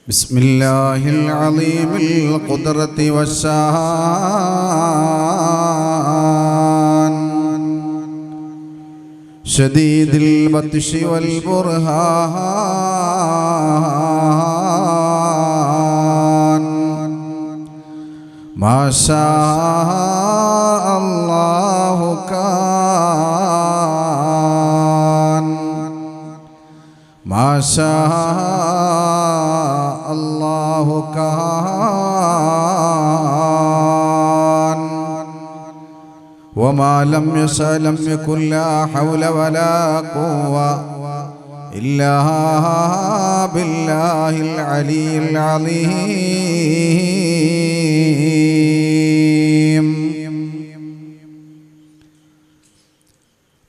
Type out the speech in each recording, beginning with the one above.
بسم الله العظيم القدرة والشان شديد البطش والبرهان ما شاء الله كان ما شاء الله كان وما لم يشأ لم يكن لا حول ولا قوة إلا بالله العلي العظيم.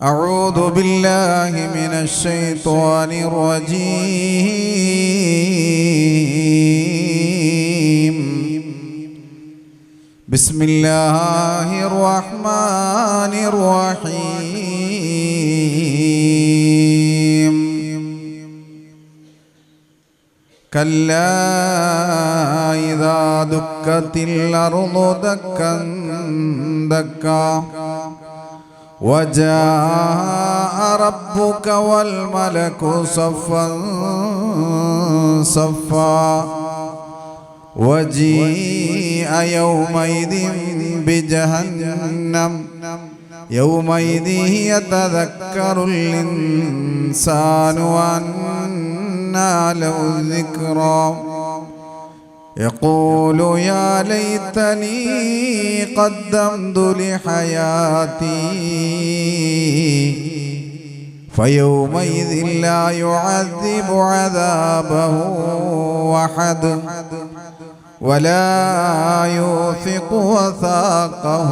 أعوذ بالله من الشيطان الرجيم. بسم الله الرحمن الرحيم. كلا إذا دكت الأرض دكا دكا وجاء ربك والملك صفا صفا وجيء يومئذ بجهنم يومئذ يتذكر الإنسان وأنى له الذكرى يقول يا ليتني قدمت لحياتي فيومئذ لا يعذب عذابه أحد ولا يوثق وثاقه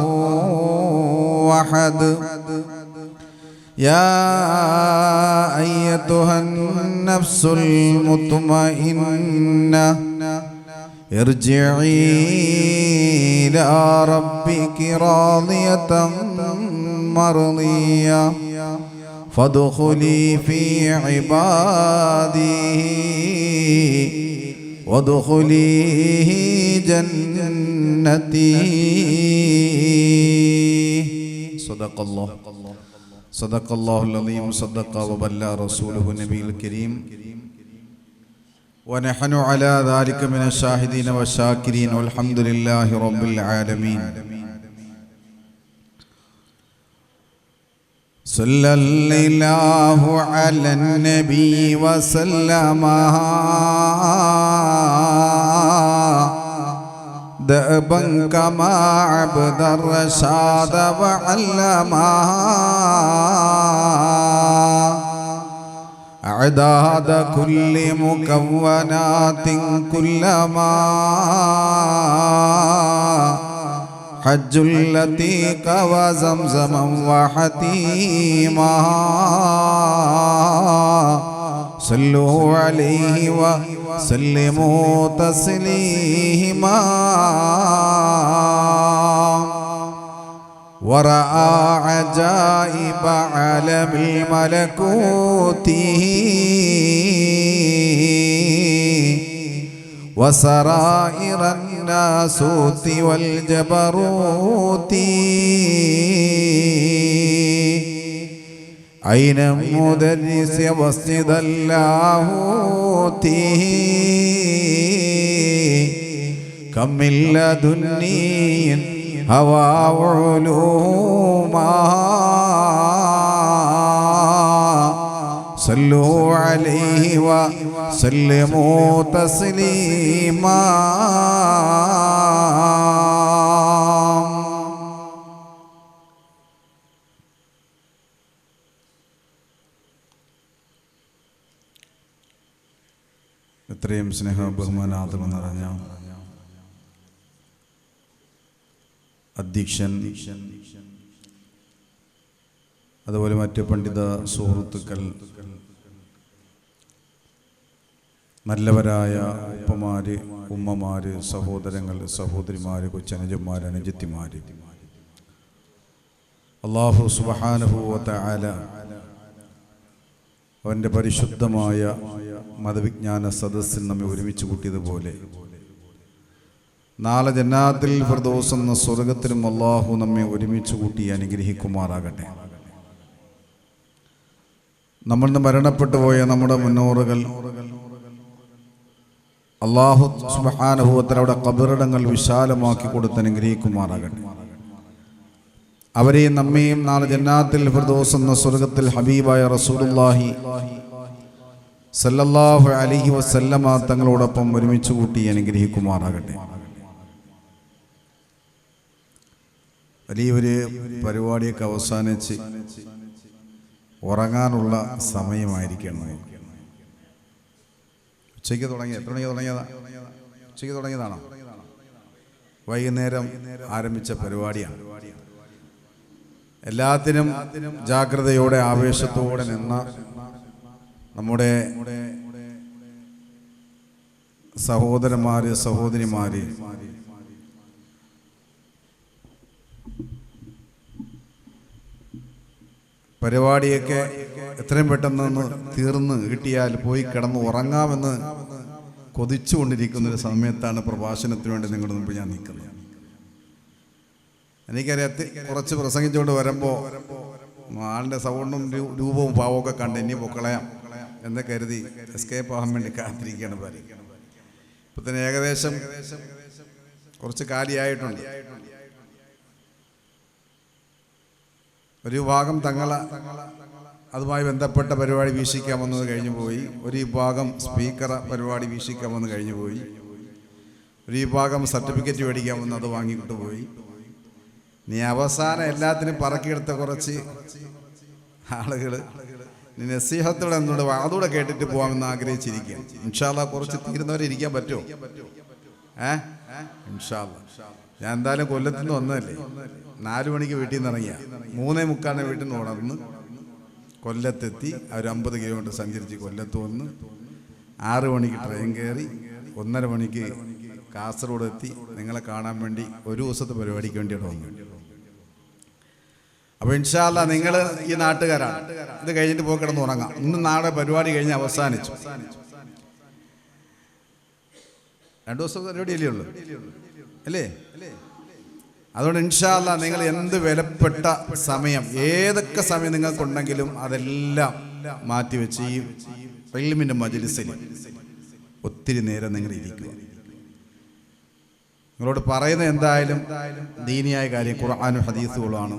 أحد. يا أيتها النفس المطمئنة ارجعي إلى ربك راضية مرضية فادخلي في عبادي وادخلي جنتي. صدق الله العظيم. صدق وبلغ رسوله النبي الكريم ونحن على ذلك من الشاهدين والشاكرين والحمد لله رب العالمين. صلى الله على النبي وسلم دأبا كما عبد الرشاد وعلما أعداد كل مكونات كلما حج اللتيق وزمزما وحتيما صلوا عليه وسلموا تسليما. ورأى عجائب عالم الملكوت وسرائر الناسوت والجبروت أين مدرس وسط اللاهوت كم من لدني هوى علوما صلوا عليه وسلموا تسليما. ഇത്രയും സ്നേഹ ബഹുമാനാദരം നിറഞ്ഞ അധ്യക്ഷൻ, അതുപോലെ മറ്റ് പണ്ഡിത സുഹൃത്തുക്കൾ, നല്ലവരായ ഉപ്പമാര്, ഉമ്മമാര്, സഹോദരങ്ങൾ, സഹോദരിമാര്, കൊച്ചനുജന്മാര്, അനുജത്തിമാര്, അല്ലാഹു സുബ്ഹാനഹു വ തആല അവൻ്റെ പരിശുദ്ധമായ മതവിജ്ഞാന സദസ്സിൽ നമ്മെ ഒരുമിച്ച് കൂട്ടിയതുപോലെ നാളെ ജന്നാത്തിൽ ഫിർദൗസ് എന്ന സ്വർഗത്തിലും അല്ലാഹു നമ്മെ ഒരുമിച്ച് കൂട്ടി അനുഗ്രഹിക്കുമാറാകട്ടെ. നമ്മൾ നിന്ന് മരണപ്പെട്ടു പോയ നമ്മുടെ മുന്നോറുകൾ അല്ലാഹു സുബ്ഹാനഹു വ തആല ഖബറിടങ്ങൾ വിശാലമാക്കി കൊടുത്ത് അനുഗ്രഹിക്കുമാറാകട്ടെ. അവരെയും നമ്മയും നാളെ ജന്നാത്തിൽ ഫിർദൗസ് എന്ന സ്വർഗത്തിൽ ഹബീബായ റസൂലുള്ളാഹി സല്ലല്ലാഹു അലൈഹി വസല്ലമ തങ്ങളോടൊപ്പം ഒരുമിച്ച് കൂട്ടി അനുഗ്രഹിക്കുമാറാകട്ടെ. വലിയൊരു പരിപാടിയൊക്കെ അവസാനിച്ച് ഉറങ്ങാനുള്ള സമയമായിരിക്കണം. ഉച്ചയ്ക്ക് തുടങ്ങി എത്ര മണിക്ക് തുടങ്ങിയതാ? ഉച്ചയ്ക്ക് തുടങ്ങിയതാണോ? വൈകുന്നേരം ആരംഭിച്ച പരിപാടിയാണ്. എല്ലാത്തിനും ജാഗ്രതയോടെ ആവേശത്തോടെ നിന്ന നമ്മുടെ സഹോദരന്മാര് സഹോദരിമാര് പരിപാടിയൊക്കെ എത്രയും പെട്ടെന്ന് തീർന്ന് കിട്ടിയാൽ പോയി കിടന്ന് ഉറങ്ങാമെന്ന് കൊതിച്ചുകൊണ്ടിരിക്കുന്നൊരു സമയത്താണ് പ്രഭാഷണത്തിന് വേണ്ടി നിങ്ങളുടെ മുമ്പ് ഞാൻ നിൽക്കുന്നത്. എനിക്കറിയാം കുറച്ച് പ്രസംഗിച്ചുകൊണ്ട് വരുമ്പോൾ ആളുടെ സൗണ്ടും രൂപവും ഭാവമൊക്കെ കണ്ട് ഇനി പൊക്കളയാം എന്ന് കരുതി എസ്കേപ്പ് ആകാൻ വേണ്ടി കാത്തിരിക്കുകയാണ് പറയും. ഇപ്പം തന്നെ ഏകദേശം കുറച്ച് കാലിയായിട്ടുണ്ട്. ഒരു വിഭാഗം അതുമായി ബന്ധപ്പെട്ട പരിപാടി വീക്ഷിക്കാൻ വന്നത് കഴിഞ്ഞു പോയി. ഒരു വിഭാഗം സ്പീക്കർ പരിപാടി വീക്ഷിക്കാൻ വന്ന് കഴിഞ്ഞു പോയി. ഒരു വിഭാഗം സർട്ടിഫിക്കറ്റ് മേടിക്കാൻ വന്ന് അത് വാങ്ങിക്കൊണ്ട് പോയി. നീ അവസാനം എല്ലാത്തിനും പറക്കിയെടുത്ത കുറച്ച് ആളുകൾ നീ നസീഹത്തോടെ എന്നോട് അതുകൂടെ കേട്ടിട്ട് പോകാമെന്ന് ആഗ്രഹിച്ചിരിക്കുക. ഇൻഷാ അല്ലാഹ് കുറച്ച് തീരുന്നവരെ ഇരിക്കാൻ പറ്റുമോ? ഇൻഷാ അല്ലാഹ്. ഞാൻ എന്തായാലും കൊല്ലത്തുനിന്ന് വന്നതല്ലേ, 4 മണിക്ക് വീട്ടിൽ നിന്ന് ഇറങ്ങിയ 3:45 വീട്ടിൽ നിന്ന് ഉണർന്ന് കൊല്ലത്തെത്തി. ഒരു 50 കിലോമീറ്റർ സഞ്ചരിച്ച് കൊല്ലത്ത് വന്ന് 6 മണിക്ക് ട്രെയിൻ കയറി 1:30 മണിക്ക് കാസർഗോഡ് എത്തി നിങ്ങളെ കാണാൻ വേണ്ടി ഒരു ദിവസത്തെ പരിപാടിക്ക് വേണ്ടിയിട്ട് വന്നു. അപ്പോൾ ഇൻഷാ അല്ലാഹ് നിങ്ങൾ ഈ നാട്ടുകാരാണ്. ഇത് കഴിഞ്ഞിട്ട് പോയി കിടന്ന് ഉറങ്ങാം. ഇന്ന് നാളെ പരിപാടി കഴിഞ്ഞ് അവസാനിച്ചു. 2 ദിവസം പരിപാടിയല്ലേ ഉള്ളൂ അല്ലേ? അതുകൊണ്ട് ഇൻഷാ അല്ലാഹ് നിങ്ങൾ എന്ത് വിലപ്പെട്ട സമയം, ഏതൊക്കെ സമയം നിങ്ങൾക്കുണ്ടെങ്കിലും അതെല്ലാം മാറ്റിവെച്ച് ഈ ഇൽമിന്റെ മജ്‌ലിസിൽ ഒത്തിരി നേരം നിങ്ങൾ ഇരിക്കുക. നിങ്ങളോട് പറയുന്നത് എന്തായാലും ദീനിയായ കാര്യം, ഖുർആനും ഹദീസുകളുമാണ്.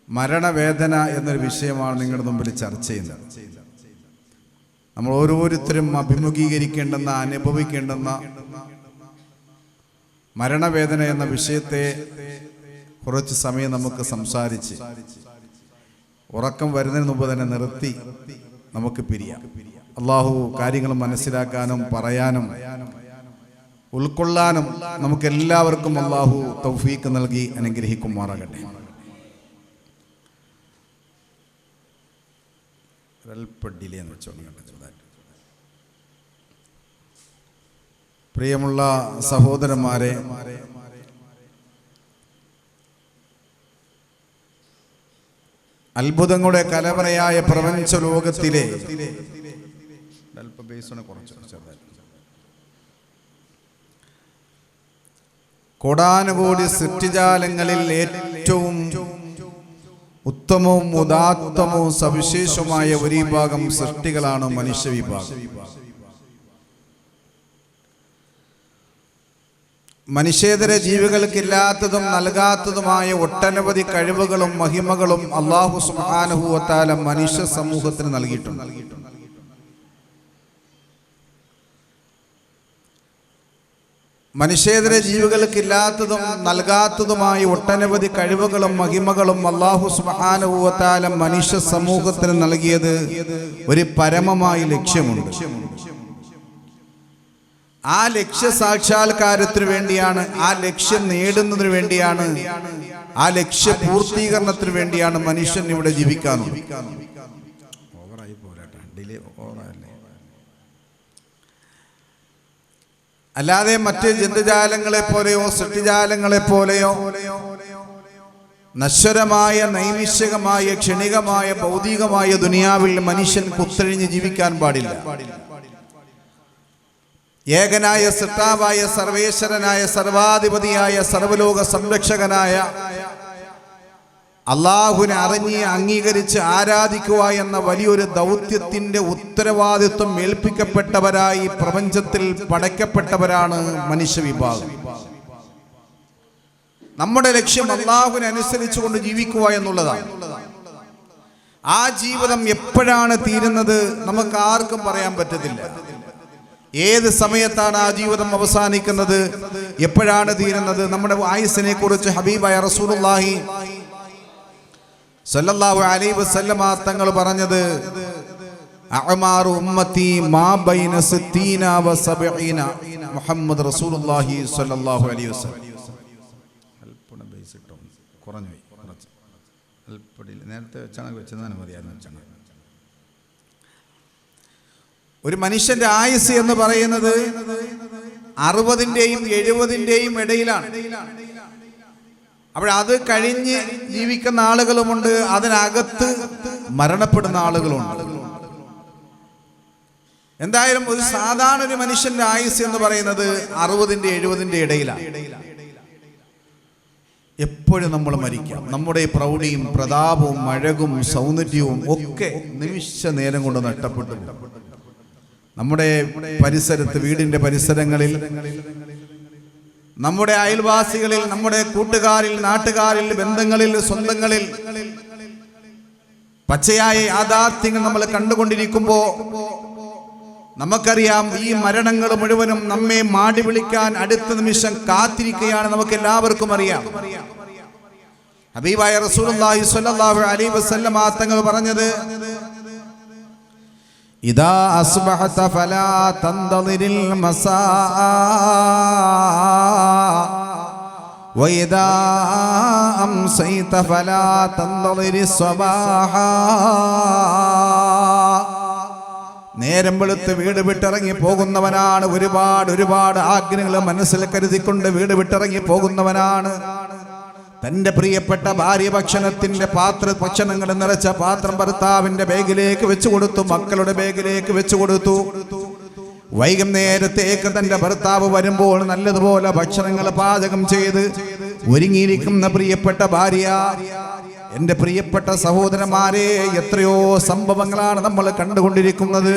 മരണവേദന എന്നൊരു വിഷയമാണ് നിങ്ങളുടെ മുമ്പിൽ ചർച്ച ചെയ്യുന്നത്. നമ്മൾ ഓരോരുത്തരും അഭിമുഖീകരിക്കേണ്ടെന്ന അനുഭവിക്കേണ്ടെന്ന മരണവേദന എന്ന വിഷയത്തെ കുറച്ച് സമയം നമുക്ക് സംസാരിച്ച് ഉറക്കം വരുന്നതിന് മുമ്പ് തന്നെ നിർത്തി നമുക്ക് പിരിയാം. അള്ളാഹു കാര്യങ്ങൾ മനസ്സിലാക്കാനും പറയാനും ഉൾക്കൊള്ളാനും നമുക്ക് എല്ലാവർക്കും അള്ളാഹു തൗഫീഖ് നൽകി അനുഗ്രഹിക്കുമാറാകട്ടെ. പ്രിയമുള്ള സഹോദരന്മാരെ, അത്ഭുതങ്ങളുടെ കലവറയായ പ്രപഞ്ച ലോകത്തിലെ കോടാനുകോടി സൃഷ്ടിജാലങ്ങളിൽ ഏറ്റവും ഉത്തമവും ഉദാത്തമവും സവിശേഷമായ ഒരു വിഭാഗം സൃഷ്ടികളാണ് മനുഷ്യ വിഭാഗം. മനുഷ്യേതര ജീവികൾക്കില്ലാത്തതും നൽകാത്തതുമായ ഒട്ടനവധി കഴിവുകളും മഹിമകളും അല്ലാഹു സുബ്ഹാനഹു വ തആല മനുഷ്യ സമൂഹത്തിന് നൽകിയിട്ടുണ്ട്. മനുഷ്യേതര ജീവികൾക്കില്ലാത്തതും നൽകാത്തതുമായ ഒട്ടനവധി കഴിവുകളും മഹിമകളും അല്ലാഹു സുബ്ഹാനഹു വ തആല മനുഷ്യ സമൂഹത്തിന് നൽകിയത് ഒരു പരമമായ ലക്ഷ്യമുണ്ട്. ആ ലക്ഷ്യ സാക്ഷാത്കാരത്തിന് വേണ്ടിയാണ്, ആ ലക്ഷ്യം നേടുന്നതിന് വേണ്ടിയാണ്, ആ ലക്ഷ്യ പൂർത്തീകരണത്തിന് വേണ്ടിയാണ് മനുഷ്യൻ ഇവിടെ ജീവിക്കാനുള്ളത്. അല്ലാതെ മറ്റ് ജന്തുജാലങ്ങളെ പോലെയോ സൃഷ്ടിജാലങ്ങളെ പോലെയോ നശ്വരമായ, നൈമിഷികമായ, ക്ഷണികമായ, ഭൗതികമായ ദുനിയാവിൽ മനുഷ്യൻ കുത്തഴിഞ്ഞ് ജീവിക്കാൻ പാടില്ല. ഏകനായ സൃഷ്ടാവായ, സർവേശ്വരനായ, സർവാധിപതിയായ, സർവലോക സംരക്ഷകനായ അള്ളാഹുവിനെ അറിഞ്ഞ് അംഗീകരിച്ച് ആരാധിക്കുക എന്ന വലിയൊരു ദൗത്യത്തിൻ്റെ ഉത്തരവാദിത്വം ഏൽപ്പിക്കപ്പെട്ടവരായി പ്രപഞ്ചത്തിൽ പടയ്ക്കപ്പെട്ടവരാണ് മനുഷ്യവിഭാഗം. നമ്മുടെ ലക്ഷ്യം അള്ളാഹുവിനെ അനുസരിച്ചുകൊണ്ട് ജീവിക്കുക എന്നുള്ളതാണ്. ആ ജീവിതം എപ്പോഴാണ് തീരുന്നത് നമുക്ക് ആർക്കും പറയാൻ പറ്റത്തില്ല. ഏത് സമയത്താണ് ആ ജീവിതം അവസാനിക്കുന്നത്, എപ്പോഴാണ് തീരുന്നത്? നമ്മുടെ ആയുസ്സിനെ കുറിച്ച് ഹബീബായ റസൂലുള്ളാഹി സല്ലല്ലാഹു അലൈഹി വസല്ലമ തങ്ങൾ പറഞ്ഞത്, അഅ്മാറു ഉമ്മത്തി മാ ബൈന 60 വ 70. മുഹമ്മദ് റസൂലുള്ളാഹി സല്ലല്ലാഹു അലൈഹി വസല്ലം. അല്പം ബേസ് ഇട്ടോ, കുറഞ്ഞു പോയി, കുറച്ച് അല്പടിയിൽ നേരത്തെ വെച്ചാണ് വെച്ചതാണ് മതിയായിരുന്നു വെച്ചാണ്. ഒരു മനുഷ്യന്റെ ആയുസ് എന്ന് പറയുന്നത് 60-ന്റെയും 70-ന്റെയും ഇടയിലാണ്. അത് കഴിഞ്ഞ് ജീവിക്കുന്ന ആളുകളുമുണ്ട്, അതിനകത്ത് മരണപ്പെടുന്ന ആളുകളുണ്ട്. എന്തായാലും ഒരു സാധാരണ ഒരു മനുഷ്യന്റെ ആയുസ് എന്ന് പറയുന്നത് 60-ന്റെ 70-ന്റെ ഇടയിലാണ്. എപ്പോഴും നമ്മൾ മരിക്കാം. നമ്മുടെ പ്രൗഢിയും പ്രതാപവും അഴകും സൗന്ദര്യവും ഒക്കെ നിമിഷ നേരം കൊണ്ട് നഷ്ടപ്പെട്ടു. നമ്മുടെ പരിസരത്ത്, വീടിന്റെ പരിസരങ്ങളിൽ, നമ്മുടെ അയൽവാസികളിൽ, നമ്മുടെ കൂട്ടുകാരിൽ, നാട്ടുകാരിൽ, ബന്ധങ്ങളിൽ, സ്വന്തങ്ങളിൽ പച്ചയായ യാഥാർത്ഥ്യങ്ങൾ നമ്മൾ കണ്ടുകൊണ്ടിരിക്കുമ്പോൾ നമുക്കറിയാം ഈ മരണങ്ങൾ മുഴുവനും നമ്മെ മാടി വിളിക്കാൻ അടുത്ത നിമിഷം കാത്തിരിക്കുകയാണ്. നമുക്ക് എല്ലാവർക്കും അറിയാം. ഹബീബായ റസൂലുള്ളാഹി സ്വല്ലല്ലാഹു അലൈഹി വസല്ലം തങ്ങൾ പറഞ്ഞത്, ഇദാ അസ്ബഹത ഫലാ തന്തളിരിൽ മസാ വഇദാ അംസൈത ഫലാ തന്തളിരിസ് സ്വബാഹ. നേരം വെളുത്ത് വീട് വിട്ടിറങ്ങി പോകുന്നവനാണ്. ഒരുപാട് ആഗ്രഹങ്ങൾ മനസ്സിൽ കരുതിക്കൊണ്ട് വീട് വിട്ടിറങ്ങി പോകുന്നവനാണ്. തന്റെ പ്രിയപ്പെട്ട ഭാര്യ ഭക്ഷണത്തിന്റെ ഭക്ഷണങ്ങൾ നിറച്ച പാത്രം ഭർത്താവിന്റെ ബാഗിലേക്ക് വെച്ചു കൊടുത്തു, മക്കളുടെ ബാഗിലേക്ക് വെച്ചു കൊടുത്തു. വൈകുന്നേരത്തേക്ക് തന്റെ ഭർത്താവ് വരുമ്പോൾ നല്ലതുപോലെ ഭക്ഷണങ്ങൾ പാചകം ചെയ്ത് ഒരുങ്ങിയിരിക്കുന്ന പ്രിയപ്പെട്ട ഭാര്യ. എന്റെ പ്രിയപ്പെട്ട സഹോദരന്മാരെ, എത്രയോ സംഭവങ്ങളാണ് നമ്മൾ കണ്ടുകൊണ്ടിരിക്കുന്നത്.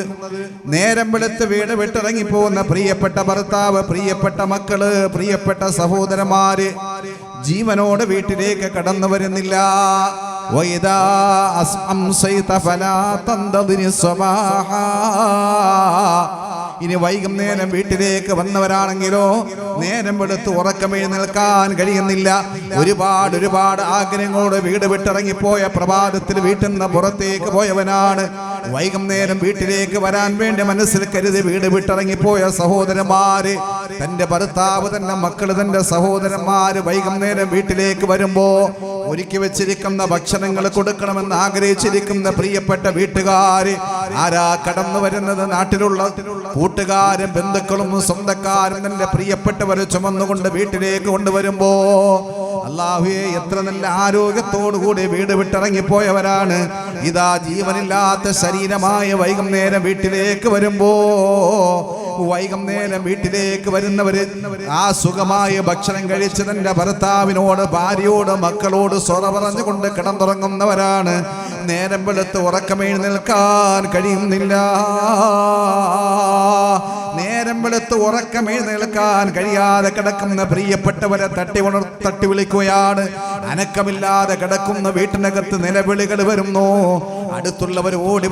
നേരം വെളുത്ത് വീട് വിട്ടിറങ്ങി പോകുന്ന പ്രിയപ്പെട്ട ഭർത്താവ്, പ്രിയപ്പെട്ട മക്കള്, പ്രിയപ്പെട്ട സഹോദരന്മാര് ജീവനോട് വീട്ടിലേക്ക് കടന്നു വരുന്നില്ല. ഇനി വൈകുന്നേരം വീട്ടിലേക്ക് വന്നവരാണെങ്കിലോ നേരം വെളുത്ത് ഉറക്കമെഴുന്നേൽക്കാൻ കഴിയുന്നില്ല. ഒരുപാട് ആഗ്രഹങ്ങളോട് വീട് വിട്ടിറങ്ങിപ്പോയ പ്രഭാതത്തിൽ വീട്ടിൽ നിന്ന് പുറത്തേക്ക് പോയവനാണ്. വൈകുന്നേരം വീട്ടിലേക്ക് വരാൻ വേണ്ടി മനസ്സിൽ കരുതി വീട് വിട്ടിറങ്ങിപ്പോയ സഹോദരന്മാര്, തന്റെ ഭർത്താവ്, തന്റെ മക്കള്, തന്റെ സഹോദരന്മാര് വൈകുന്നേരം വീട്ടിലേക്ക് വരുമ്പോ ഒരുക്കി വെച്ചിരിക്കുന്ന ഭക്ഷണങ്ങൾ കൊടുക്കണമെന്ന് ആഗ്രഹിച്ചിരിക്കുന്ന പ്രിയപ്പെട്ട വീട്ടുകാര് ആരാ കടന്നു വരുന്നത്? നാട്ടിലുള്ള കൂട്ടുകാരും ബന്ധുക്കളും സ്വന്തക്കാരും തന്റെ പ്രിയപ്പെട്ടവരെ ചുമന്നുകൊണ്ട് വീട്ടിലേക്ക് കൊണ്ടുവരുമ്പോ, അല്ലാഹുവേ, എത്ര നല്ല ആരോഗ്യത്തോടുകൂടി വീട് വിട്ടിറങ്ങിപ്പോയവരാണ്. ഇതാ ജീവനില്ലാത്ത ശരീരമായ വൈകുന്നേരം വീട്ടിലേക്ക് വരുമ്പോ, വൈകുന്നേരം വീട്ടിലേക്ക് വരുന്നവര് ആ സുഖമായ ഭക്ഷണം കഴിച്ച് തന്റെ ഭർത്താവിനോട്, ഭാര്യയോട്, മക്കളോട് സൊറ പറഞ്ഞുകൊണ്ട് കിടന്നുറങ്ങുന്നവരാണ്. നേരം വെളുത്ത് ഉറക്കമെഴുന്നേൽക്കാൻ കഴിയുന്നില്ല. നേരം വെളുത്ത് ഉറക്കമെഴുന്നേൽക്കാൻ കഴിയാതെ കിടക്കുന്ന പ്രിയപ്പെട്ടവരെ തട്ടി വിളിക്കുകയാണ്. അനക്കമില്ലാതെ കിടക്കുന്ന വീട്ടിനകത്ത് നിലവിളികൾ വരുന്നു. അടുത്തുള്ളവർ ഓടി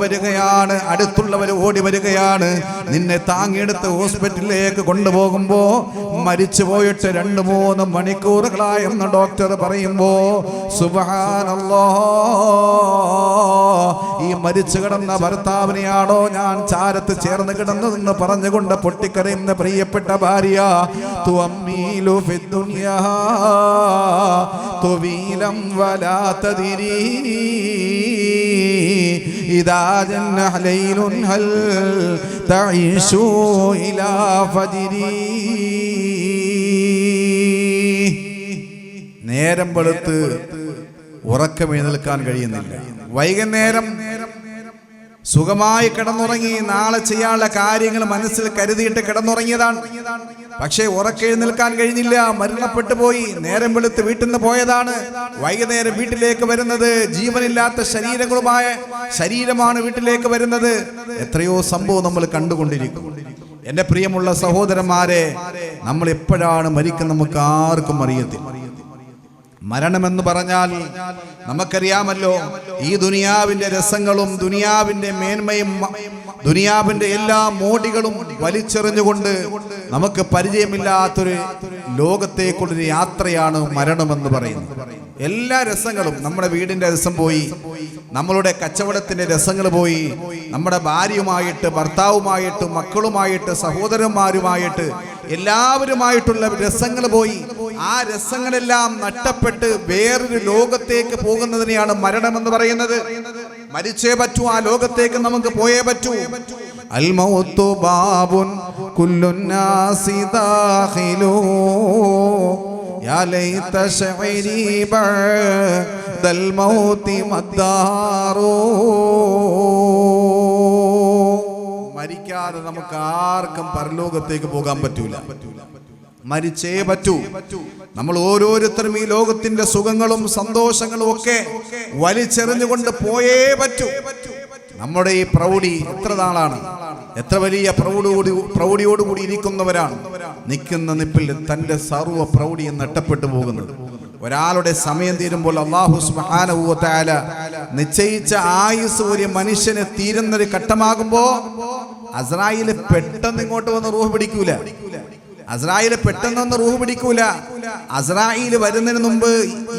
വരികയാണ്. നിന്നെ താങ്ങിയെടുത്ത് ഹോസ്പിറ്റലിലേക്ക് കൊണ്ടുപോകുമ്പോ മരിച്ചു പോയിട്ട് 2-3 മണിക്കൂറുകളായെന്ന് ഡോക്ടർ പറയുമ്പോ, സുബ്ഹാനല്ലാഹ്, ഈ മരിച്ചു കിടന്ന ഭർത്താവിനെയാണോ ഞാൻ ചാരത്ത് ചേർന്ന് കിടന്നതെന്ന് പറഞ്ഞുകൊണ്ട് പൊട്ടിക്കരയുന്ന പ്രിയപ്പെട്ട ഭാര്യ, തുഅമ്മീലു ഫിദ്ദുനിയാ തുവീലം വലാ തദിരീ ഇദാ ജന്ന ലൈലുൻ ഹൽ തഈശു ഇലാ ഫജ്രി. നേരം വെളുത്ത് ഉറക്കമെഴുന്നേൽക്കാൻ കഴിയുന്നില്ല. വൈകുന്നേരം സുഖമായി കിടന്നുറങ്ങി, നാളെ ചെയ്യാനുള്ള കാര്യങ്ങൾ മനസ്സിൽ കരുതിയിട്ട് കിടന്നുറങ്ങിയതാണ്. പക്ഷേ ഉറക്കെഴുന്നേൽക്കാൻ കഴിഞ്ഞില്ല, മരണപ്പെട്ടു പോയി. നേരം വെളുത്ത് വീട്ടിൽ നിന്ന് പോയതാണ്. വൈകുന്നേരം വീട്ടിലേക്ക് വരുന്നത് ജീവനില്ലാത്ത ശരീരമാണ് വീട്ടിലേക്ക് വരുന്നത്. എത്രയോ സംഭവം നമ്മൾ കണ്ടുകൊണ്ടിരിക്കും. എന്റെ പ്രിയമുള്ള സഹോദരന്മാരെ, നമ്മൾ എപ്പോഴാണ് മരിക്കുന്നത് നമുക്ക് ആർക്കും അറിയത്തില്ല. മരണമെന്ന് പറഞ്ഞാൽ നമുക്കറിയാമല്ലോ, ഈ ദുനിയാവിന്റെ രസങ്ങളും ദുനിയാവിന്റെ മേന്മയും ദുനിയാവിന്റെ എല്ലാ മോടികളും വലിച്ചെറിഞ്ഞുകൊണ്ട് നമുക്ക് പരിചയമില്ലാത്തൊരു ലോകത്തേക്കുള്ളൊരു യാത്രയാണ് മരണമെന്ന് പറയുന്നത്. എല്ലാ രസങ്ങളും, നമ്മുടെ വീടിന്റെ രസം പോയി, നമ്മളുടെ കച്ചവടത്തിന്റെ രസങ്ങൾ പോയി, നമ്മുടെ ഭാര്യയുമായിട്ട്, ഭർത്താവുമായിട്ട്, മക്കളുമായിട്ട്, സഹോദരന്മാരുമായിട്ട്, എല്ലാവരുമായിട്ടുള്ള രസങ്ങൾ പോയി. ആ രസങ്ങളെല്ലാം നഷ്ടപ്പെട്ട് വേറൊരു ലോകത്തേക്ക് പോകുന്നതിനെയാണ് മരണമെന്ന് പറയുന്നത്. മരിച്ചേ പറ്റൂ, ആ ലോകത്തേക്ക് നമുക്ക് പോയേ പറ്റൂ. അൽ മൗതു ബാബുൻ കുല്ലുന്നാസി ദാഖിലു യാ ലൈത ശഅരി ബഅദൽ മൗതി മദ്ദാറു. മരിക്കാതെ നമുക്ക് ആർക്കും പരലോകത്തേക്ക് പോകാൻ പറ്റൂല. മരിച്ചേ പറ്റൂ. നമ്മൾ ഓരോരുത്തരും ഈ ലോകത്തിന്റെ സുഖങ്ങളും സന്തോഷങ്ങളും ഒക്കെ വലിച്ചെറിഞ്ഞുകൊണ്ട് പോയേ പറ്റൂ. നമ്മുടെ ഈ പ്രൗഢി എത്ര നാളാണ്, എത്ര വലിയ പ്രൗഢിയോടുകൂടി ഇരിക്കുന്നവരാണ് നിൽക്കുന്ന നിപ്പിൽ തന്റെ സർവ്വ പ്രൗഢിയും നഷ്ടപ്പെട്ടു പോകുന്നത്. ഒരാളുടെ സമയം തീരുമ്പോൾ അല്ലാഹു സുബ്ഹാനഹു വ തആല നിശ്ചയിച്ച ആയുസ് ഒരു മനുഷ്യന് തീരുന്നൊരു ഘട്ടമാകുമ്പോ അസ്രായീൽ പെട്ടെന്ന് ഇങ്ങോട്ട് വന്ന് റൂഹ് പിടിക്കൂല. അസ്രായീൽ പെട്ടെന്നൊന്ന് റൂഹ് പിടിക്കൂല. അസ്രായീൽ വരുന്നതിന് മുമ്പ്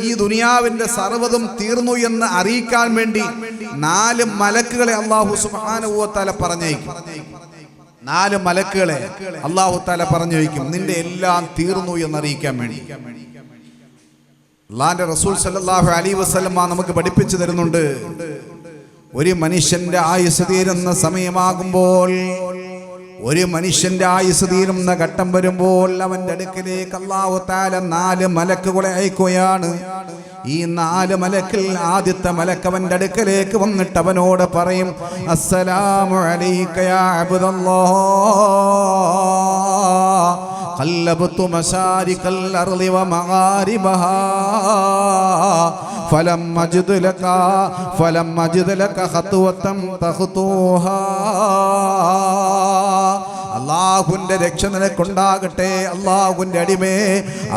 ഈ ദുനിയാവിന്റെ സർവ്വതും തീർന്നു എന്ന് അറിയിക്കാൻ വേണ്ടി 4 മലക്കുകളെ അല്ലാഹു സുബ്ഹാനഹു വ തആല പറഞ്ഞയക്കും. 4 മലക്കുകളെ അല്ലാഹു തആല പറഞ്ഞയക്കും, നിന്റെ എല്ലാം തീർന്നു എന്ന് അറിയിക്കാൻ വേണ്ടി. അല്ലാഹുവിന്റെ റസൂൽ സല്ലല്ലാഹു അലൈഹി വസല്ലം നമുക്ക് പഠിപ്പിച്ചു തരുന്നുണ്ട്, ഒരു മനുഷ്യന്റെ ആയുസ് തീരുന്ന സമയമാകുമ്പോൾ, ഒരു മനുഷ്യന്റെ ആയുസ് തീരുന്ന ഘട്ടം വരുമ്പോൾ അവന്റെ അടുക്കലേക്ക് അല്ലാഹു തആല 4 മലക്കുകളെ അയക്കുകയാണ്. ഈ 4 മലക്കിൽ ആദ്യത്തെ മലക്ക് അവന്റെ അടുക്കലേക്ക് വന്നിട്ട് അവനോട് പറയും, അസ്സലാമു അലൈക യാ അബ്ദല്ലാഹ് ഖല്ലബ്തു മശാരിഖൽ അർളി വ മഗാരിബഹാ ഫലം അജിദ് ലക ഖത്വതൻ തഖ്തൂഹാ. അല്ലാഹുവിന്റെ രക്ഷ നിനക്കുണ്ടാകട്ടെ, അല്ലാഹുവിന്റെ അടിമേ,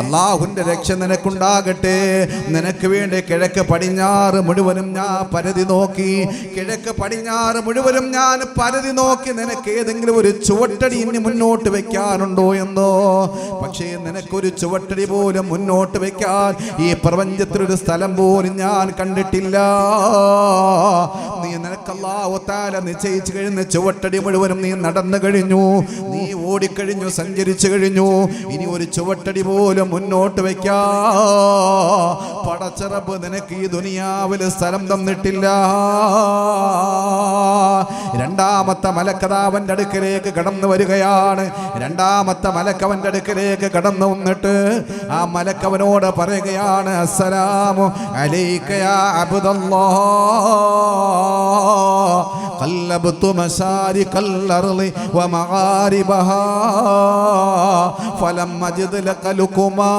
അല്ലാഹുവിന്റെ രക്ഷ നിനക്കുണ്ടാകട്ടെ. നിനക്ക് വേണ്ടി കിഴക്ക് പടിഞ്ഞാറ് മുഴുവനും ഞാൻ പരതി നോക്കി, കിഴക്ക് പടിഞ്ഞാറ് മുഴുവനും ഞാൻ പരതി നോക്കി, നിനക്ക് ഏതെങ്കിലും ഒരു ചുവട്ടടി ഇനി മുന്നോട്ട് വെക്കാനുണ്ടോ എന്നോ. പക്ഷേ നിനക്കൊരു ചുവട്ടടി പോലും മുന്നോട്ട് വെക്കാൻ ഈ പ്രപഞ്ചത്തിലൊരു സ്ഥലം പോലും ഞാൻ കണ്ടിട്ടില്ല. നീ നിനക്ക് അല്ലാഹു തആല നിശ്ചയിച്ചു കഴിഞ്ഞ ചുവട്ടടി മുഴുവനും നീ നടന്നു കഴിഞ്ഞു, നീ ഓടിക്കഴിഞ്ഞു, സഞ്ചരിച്ചു കഴിഞ്ഞു. ഇനി ഒരു ചുവട്ടടി പോലും മുന്നോട്ട് വെക്കാ പടച്ച റബ്ബ് നിനക്ക് ഈ ദുനിയാവിൽ സ്ഥലം തന്നിട്ടില്ല. രണ്ടാമത്തെ മലക്കതാവന്റെ അടുക്കലേക്ക് കടന്നു വരികയാണ്. രണ്ടാമത്തെ മലക്കവന്റെ അടുക്കലേക്ക് കടന്നു വന്നിട്ട് ആ മലക്കവനോട് പറയുകയാണ്, അസ്സലാമു അലൈക യാ അബ്ദല്ലാഹ് ഖല്ലബ്തു മശാരിഖൽ അർളി വ മഗാരിബഹാ ഫലം അജിദ് ലക ലുകുമാ.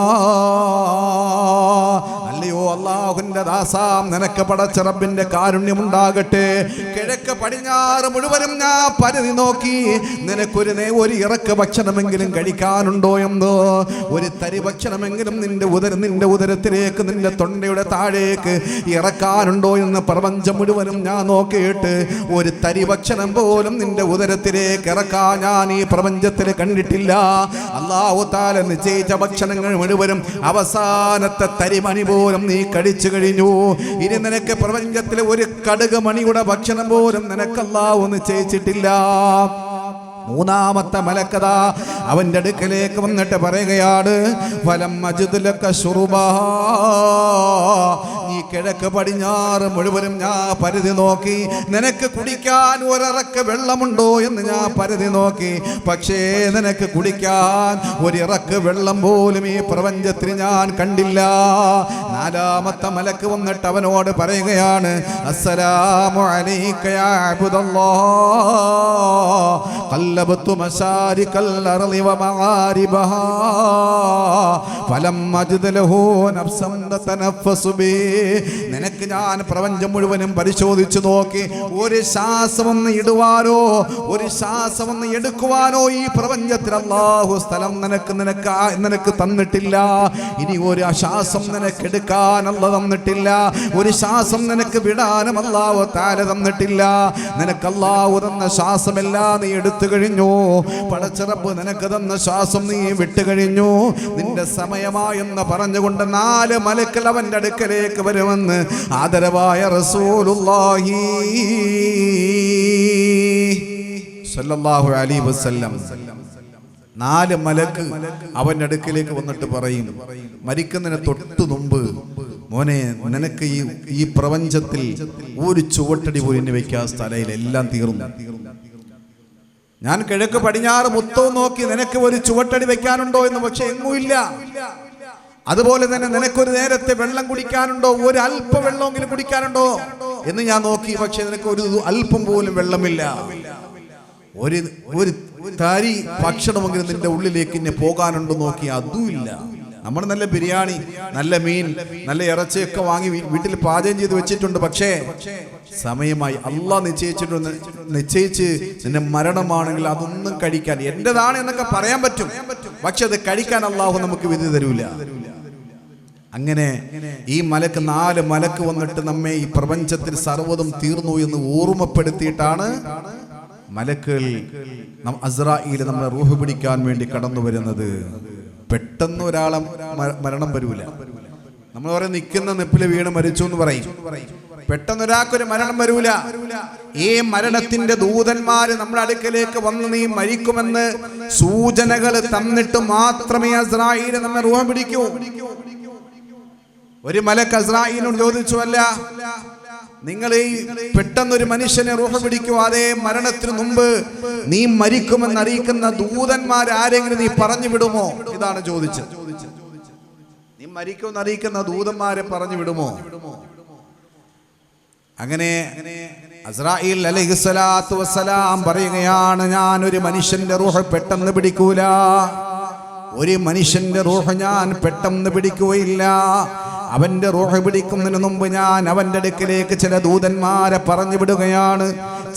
അല്ലയോ അല്ലാഹുവിന്റെ ദാസാം, നിനക്ക് പടച്ച റബ്ബിന്റെ കാരുണ്യമുണ്ടാകട്ടെ. കിഴക്ക് പടിഞ്ഞാറ് മുഴുവനും ഞാൻ പരതി നോക്കി, നിനക്കൊരു ഇറക്ക് ഭക്ഷണമെങ്കിലും കഴിക്കാനുണ്ടോ എന്ന്, ഒരു തരി ഭക്ഷണമെങ്കിലും നിന്റെ ഉദരത്തിലേക്ക്, നിന്റെ തൊണ്ടയുടെ താഴേക്ക് ഇറക്കാനുണ്ടോ എന്ന് പ്രപഞ്ചം മുഴുവനും ഞാൻ നോക്കിയിട്ട് ഒരു തരി ഭക്ഷണം പോലും നിന്റെ ഉദരത്തിലേക്ക് ഇറക്കാൻ ഞാൻ ഈ പ്രപഞ്ചത്തിൽ കണ്ടിട്ടില്ല. അല്ലാഹു തആല നിശ്ചയിച്ച ഭക്ഷണങ്ങൾ മുഴുവനും അവസാനത്തെ തരിമണി പോലും നീ കഴിച്ചു കഴിഞ്ഞു. ഇനി നിനക്ക് പ്രപഞ്ചത്തിലെ ഒരു കടുക് മണിയുടെ ഭക്ഷണം പോലും നിനക്ക് അല്ലാഹു നിശ്ചയിച്ചിട്ടില്ല. മൂന്നാമത്തെ മലക്കഥ അവന്റെ അടുക്കലേക്ക് വന്നിട്ട് പറയുകയാണ്, ഫലം അജിദ് ലക ശുറുബാ, നീ കിഴക്ക് പടിഞ്ഞാറ് മുഴുവനും ഞാൻ പരിധി നോക്കി. നിനക്ക് കുടിക്കാൻ ഒരിറക്ക് വെള്ളമുണ്ടോ എന്ന് ഞാൻ പരിധി നോക്കി. പക്ഷേ നിനക്ക് കുടിക്കാൻ ഒരിറക്ക് വെള്ളം പോലും ഈ പ്രപഞ്ചത്തിൽ ഞാൻ കണ്ടില്ല. നാലാമത്തെ മലക്ക് വന്നിട്ട് അവനോട് പറയുകയാണ്, അസ്സലാമു അലൈക യാ അബ്ദല്ലാഹ് ഖല്ലബതു മശാരികൽ അർളി വ മഗാരിബഹാ ഫലം അജ്ദ് ലഹു നഫ്സൻ തനഫ്ഫസു ബി. നിനക്ക് ഞാൻ പ്രപഞ്ചം മുഴുവനും പരിശോധിച്ചു നോക്കി. ഒരു ശ്വാസം ഒന്ന് ഇടുവാനോ ഒരു ശ്വാസം ഒന്ന് എടുക്കുവാനോ ഈ പ്രപഞ്ചത്തിൽ അല്ലാഹു സ്ഥലം നിനക്ക് തന്നിട്ടില്ല. ഇനി ഒരു ശ്വാസം നിനക്ക് എടുക്കാൻ അല്ലാഹു തന്നിട്ടില്ല. ഒരു ശ്വാസം നിനക്ക് വിടാനും അല്ലാഹു തആല തന്നിട്ടില്ല. നിനക്ക് അല്ലാഹു തന്ന ശ്വാസമെല്ലാം നീ എടുത്തു കഴിഞ്ഞു. പടച്ച റബ്ബ് നിനക്ക് തന്ന ശ്വാസം നീ വിട്ടു കഴിഞ്ഞു. നിന്റെ സമയമായെന്ന് പറഞ്ഞുകൊണ്ട് 4 മലക്കുകൾ അവന്റെ അടുക്കലേക്ക് വരുമെന്ന് ആദരവായ റസൂലുള്ളാഹി സ്വല്ലല്ലാഹു അലൈഹി വസല്ലം 4 മലക്ക് അവന്റെ അടുക്കലേക്ക് വന്നിട്ട് പറയും, മരിക്കുന്നതിന് തൊട്ടു മുമ്പ് മോനെ, നിനക്ക് ഈ പ്രപഞ്ചത്തിൽ ഒരു ചുവട്ടടി പോലും വെക്കാൻ സ്ഥലമില്ല, എല്ലാം തീർന്നു. ഞാൻ കിഴക്ക് പടിഞ്ഞാറ് മൊത്തവും നോക്കി, നിനക്ക് ഒരു ചുവട്ടടി വെക്കാനുണ്ടോ എന്ന്, പക്ഷെ എങ്ങുമില്ല. അതുപോലെ തന്നെ നിനക്കൊരു നേരത്തെ വെള്ളം കുടിക്കാനുണ്ടോ, ഒരു അല്പ വെള്ളമെങ്കിലും കുടിക്കാനുണ്ടോ എന്ന് ഞാൻ നോക്കി, പക്ഷെ നിനക്ക് ഒരു അല്പം പോലും വെള്ളമില്ല. ഒരു തരി ഭക്ഷണമെങ്കിലും നിന്റെ ഉള്ളിലേക്ക് ഇന്നെ പോകാനുണ്ടോ നോക്കി, അതുമില്ല. നമ്മൾ നല്ല ബിരിയാണി, നല്ല മീൻ, നല്ല ഇറച്ചിയൊക്കെ വാങ്ങി വീട്ടിൽ പാചകം ചെയ്ത് വെച്ചിട്ടുണ്ട്. പക്ഷേ സമയമായി അള്ളാഹ് നിശ്ചയിച്ച് നിന്റെ മരണമാണെങ്കിൽ അതൊന്നും കഴിക്കാൻ, എന്റേതാണ് എന്നൊക്കെ പറയാൻ പറ്റും, പക്ഷെ അത് കഴിക്കാൻ അള്ളാഹു നമുക്ക് വിധി തരൂല. അങ്ങനെ ഈ മലക്ക് 4 മലക്ക് വന്നിട്ട് നമ്മെ ഈ പ്രപഞ്ചത്തിൽ സർവ്വതും തീർന്നു എന്ന് ഓർമ്മപ്പെടുത്തിയിട്ടാണ് മലക്കുകൾ അസ്രായീൽ നമ്മളെ റൂഹ് പിടിക്കാൻ വേണ്ടി കടന്നു വരുന്നത്. പെട്ടെന്ന് ഒരാളെ മരണം വരൂല. നമ്മൾ പറയും നിൽക്കുന്ന നിപ്പില് വീണ് മരിച്ചു എന്ന് പറയും. പെട്ടെന്ന് ഒരാൾക്കൊരു മരണം വരൂല. ഈ മരണത്തിന്റെ ദൂതന്മാര് നമ്മുടെ അടുക്കലേക്ക് വന്ന് നീ മരിക്കുമെന്ന് സൂചനകൾ തന്നിട്ട് മാത്രമേ അസ്രായീൽ നമ്മെ റൂഹ് പിടിക്കൂ. ഒരു മലക്ക് അസ്രായീലിനോട് ചോദിച്ചു, അല്ല നിങ്ങൾ ഈ പെട്ടെന്നൊരു മനുഷ്യനെ റൂഹ് പിടിക്കൂ, അതേ മരണത്തിന് മുമ്പ് നീ മരിക്കുമെന്ന് അറിയിക്കുന്ന ദൂതന്മാർ ആരെങ്കിലും നീ പറഞ്ഞു വിടുമോ? ഇതാണ് ചോദിച്ചത്. നീ മരിക്കുമെന്ന് അറിയിക്കുന്ന ദൂതന്മാരെ പറഞ്ഞു വിടുമോ? അങ്ങനെ അസ്രായീൽ അലൈഹിസ്സലാത്തു വസ്സലാം പറയുകയാണ്, ഞാൻ ഒരു മനുഷ്യന്റെ റൂഹ് പെട്ടെന്ന് പിടിക്കൂല. ഒരു മനുഷ്യന്റെ റൂഹ് ഞാൻ പെട്ടെന്ന് പിടിക്കുകയില്ല. അവന്റെ റൂഹ് പിടിക്കുന്നതിന് മുമ്പ് ഞാൻ അവന്റെ അടുക്കലേക്ക് ചില ദൂതന്മാരെ പറഞ്ഞു വിടുകയാണ്.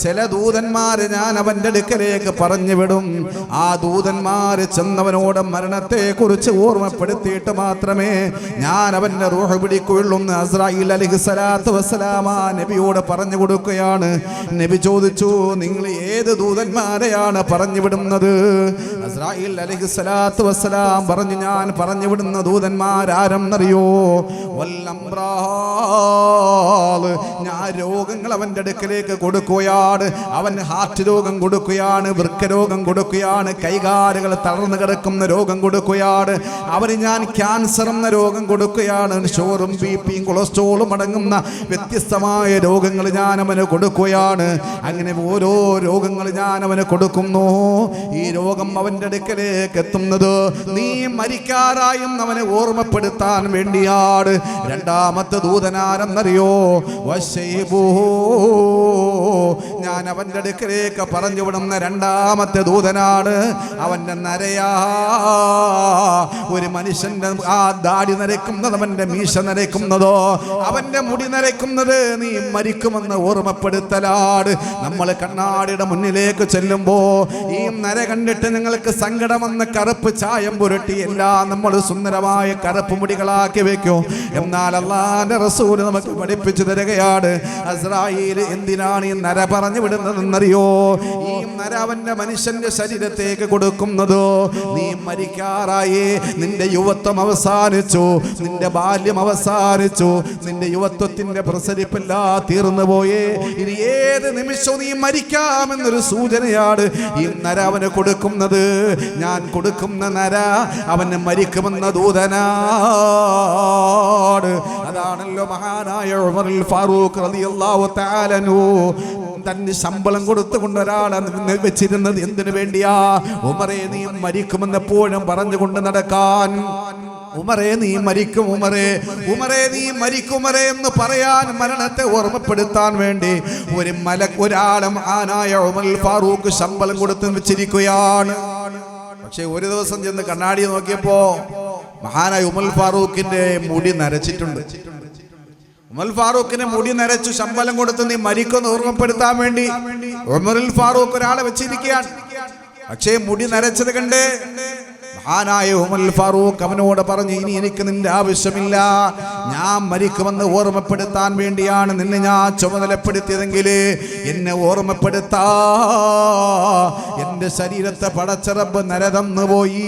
ചില ദൂതന്മാരെ ഞാൻ അവന്റെ അടുക്കലേക്ക് പറഞ്ഞു വിടും. ആ ദൂതന്മാര് ചെന്നവനോട് മരണത്തെ കുറിച്ച് ഓർമ്മപ്പെടുത്തിയിട്ട് മാത്രമേ ഞാൻ അവന്റെ റൂഹ് പിടിക്കുകയുള്ളൂ എന്ന് അസ്രായീൽ അലൈഹിസ്സലാത്തു വസ്സലാം നബിയോട് പറഞ്ഞു കൊടുക്കുകയാണ്. നബി ചോദിച്ചു, നിങ്ങൾ ഏത് ദൂതന്മാരെയാണ് പറഞ്ഞു വിടുന്നത്? അസ്രായീൽ അലൈഹിസ്സലാത്തു വസ്സലാം പറഞ്ഞു, ഞാൻ പറഞ്ഞു വിടുന്ന ദൂതന്മാരാരെന്നറിയോ? ഞാൻ രോഗങ്ങൾ അവന്റെ അടുക്കലേക്ക് കൊടുക്കുകയാണ്. അവൻ ഹാർട്ട് രോഗം കൊടുക്കുകയാണ്, വൃക്ക രോഗം കൊടുക്കുകയാണ്, കൈകാലുകൾ തളർന്നു കിടക്കുന്ന രോഗം കൊടുക്കുകയാണ്. അവന് ഞാൻ ക്യാൻസർ എന്ന രോഗം കൊടുക്കുകയാണ്. ഷുഗറും ബിപിയും കൊളസ്ട്രോളും അടങ്ങുന്ന വ്യത്യസ്തമായ രോഗങ്ങൾ ഞാൻ അവന് കൊടുക്കുകയാണ്. അങ്ങനെ ഓരോ രോഗങ്ങൾ ഞാൻ അവന് കൊടുക്കുന്നു. ഈ രോഗം അവന്റെ അടുക്കലേക്ക് എത്തുന്നത് നീ മരിക്കാറായും അവനെ ഓർമ്മപ്പെടുത്താൻ വേണ്ടിയാണ്. രണ്ടാമത്തെ ദൂതനാരെന്നറിയോ? ഞാൻ അവന്റെ അടുക്കലേക്ക് പറഞ്ഞു വിടുന്ന രണ്ടാമത്തെ ദൂതനാണ്. അവന്റെ നരയാ, ഒരു മനുഷ്യന്റെ ആ ദാടി നരയ്ക്കുന്നത്, അവന്റെ മീശ നരയ്ക്കുന്നതോ, അവന്റെ മുടി നരയ്ക്കുന്നത് നീ മരിക്കുമെന്ന് ഓർമ്മപ്പെടുത്തലാണ്. നമ്മൾ കണ്ണാടിയുടെ മുന്നിലേക്ക് ചെല്ലുമ്പോ ഈ നര കണ്ടിട്ട് നിങ്ങൾക്ക് സങ്കടമെന്ന് കറുപ്പ് ചായം പുരട്ടി എല്ലാം നമ്മൾ സുന്ദരമായ കറുപ്പ് മുടികളാക്കി വെക്കും. എന്നാൽ അല്ലാഹുവിന്റെ റസൂൽ നമുക്ക് പഠിപ്പിച്ചു തരികയാണ്, അസ്രായീൽ എന്തിനാണ് ഈ നര പറഞ്ഞത്? പറഞ്ഞു വിടുന്നതെന്നറിയോ? ഈ നര അവന്റെ മനുഷ്യന്റെ ശരീരത്തേക്ക് കൊടുക്കുന്നത്, നീ മരിക്കാറായി, നിന്റെ യുവത്വം അവസാനിച്ചു, നിന്റെ ബാല്യം അവസാനിച്ചു, നിന്റെ യുവത്വത്തിന്റെ പ്രസരിപ്പെല്ലാം തീർന്നു പോയേ, ഇനി ഏത് നിമിഷവും നീ മരിക്കാമെന്നൊരു സൂചനയാണ് ഈ നര അവന് കൊടുക്കുന്നത്. ഞാൻ കൊടുക്കുന്ന നര അവന് മരിക്കുമെന്ന ദൂതനാണ്. അതാണല്ലോ മഹാനായ ഉമറുൽ ഫാറൂഖ് റളിയല്ലാഹു തആല അൻഹു തന്റെ ശമ്പളം കൊടുത്തുകൊണ്ട് ഒരാളെ വെച്ചിരുന്നത് എന്തിനു വേണ്ടിയാ? ഉമറേ നീ മരിക്കുമെന്നെപ്പോഴും പറഞ്ഞുകൊണ്ട് നടക്കാൻ. ഉമറേ നീ മരിക്കും, ഉമറേ നീ മരിക്കും, ഉമറേ എന്ന് പറയാൻ, മരണത്തെ ഓർമ്മപ്പെടുത്താൻ വേണ്ടി ഒരാളും ആനായ ഉമറുൽ ഫാറൂഖ് ശമ്പളം കൊടുത്ത് വെച്ചിരിക്കുകയാണ്. പക്ഷെ ഒരു ദിവസം ചെന്ന് കണ്ണാടി നോക്കിയപ്പോ മഹാനായ ഉമറുൽ ഫാറൂഖിന്റെ മുടി നരച്ചിട്ടുണ്ട്. ഉമറുൽ ഫാറൂഖിനെ മുടി നരച്ചു ശമ്പളം കൊടുത്ത് നീ മരിക്കുമെന്ന് ഓർമ്മപ്പെടുത്താൻ വേണ്ടി ഉമറുൽ ഫാറൂഖ് ഒരാളെ വെച്ചിരിക്കുകയാണ്. പക്ഷേ മുടി നരച്ചത് കണ്ട് മഹാനായ ഉമറുൽ ഫാറൂഖ് അവനോട് പറഞ്ഞു, ഇനി എനിക്ക് നിന്റെ ആവശ്യമില്ല, ഞാൻ മരിക്കുമെന്ന് ഓർമ്മപ്പെടുത്താൻ വേണ്ടിയാണ് നിന്നെ ഞാൻ ചുമതലപ്പെടുത്തിയതെങ്കിൽ എന്നെ ഓർമ്മപ്പെടുത്താ. എന്റെ ശരീരത്തെ പടച്ച റബ്ബ് നരതന്നു പോയി,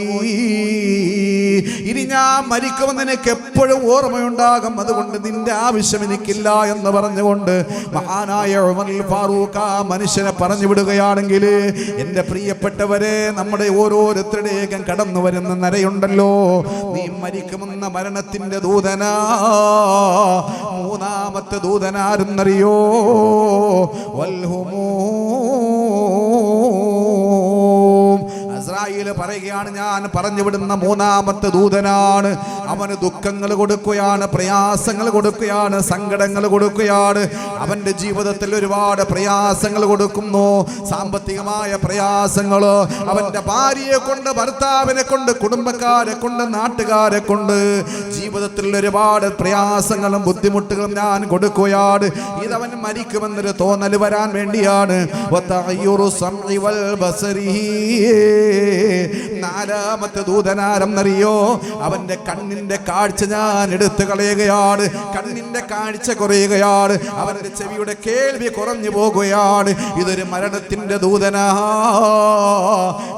ഇനി ഞാൻ മരിക്കുമെന്ന് എനിക്ക് എപ്പോഴും ഓർമ്മയുണ്ടാകും, അതുകൊണ്ട് നിന്റെ ആവശ്യം എനിക്കില്ല എന്ന് പറഞ്ഞുകൊണ്ട് മഹാനായ ഉമറുൽ ഫാറൂഖ് ആ മനുഷ്യനെ പറഞ്ഞു വിടുകയാണെങ്കിൽ, എൻ്റെ പ്രിയപ്പെട്ടവരെ, നമ്മുടെ ഓരോരുത്തരുടെയും കടന്നു വരുന്ന നരയുണ്ടല്ലോ, നീ മരിക്കുമെന്ന മരണത്തിന്റെ ദൂതനാ. മൂന്നാമത്തെ ദൂതനാരെന്നറിയോ? ഇസ്രായേൽ പറയുകയാണ്, ഞാൻ പറഞ്ഞു വിടുന്ന മൂന്നാമത്തെ ദൂതനാണ്. അവന് ദുഃഖങ്ങൾ കൊടുക്കുകയാണ്, പ്രയാസങ്ങൾ കൊടുക്കുകയാണ്, സങ്കടങ്ങൾ കൊടുക്കുകയാണ്. അവന്റെ ജീവിതത്തിൽ ഒരുപാട് പ്രയാസങ്ങൾ കൊടുക്കുന്നു, സാമ്പത്തികമായ പ്രയാസങ്ങൾ. അവന്റെ ഭാര്യയെ കൊണ്ട്, ഭർത്താവിനെ കൊണ്ട്, കുടുംബക്കാരെ കൊണ്ട്, നാട്ടുകാരെ കൊണ്ട് ജീവിതത്തിൽ ഒരുപാട് പ്രയാസങ്ങളും ബുദ്ധിമുട്ടുകളും ഞാൻ കൊടുക്കുകയാണ്. ഇതവൻ മരിക്കുമെന്നൊരു തോന്നൽ വരാൻ വേണ്ടിയാണ്. നാലാമത്തെ ദൂതനാരെന്നറിയോ? അവന്റെ കണ്ണിന്റെ കാഴ്ച ഞാൻ എടുത്തു കളയുകയാണ്, കണ്ണിന്റെ കാഴ്ച കുറയുകയാണ്, അവന്റെ ചെവിയുടെ കേൾവി കുറഞ്ഞു പോകുകയാണ്. ഇതൊരു മരണത്തിന്റെ ദൂതനാ.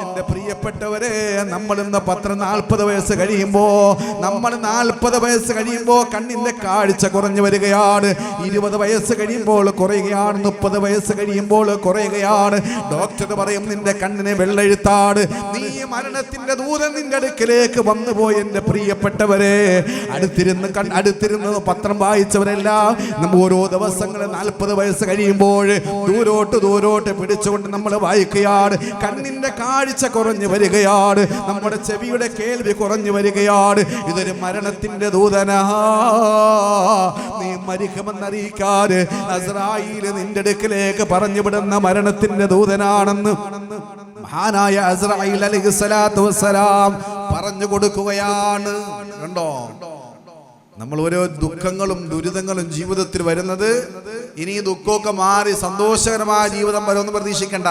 എന്റെ പ്രിയപ്പെട്ടവരെ, നമ്മൾ ഇന്ന് 40 വയസ്സ് കഴിയുമ്പോ, നമ്മൾ 40 വയസ്സ് കഴിയുമ്പോ കണ്ണിന്റെ കാഴ്ച കുറഞ്ഞു വരികയാണ്. 20 വയസ്സ് കഴിയുമ്പോൾ കുറയുകയാണ്, 30 വയസ്സ് കഴിയുമ്പോൾ കുറയുകയാണ്. ഡോക്ടർ പറയും നിന്റെ കണ്ണിനെ വെള്ളെഴുത്താണ്, നീ മരണത്തിന്റെ ദൂതൻ നിന്റെ അടുക്കിലേക്ക് വന്നുപോയി. എന്റെ പ്രിയപ്പെട്ടവരെ, അടുത്തിരുന്ന് പത്രം വായിച്ചവരെല്ലാം നമ്മൾ ഓരോ ദിവസങ്ങളിൽ 40 വയസ്സ് കഴിയുമ്പോൾ ദൂരോട്ട് പിടിച്ചുകൊണ്ട് നമ്മൾ വായിക്കുകയാണ്. കണ്ണിന്റെ കാഴ്ച കുറഞ്ഞു വരികയാണ്, നമ്മുടെ ചെവിയുടെ കേൾവി കുറഞ്ഞു വരികയാണ്. ഇതൊരു മരണത്തിന്റെ ദൂതനാ. നീ മരിക്കുമെന്നറിയിക്കാറ് അസ്രായീൽ നിന്റെ അടുക്കിലേക്ക് പറഞ്ഞു വിടുന്ന മരണത്തിന്റെ ദൂതനാണെന്ന് മഹാനായ അസ്രായീൽ അലൈഹിസ്സലാത്തു വസ്സലാം പറഞ്ഞു കൊടുക്കുകയാണ്. കണ്ടോ, നമ്മൾ ഓരോ ദുഃഖങ്ങളും ദുരിതങ്ങളും ജീവിതത്തിൽ വരുന്നത്, ഇനി ഈ ദുഃഖമൊക്കെ മാറി സന്തോഷകരമായ ജീവിതം വരുമെന്ന് പ്രതീക്ഷിക്കണ്ട.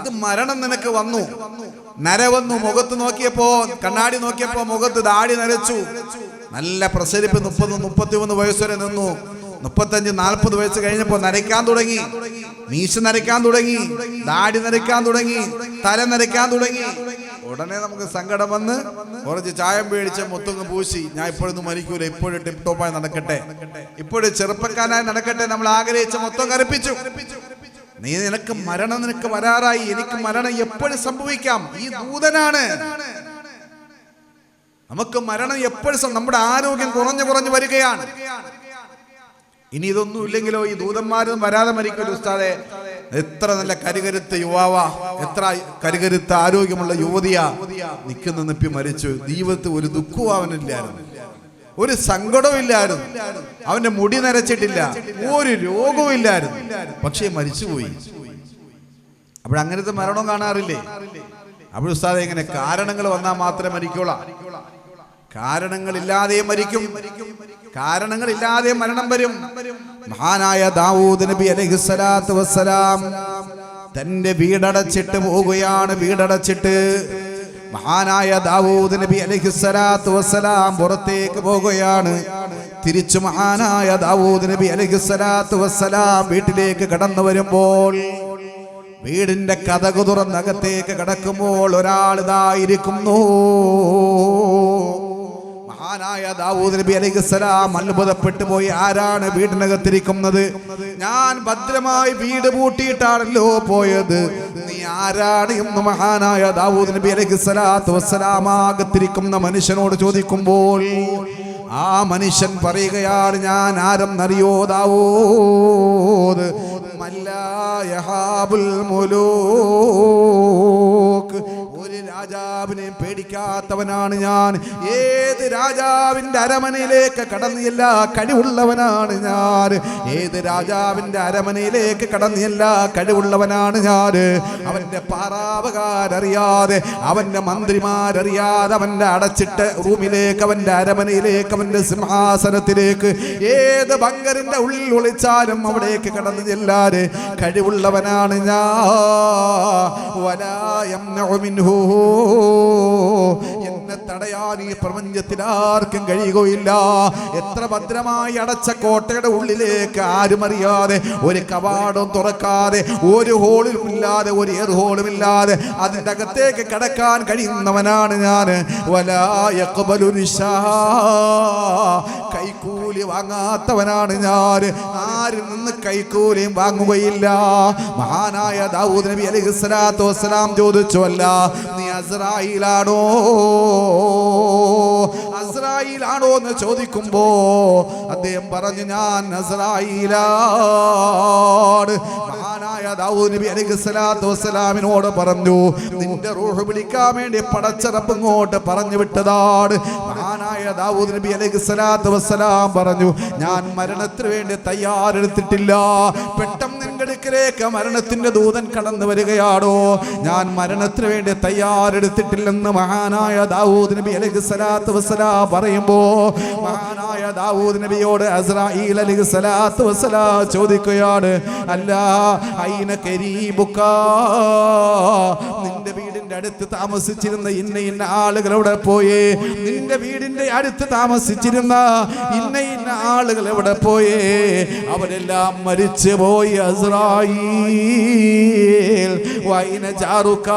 ഇത് മരണം നിനക്ക് വന്നു, നര വന്നു. മുഖത്ത് നോക്കിയപ്പോ, കണ്ണാടി നോക്കിയപ്പോ മുഖത്ത് ദാടി നരച്ചു, നല്ല പ്രസരിപ്പ് 30-31 വയസ്സ് വരെ നിന്നു. 35-40 വയസ്സ് കഴിഞ്ഞപ്പോ നരയ്ക്കാൻ തുടങ്ങി, മീശ നരയ്ക്കാൻ തുടങ്ങി, ദാടി നരയ്ക്കാൻ തുടങ്ങി, തല നരയ്ക്കാൻ തുടങ്ങി. ഉടനെ നമുക്ക് സങ്കടം വന്ന് കുറച്ച് ചായം പേടിച്ച് മുത്തങ്ങ് പൂശി, ഞാൻ ഇപ്പോഴൊന്നും മരിക്കൂല, ഇപ്പോഴും ടിപ് ടോപ്പായി നടക്കട്ടെ, ഇപ്പോഴും ചെറുപ്പക്കാരായി നടക്കട്ടെ, നമ്മൾ ആഗ്രഹിച്ച മൊത്തം കരപ്പിച്ചു. നിനക്ക് മരണം നിനക്ക് വരാറായി, എനിക്ക് മരണം എപ്പോഴും സംഭവിക്കാം. ഈ ദൂതനാണ്. നമുക്ക് മരണം എപ്പോഴും, നമ്മുടെ ആരോഗ്യം കുറഞ്ഞു വരികയാണ്. ഇനി ഇതൊന്നും ഇല്ലെങ്കിലോ ഈ ദൂതന്മാരൊന്നും വരാതെ മരിക്കൊരു ഉസ്താദെ. എത്ര നല്ല കരുകരുത്ത യുവാവാ, എത്ര കരുകരുത്ത ആരോഗ്യമുള്ള യുവതിയാ നിൽക്കുന്ന നിപ്പി മരിച്ചു. ജീവിതത്തിൽ ഒരു ദുഃഖവും അവനില്ലായിരുന്നു, ഒരു സങ്കടവും ഇല്ലായിരുന്നു, അവന്റെ മുടി നരച്ചിട്ടില്ല, ഒരു രോഗവും ഇല്ലായിരുന്നു, പക്ഷേ മരിച്ചുപോയി. അപ്പോഴങ്ങനത്തെ മരണം കാണാറില്ലേ? അപ്പോൾ ഉസ്താദെ ഇങ്ങനെ കാരണങ്ങൾ വന്നാൽ മാത്രമേ മരിക്കോളാം. കാരണങ്ങളില്ലാതെ മരിക്കും, കാരണങ്ങളില്ലാതെ മരണം വരും. മഹാനായ ദാവൂദ് നബി അലൈഹിസ്സലാത്തു വസ്സലാം തന്റെ വീടടച്ചിട്ട് പോവുകയാണ്. വീടടച്ചിട്ട് മഹാനായ ദാവൂദ് നബി അലൈഹിസ്സലാത്തു വസ്സലാം പുറത്തേക്ക് പോവുകയാണ്. തിരിച്ചു മഹാനായ ദാവൂദ് നബി അലൈഹിസ്സലാത്തു വസ്സലാം വീട്ടിലേക്ക് കടന്നു വരുമ്പോൾ വീടിന്റെ കതകു തുറന്നകത്തേക്ക് കടക്കുമ്പോൾ ഒരാൾ ഇതായിരിക്കുന്നു. മഹാനായ ദാവൂദ് നബി അലൈഹിസ്സലാം അത്ഭുതപ്പെട്ടു പോയി. ആരാണ് വീടിനകത്തിരിക്കുന്നത്? ഞാൻ ഭദ്രമായി വീട് പൂട്ടിയിട്ടാണല്ലോ പോയത്, നീ ആരാണ് എന്ന് മഹാനായ ദാവൂദ് നബി അലൈഹിസ്സലാത്തു വസ്സലാം അകത്തിരിക്കുന്ന മനുഷ്യനോട് ചോദിക്കുമ്പോൾ ആ മനുഷ്യൻ പറയുകയാണ്, ഞാൻ ആരെന്നറിയോ ദാവൂദ്? മല്ലായഹാബുൽ മുലൂക്ക്, ഒരു രാജാവിനെ പേടിക്കാത്തവനാണ് ഞാൻ. ഏത് രാജാവിന്റെ അരമനയിലേക്ക് കടന്നില്ല കഴിവുള്ളവനാണ് ഞാൻ. ഏത് രാജാവിന്റെ അരമനയിലേക്ക് കടന്നില്ല കഴിവുള്ളവനാണ് ഞാൻ. അവന്റെ പാറാവുകാരറിയാതെ, അവന്റെ മന്ത്രിമാരറിയാതെ, അവന്റെ അടച്ചിട്ട റൂമിലേക്ക്, അവന്റെ അരമനയിലേക്ക്, അവന്റെ സിംഹാസനത്തിലേക്ക് ഏത് ബങ്കറിന്റെ ഉള്ളിൽ ഒളിച്ചാലും അവിടേക്ക് കടന്നു ചെല്ലാതെ കഴിവുള്ളവനാണ് ഞാൻ. എന്നെ തടയാൻ ഈ പ്രപഞ്ചത്തിൽ ആർക്കും കഴിയുകയില്ല. എത്ര ഭദ്രമായി അടച്ച കോട്ടയുടെ ഉള്ളിലേക്ക് ആരും അറിയാതെ, ഒരു കവാടവും തുറക്കാതെ, ഒരു ഹോളിലും ഇല്ലാതെ, ഒരു എയർ ഹോളും ഇല്ലാതെ അതിൻ്റെ അകത്തേക്ക് കടക്കാൻ കഴിയുന്നവനാണ് ഞാൻ. വലാ യഖ്ബലു റിശാ, കൈക്കൂലി വാങ്ങാത്തവനാണ് ഞാൻ. ആരിൽ നിന്ന് കൈക്കൂലിയും വാങ്ങുകയില്ല. മഹാനായ ദാവൂദ് നബി അലൈഹിസ്സലാത്തു വസ്സലാം ചോദിച്ചു, അല്ല നീ അസ്രായീലാണോ? അസ്രായീലാണോ എന്ന് ചോദിക്കുമ്പോ അദ്ദേഹം പറഞ്ഞു, ഞാൻ അസ്രായീലാണ്. മഹാനായ ദാവൂദ് നബി അലൈഹിസ്സലാത്തു വസ്സലാമിനോട് പറഞ്ഞു, നിന്റെ റൂഹ് പിടിക്കാൻ വേണ്ടി പടച്ച റബ്ബ് ഇങ്ങോട്ട് പറഞ്ഞു വിട്ടതാണ്. മഹാനായ ദാവൂദ് നബി അലൈഹിസ്സലാത്തു വസ്സലാം പറഞ്ഞു, ഞാൻ മരണത്തിന് വേണ്ടി തയ്യാറെടുത്തിട്ടില്ല. പെട്ടെന്ന് നിന്റെ അടുക്കലേക്ക് മരണത്തിന്റെ ദൂതൻ കടന്നു വരികയാണോ? ഞാൻ മരണത്തിന് വേണ്ടി തയ്യാറെടുത്തിട്ടില്ലെന്ന് മഹാനായ ദാവൂദ് നബി അലൈഹിസ്സലാത്തു വസ്സലാം പറയുമ്പോ മഹാനായ ദാവൂദ് നബിയോട് അസ്രായീൽ അലൈഹിസ്സലാത്തു വസ്സലാം ചോദിക്കുകയാണ്, അല്ല ഐന കരീബുക, നിന്റെ വീടിന്റെ അടുത്ത് താമസിച്ചിരുന്ന ഇന്ന ഇന്ന ആളുകൾ എവിടെ പോയേ? നിന്റെ വീടിന്റെ അടുത്ത് താമസിച്ചിരുന്ന ഇന്ന ഇന്ന ആളുകൾ എവിടെ പോയേ? അവരെല്ലാം മരിച്ചു പോയി. അസ്രായീൽ വൈന ജാറുക,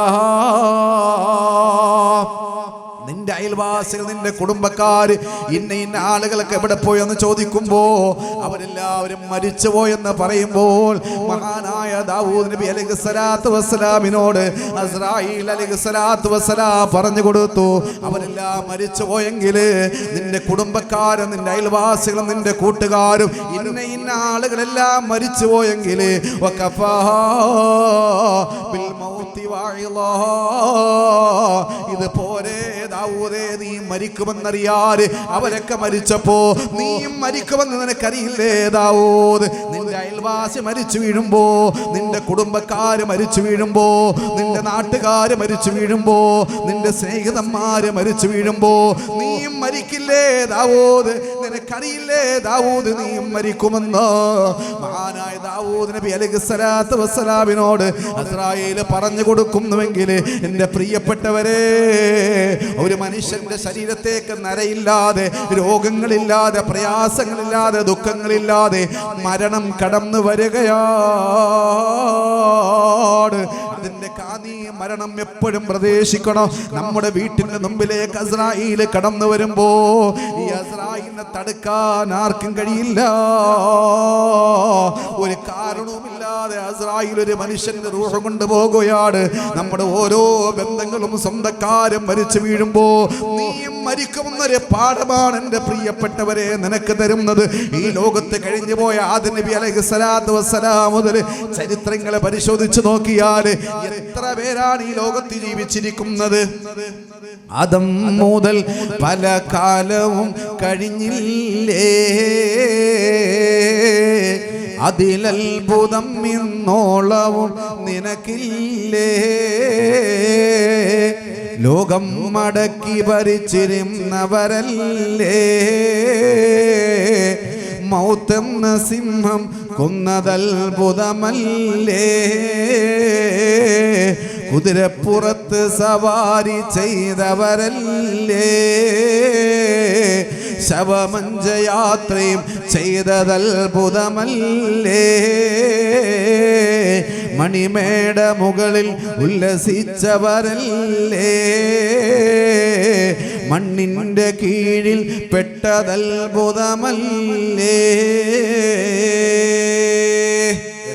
നിന്റെ അയൽവാസികൾ, നിന്റെ കുടുംബക്കാര് ഇന്ന ഇന്ന ആളുകളൊക്കെ എവിടെ പോയെന്ന് ചോദിക്കുമ്പോ അവരെല്ലാവരും മരിച്ചുപോയെന്ന് പറയുമ്പോൾ മഹാനായ ദാവൂദ് നബി അലൈഹിസ്സലാത്തു വസ്സലാമിനോട് അസ്രായീൽ അലൈഹിസ്സലാത്തു വസ്സലാം പറഞ്ഞു കൊടുത്തു, അവരെല്ലാം മരിച്ചുപോയെങ്കിൽ നിന്റെ കുടുംബക്കാരും, നിന്റെ അയൽവാസികളും, നിന്റെ കൂട്ടുകാരും ഇന്ന ഇന്ന ആളുകളെല്ലാം മരിച്ചുപോയെങ്കിൽ ഇത് പോരെ ദാവൂദേ, നീ മരിക്കുമെന്നറിയാതെ അവരൊക്കെ മരിച്ചപ്പോ നീയും മരിക്കുമെന്ന് നിനക്കറിയില്ലേ ദാവൂദ്? നിന്റെ അയൽവാസി മരിച്ചു വീഴുമ്പോ, നിന്റെ കുടുംബക്കാര് മരിച്ചു വീഴുമ്പോ, നിന്റെ നാട്ടുകാര് മരിച്ചു വീഴുമ്പോ, നിന്റെ സ്നേഹിതന്മാര് മരിച്ചു വീഴുമ്പോ നീയും മരിക്കില്ലേ ദാവൂദ്? നിനക്കറിയില്ലേ ദാവൂദ് നീയും മരിക്കുമെന്ന്? മഹാനായ ദാവൂദ് നബി അലൈഹിസ്സലാത്തു വസ്സലാമിനോട് അസ്രായീൽ പറഞ്ഞു കൊടുക്കുന്നുവെങ്കിൽ എൻ്റെ പ്രിയപ്പെട്ടവരെ, ഒരു മനുഷ്യന്റെ ശരീരത്തേക്ക് നരയില്ലാതെ, രോഗങ്ങളില്ലാതെ, പ്രയാസങ്ങളില്ലാതെ, ദുഃഖങ്ങളില്ലാതെ മരണം കടന്നു വരികയാണ്. അതിന്റെ കാനി മരണം എപ്പോഴും പ്രതീക്ഷിക്കണം. നമ്മുടെ വീട്ടിന്റെ മുമ്പിലേക്ക് അസ്രായീൽ കടന്നു വരുമ്പോ ഈ അസ്രായീലിനെ തടുക്കാൻ ആർക്കും കഴിയില്ല. ഒരു കാരണവുമില്ലാതെ അസ്രായീൽ ഒരു മനുഷ്യന്റെ റൂഹ് കൊണ്ടുപോകുകയാണ്. നമ്മുടെ ഓരോ ബന്ധങ്ങളും സ്വന്തക്കാരും മരിച്ചു വീഴുമ്പോ നീയും മരിക്കുമെന്നൊരു പാഠമാണ് എൻ്റെ പ്രിയപ്പെട്ടവരെ നിനക്ക് തരുന്നത്. ഈ ലോകത്ത് കഴിഞ്ഞു പോയ ആദം നബി അലൈഹിസ്സലാത്തു വസ്സലാം മുതൽ ചരിത്രങ്ങളെ പരിശോധിച്ചു നോക്കിയാൽ എത്ര പേരാണ് ഈ ലോകത്ത് ജീവിച്ചിരിക്കുന്നത്? ആദം മുതൽ പല കാലവും കഴിഞ്ഞില്ലേ, അതിലത്ഭുതം ഇന്നോളവും നിനക്കില്ലേ? ലോകം മടക്കി ഭരിച്ചിരുന്നവരല്ലേ, മൗത്തെന്ന സിംഹം കൊന്നതത്ഭുതമല്ലേ? കുതിരപ്പുറത്ത് സവാരി ചെയ്തവരല്ലേ, ശവമഞ്ചയാത്രയും ചെയ്തതത്ഭുതമല്ലേ? മണിമേട മുകളിൽ ഉല്ലസിച്ചവരല്ലേ മണ്ണിന്റെ കീഴിൽ പെട്ടതത്ഭുതമല്ലേ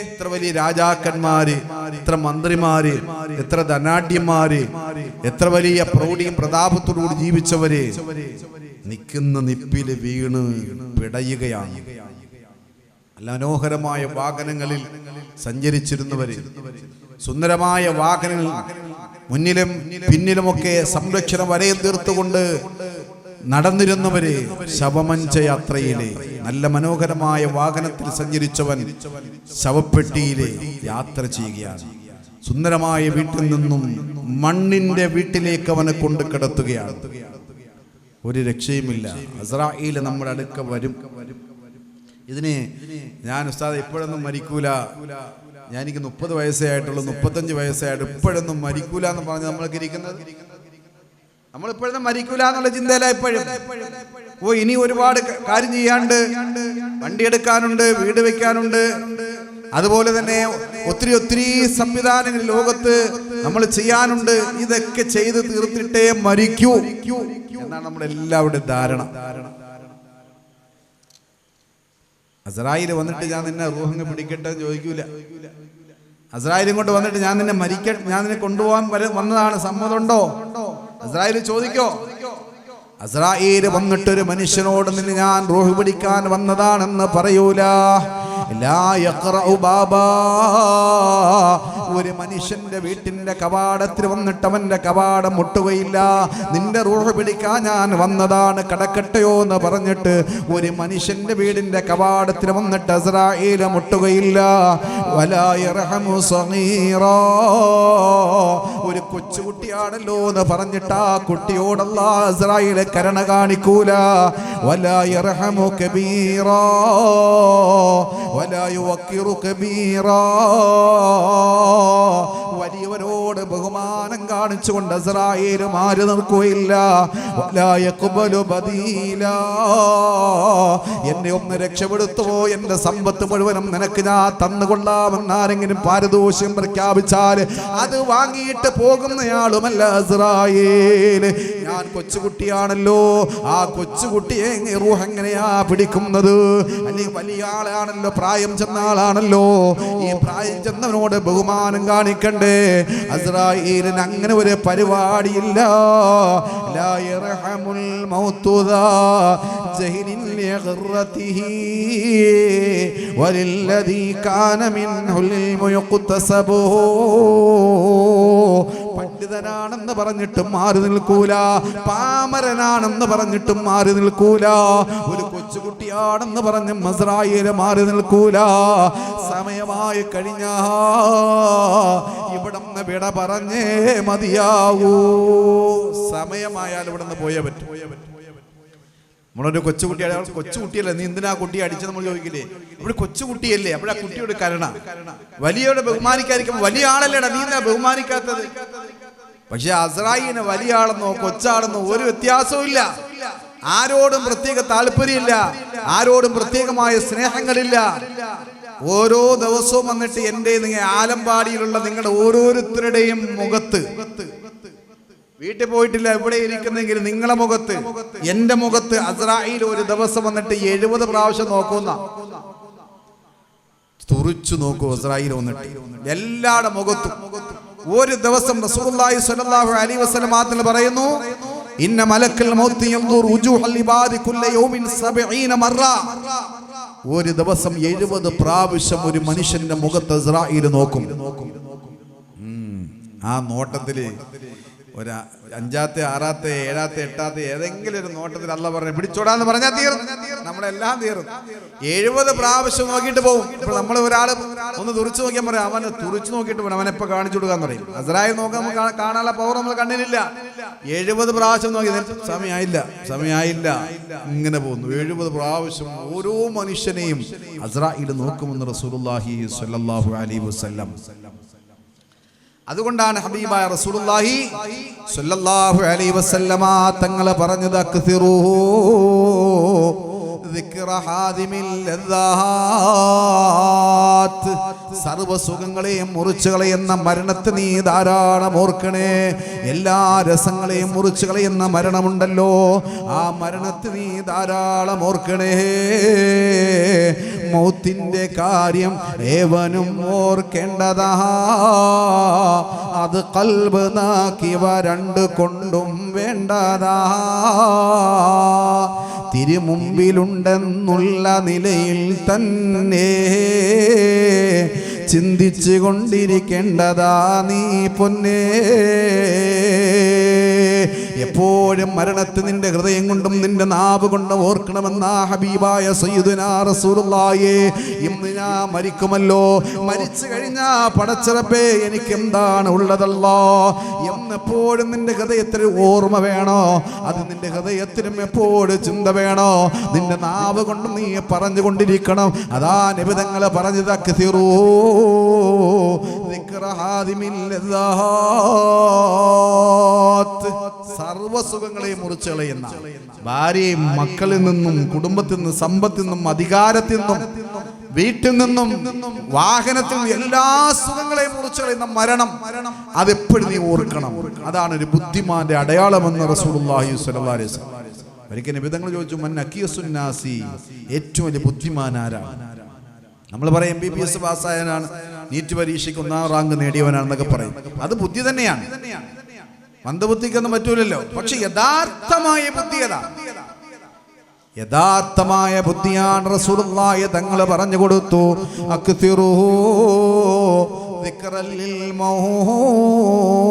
എത്ര വലിയ രാജാക്കന്മാര് എത്ര മന്ത്രിമാര് എത്ര ധനാഢ്യന്മാര് എത്ര വലിയ പ്രൗഢിയും പ്രതാപത്തോടുകൂടി ജീവിച്ചവര് നിൽക്കുന്ന നിപ്പില് വീണ് പിടയുകയാണ് നല്ല മനോഹരമായ വാഹനങ്ങളിൽ സഞ്ചരിച്ചിരുന്നവര് സുന്ദരമായ വാഹനങ്ങൾ മുന്നിലും പിന്നിലുമൊക്കെ സംരക്ഷണ വലയം തീർത്തുകൊണ്ട് നടന്നിരുന്നവര് ശവമഞ്ച യാത്രയിലെ നല്ല മനോഹരമായ വാഹനത്തിൽ സഞ്ചരിച്ചവൻ ശവപ്പെട്ടിയിലെ യാത്ര ചെയ്യുകയാണ് സുന്ദരമായ വീട്ടിൽ നിന്നും മണ്ണിന്റെ വീട്ടിലേക്ക് അവനെ കൊണ്ട് കിടത്തുകയാണ് ഒരു രക്ഷയുമില്ല അസ്രാഈൽ നമ്മുടെ അടുക്ക വരും ഇതിന് ഞാൻ ഉസ്താദ് ഇപ്പോഴൊന്നും മരിക്കൂല എനിക്ക് 30 വയസ്സേ ആയിട്ടുള്ളൂ 35 വയസ്സേ ആയിട്ട് ഇപ്പോഴൊന്നും മരിക്കൂല എന്ന് പറഞ്ഞ് നമ്മൾക്ക് ഇരിക്കുന്നത് നമ്മളിപ്പോഴൊന്നും മരിക്കൂല എന്നുള്ള ചിന്തയില ഇപ്പോഴും ഇനി ഒരുപാട് കാര്യം ചെയ്യാണ്ട് വണ്ടി എടുക്കാനുണ്ട് വീട് വെക്കാനുണ്ട് അതുപോലെ തന്നെ ഒത്തിരി സംവിധാനങ്ങൾ ലോകത്ത് നമ്മൾ ചെയ്യാനുണ്ട് ഇതൊക്കെ ചെയ്ത് തീർത്തിട്ടേ മരിക്കൂ എന്നാണ് നമ്മുടെ എല്ലാവരുടെയും ധാരണ അസ്രായേൽ വന്നിട്ട് ഞാൻ നിന്നെ റൂഹങ്ങ് പിടിക്കട്ടെ എന്ന് ചോദിക്കൂല അസ്രായേൽ കൊണ്ട് വന്നിട്ട് ഞാൻ നിന്നെ കൊണ്ടുപോകാൻ വന്നതാണ് സമ്മതമുണ്ടോ അസ്രായേൽ ചോദിക്കോ അസ്രായേൽ വന്നിട്ടൊരു മനുഷ്യനോട് നിന്നെ ഞാൻ റൂഹ് പിടിക്കാൻ വന്നതാണെന്ന് പറയൂല ഒരു മനുഷ്യന്റെ വീട്ടിന്റെ കവാടത്തിൽ വന്നിട്ട് അവന്റെ കവാടം മുട്ടുകയില്ല നിന്റെ റൂഹ് പിടിക്കാൻ ഞാൻ വന്നതാണ് കടക്കട്ടെയോ എന്ന് പറഞ്ഞിട്ട് ഒരു മനുഷ്യന്റെ വീടിന്റെ കവാടത്തിൽ വന്നിട്ട് അസ്രായേൽ മുട്ടുകയില്ല വലാ യർഹമു സഗീറാ ഒരു കൊച്ചുകുട്ടിയാണല്ലോ എന്ന് പറഞ്ഞിട്ട് ആ കുട്ടിയോട് അല്ലാഹു അസ്രായേൽ കരുണ കാണിക്കൂല വലാ യർഹമു കബീറാ വലാ യുവക്കിറു കബീറാ വലിയവരോട് ബഹുമാനം കാണിച്ചുകൊണ്ട് അസ്രായേൽ മാറി നിൽക്കുകയില്ല വലാ യഖ്ബലു ബദീലാ എന്നെ ഒന്ന് രക്ഷപ്പെടുത്തുവോ എന്റെ സമ്പത്ത് മുഴുവനും നിനക്ക് ഞാൻ തന്നുകൊള്ളാമെന്ന് ആരെങ്കിലും പാരിതോഷികം പ്രഖ്യാപിച്ചാൽ അത് വാങ്ങിയിട്ട് പോകുന്നയാളുമല്ല അസ്രായേൽ ഞാൻ കൊച്ചുകുട്ടിയാണല്ലോ ആ കൊച്ചുകുട്ടിയെ റൂഹ് എങ്ങനെയാ പിടിക്കുന്നത് അല്ലെങ്കിൽ വലിയ ആളാണല്ലോ പ്രായം ചെന്ന ആളാണല്ലോ ഈ പ്രായം ചെന്നവനോട് ബഹുമാനം കാണിക്കണ്ടേ അസ്രായേലിന് അങ്ങനെ ഒരു പരിപാടിയില്ല ലാ യർഹമുൽ മൗതുദാ ജഹിനിൻ ലിഗറതിഹി വലില്ലദീ കാന മിൻഹുൽ മുയഖ്തസബു പണ്ഡിതനാണെന്ന് പറഞ്ഞിട്ടും മാറി നിൽക്കൂല പാമരനാണെന്ന് പറഞ്ഞിട്ടും മാറി നിൽക്കൂല ഒരു കൊച്ചുകുട്ടിയാണെന്ന് പറഞ്ഞ് അസ്രായേൽ മാറി നിൽക്കൂല സമയമായി കഴിഞ്ഞാ ഇവിടുന്ന് വിട പറഞ്ഞേ മതിയാവൂ സമയമായാൽ ഇവിടുന്ന് പോയേ പറ്റും നമ്മളൊരു കൊച്ചുകുട്ടിയല്ലേ നീ എന്തിനാ കുട്ടിയെ അടിച്ചത് നമ്മൾ ചോദിക്കില്ലേ ഇവിടെ കൊച്ചുകുട്ടിയല്ലേ അപ്പോഴാ കുട്ടിയോട് കരുണ വലിയോടെ ബഹുമാനിക്കാതിരിക്കുമ്പോൾ വലിയ ആളല്ലേടാ നീ എന്താ ബഹുമാനിക്കാത്തത് പക്ഷെ അസ്രായേലിന് വലിയ ആളെന്നോ കൊച്ചാളെന്നോ ഒരു വ്യത്യാസവും ഇല്ല ആരോടും പ്രത്യേക താല്പര്യമില്ല ആരോടും പ്രത്യേകമായ സ്നേഹങ്ങളില്ല ഓരോ ദിവസവും വന്നിട്ട് എൻ്റെ ആലമ്പാടിയിലുള്ള നിങ്ങളുടെ ഓരോരുത്തരുടെയും മുഖത്ത് വീട്ടിൽ പോയിട്ടില്ല ഇവിടെ ഇരിക്കുന്നെങ്കിൽ നിങ്ങളെ മുഖത്ത് എന്റെ മുഖത്ത് അസ്രായേൽ ഒരു ദിവസം വന്നിട്ട് 70 പ്രാവശ്യം നോക്കുന്ന തുറിച്ചു നോക്കൂ അസ്രായേൽ വന്നിട്ട് എല്ലാവരുടെ മുഖത്തും ഒരു ദിവസം റസൂലുള്ളാഹി സ്വല്ലല്ലാഹു അലൈഹി വസല്ലം മാത്രം പറയുന്നു ഇന്ന മലക്കൽ മൗത്ത് യൻദുർ വുജൂഹൽ ഇബാദി കുല്ല യൗമിൻ 70 മറ ഒരു ദിവസം 70 പ്രാവശ്യം ഒരു മനുഷ്യന്റെ മുഖത്ത് അസ്രായേൽ നോക്കും ആ നോട്ടത്തില് ഒരു 5ാമത്തെ 6ാമത്തെ 7ാമത്തെ 8ാമത്തെ ഏതെങ്കിലും ഒരു നോട്ടത്തിൽ അല്ലാഹ് പറഞ്ഞു പിടിച്ചോടാന്ന് പറഞ്ഞാൽ തീർന്നു നമ്മളെല്ലാം തീർന്നു 70 പ്രാവശ്യം നോക്കിയിട്ട് പോകും ഇപ്പോൾ നമ്മൾ ഒരാൾ ഒന്ന് തുറിച്ചു നോക്കിയാൽ പറയാം അവനെ തുറിച്ചു നോക്കിയിട്ട് പോകണം അവനെ എപ്പോൾ കാണിച്ചു കൊടുക്കാന്ന് പറയും അസ്രായേൽ നോക്കാൻ നമുക്ക് കാണാനുള്ള പവർ നമ്മൾ കണ്ണിലില്ല 70 പ്രാവശ്യം നോക്കി സമയമായില്ല ഇങ്ങനെ പോകുന്നു 70 പ്രാവശ്യം ഓരോ മനുഷ്യനെയും അസ്രായേൽ നോക്കുമെന്ന് റസൂലുള്ളാഹി സ്വല്ലല്ലാഹു അലൈഹി വസല്ലം അതുകൊണ്ടാണ് ഹബീബായ റസൂലുള്ളാഹി സ്വല്ലല്ലാഹു അലൈഹി വസല്ലമ തങ്ങൾ പറഞ്ഞത് അക്സിറൂ ദിക്റ ഹാദിമിൽ ലദ്ദാത്ത്, സർവ്വസുഖങ്ങളെയും മുറിച്ചു കളയുന്ന മരണത്തെ നീ ധാരാളം ഓർക്കണേ. എല്ലാ രസങ്ങളെയും മുറിച്ചു കളയുന്ന മരണമുണ്ടല്ലോ, ആ മരണത്തെ നീ ധാരാളം ഓർക്കണേ. മൗത്തിന്റെ കാര്യം ഏവനും ഓർക്കേണ്ടതാ, അത് ഖൽബ് നാക്കിവ രണ്ട് കൊണ്ടും വേണ്ടതാ. തിരുമുമ്പിലുണ്ടെന്നുള്ള നിലയിൽ തന്നെ ചിന്തിച്ചു കൊണ്ടിരിക്കേണ്ടതാ നീ പൊന്നേ. എപ്പോഴും മരണത്തെ നിന്റെ ഹൃദയം കൊണ്ടും നിന്റെ നാവ് കൊണ്ടും ഓർക്കണമെന്ന ഹബീബായ സയ്യിദുനാ റസൂലുള്ളാഹി. ഇന്ന് ഞാൻ മരിക്കുമല്ലോ, മരിച്ചു കഴിഞ്ഞാ പടച്ചറപ്പേ എനിക്ക് എന്താണ് ഉള്ളതല്ലോ എന്നെപ്പോഴും നിന്റെ ഹൃദയത്തിൽ ഓർമ്മ വേണോ. അത് നിന്റെ ഹൃദയത്തിനും എപ്പോഴും ചിന്ത വേണോ. നിന്റെ നാവ് കൊണ്ടും നീ പറഞ്ഞുകൊണ്ടിരിക്കണം. അതാ നബി തങ്ങൾ പറഞ്ഞത് അക്സിറൂ ദിക്റ ഹാദിമിൽ ലദ്ദാത്ത്, സർവ്വസുഖങ്ങളെയും മുറിച്ചു കളയുന്ന, ഭാര്യയും മക്കളിൽ നിന്നും കുടുംബത്തിൽ നിന്നും സമ്പത്തിൽ നിന്നും അധികാരത്തിൽ നിന്നും വീട്ടിൽ നിന്നും വാഹനത്തിൽ നിന്നും എല്ലാ സുഖങ്ങളെയും മുറിച്ചു കളയുന്ന മരണം, അതെപ്പോഴും നീ ഓർക്കണം. അതാണ് ഒരു ബുദ്ധിമാന്റെ അടയാളമെന്ന് റസൂലുള്ളാഹി സ്വല്ലല്ലാഹു അലൈഹി വസല്ലം. ഒരിക്കൽ നബി തങ്ങൾ ചോദിച്ചു, മൻ അക്കിയസുന്നാസി, ഏറ്റവും വലിയ ബുദ്ധിമാൻ ആരാണ്? നമ്മൾ പറയും MBBS പാസ്സായവനാണ്, നീറ്റ് പരീക്ഷയ്ക്ക് 1ാം റാങ്ക് നേടിയവനാണെന്നൊക്കെ പറയും. അത് ബുദ്ധി തന്നെയാണ്, മന്ദബുദ്ധിക്കൊന്നും പറ്റൂലല്ലോ. പക്ഷെ യഥാർത്ഥമായ ബുദ്ധി ഏതാ? യഥാർത്ഥമായ ബുദ്ധിയാണ് റസൂലുള്ളാഹി തങ്ങൾ പറഞ്ഞു കൊടുത്തു. അക്തിറൂ ദിക്റൽ മൗത്ത്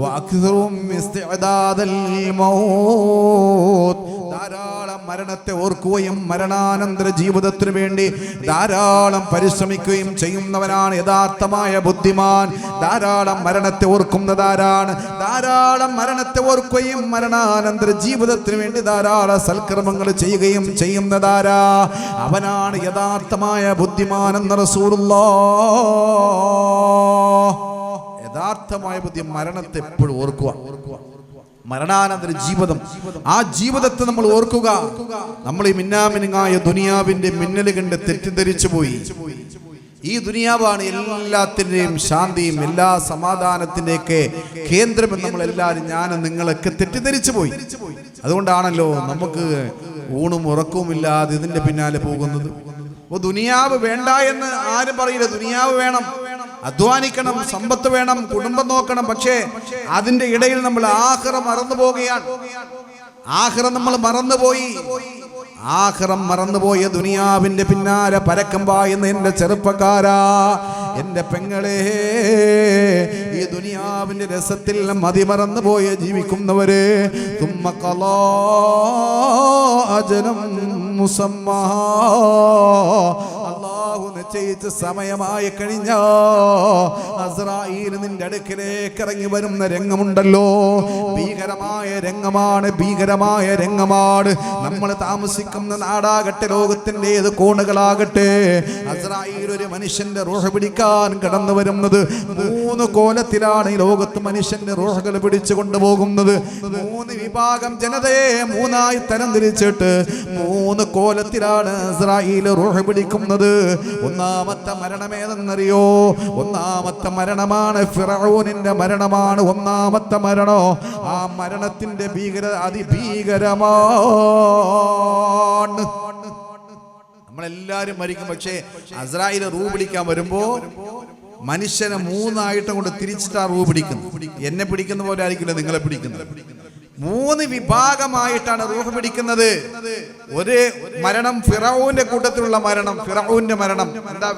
വഅക്തിറൂ ഇസ്തിഅദാദൽ മൗത്ത്, ധാരാളം മരണത്തെ ഓർക്കുകയും മരണാനന്തര ജീവിതത്തിനു വേണ്ടി ധാരാളം പരിശ്രമിക്കുകയും ചെയ്യുന്നവനാണ് യഥാർത്ഥമായ ബുദ്ധിമാൻ. ധാരാളം മരണത്തെ ഓർക്കുന്നതാരാണ്? ധാരാളം മരണത്തെ ഓർക്കുകയും മരണാനന്തര ജീവിതത്തിനു വേണ്ടി ധാരാളം സൽക്കർമ്മങ്ങൾ ചെയ്യുകയും ചെയ്യുന്നതാരാ? അവനാണ് യഥാർത്ഥമായ ബുദ്ധിമാൻ എന്ന് റസൂലുള്ളാഹ്. യഥാർത്ഥമായ ബുദ്ധി മരണത്തെ എപ്പോഴും ഓർക്കുക, മരണാനന്തര ജീവിതം, ആ ജീവിതത്തെ നമ്മൾ ഓർക്കുക. നമ്മൾ ഈ മിന്നാമിനുങ്ങായ ദുനിയാവിന്റെ മിന്നൽ കണ്ട് തെറ്റിദ്ധരിച്ചു പോയി. ഈ ദുനിയാവാണ് എല്ലാത്തിൻ്റെയും ശാന്തിയും എല്ലാ സമാധാനത്തിൻ്റെയൊക്കെ കേന്ദ്രമെന്ന് നമ്മളെല്ലാവരും, ഞാനും നിങ്ങളൊക്കെ തെറ്റിദ്ധരിച്ചു പോയി. അതുകൊണ്ടാണല്ലോ നമുക്ക് ഊണും ഉറക്കവുമില്ലാതെ ഇതിന്റെ പിന്നാലെ പോകുന്നത്. അപ്പോൾ ദുനിയാവ് വേണ്ട എന്ന് ആരും പറയില്ല. ദുനിയാവ് വേണം, അധ്വാനിക്കണം, സമ്പത്ത് വേണം, കുടുംബം നോക്കണം. പക്ഷേ അതിന്റെ ഇടയിൽ നമ്മൾ ആഖിറ മറന്നു പോവുകയാണ്. ആഖിറ നമ്മൾ മറന്നുപോയി. ആഖിറം മറന്നുപോയ ദുനിയാവിന്റെ പിന്നാലെ പരക്കമ്പാ എന്ന് എന്റെ ചെറുപ്പക്കാരാ, എന്റെ പെങ്ങളെ, ഈ ദുനിയാവിന്റെ രസത്തിൽ മതിമറന്നു പോയ ജീവിക്കുന്നവര് തുമ്മ ഖലാ അജലം മുസമ്മാ, അല്ലാഹു നിശ്ചയിച്ച സമയമായി കഴിഞ്ഞ അസ്രായീൽ നിന്റെ അടുക്കിലേക്ക് ഇറങ്ങി വരുന്ന രംഗമുണ്ടല്ലോ, ഭീകരമായ രംഗമാണ്, ഭീകരമായ രംഗമാണ്. നമ്മൾ താമസിക്കുന്ന നാടാകട്ടെ, ലോകത്തിന്റെ ഏത് കോണുകളാകട്ടെ, അസ്രായീൽ ഒരു മനുഷ്യന്റെ റൂഹ് പിടിക്കാൻ കടന്നു വരുന്നത് 3 കോലത്തിലാണ് ഈ ലോകത്ത് മനുഷ്യന്റെ റൂഹുകൾ പിടിച്ചു കൊണ്ടുപോകുന്നത്. 3 വിഭാഗം ജനതയെ 3ആയി തരംതിരിച്ചിട്ട് 3 കോലത്തിലാണ് അസ്രായീൽ റൂഹ് പിടിക്കുന്നത്. ഒന്നാമത്തെ മരണമേതെന്നറിയോ? ഒന്നാമത്തെ മരണമാണ് ഫിറഔനിന്റെ മരണമാണ്. ഒന്നാമത്തെ മരണോ, ആ മരണത്തിന്റെ അതിഭീകരമാണ്. നമ്മളെല്ലാരും മരിക്കും. പക്ഷേ അസ്രായീൽ റൂഹ് പിടിക്കാൻ വരുമ്പോ മനുഷ്യനെ 3ആയിട്ടും കൊണ്ട് തിരിച്ചിട്ടാ റൂഹ് പിടിക്കുന്നത്. എന്നെ പിടിക്കുന്ന പോലെ ആയിരിക്കില്ല നിങ്ങളെ പിടിക്കുന്നത്. 3 വിഭാഗമായിട്ടാണ് റൂഹ് പിടിക്കുന്നത്. ഒരു മരണം ഫിറഔന്റെ കൂട്ടത്തിലുള്ള മരണം, ഫിറഔന്റെ മരണം എന്താ?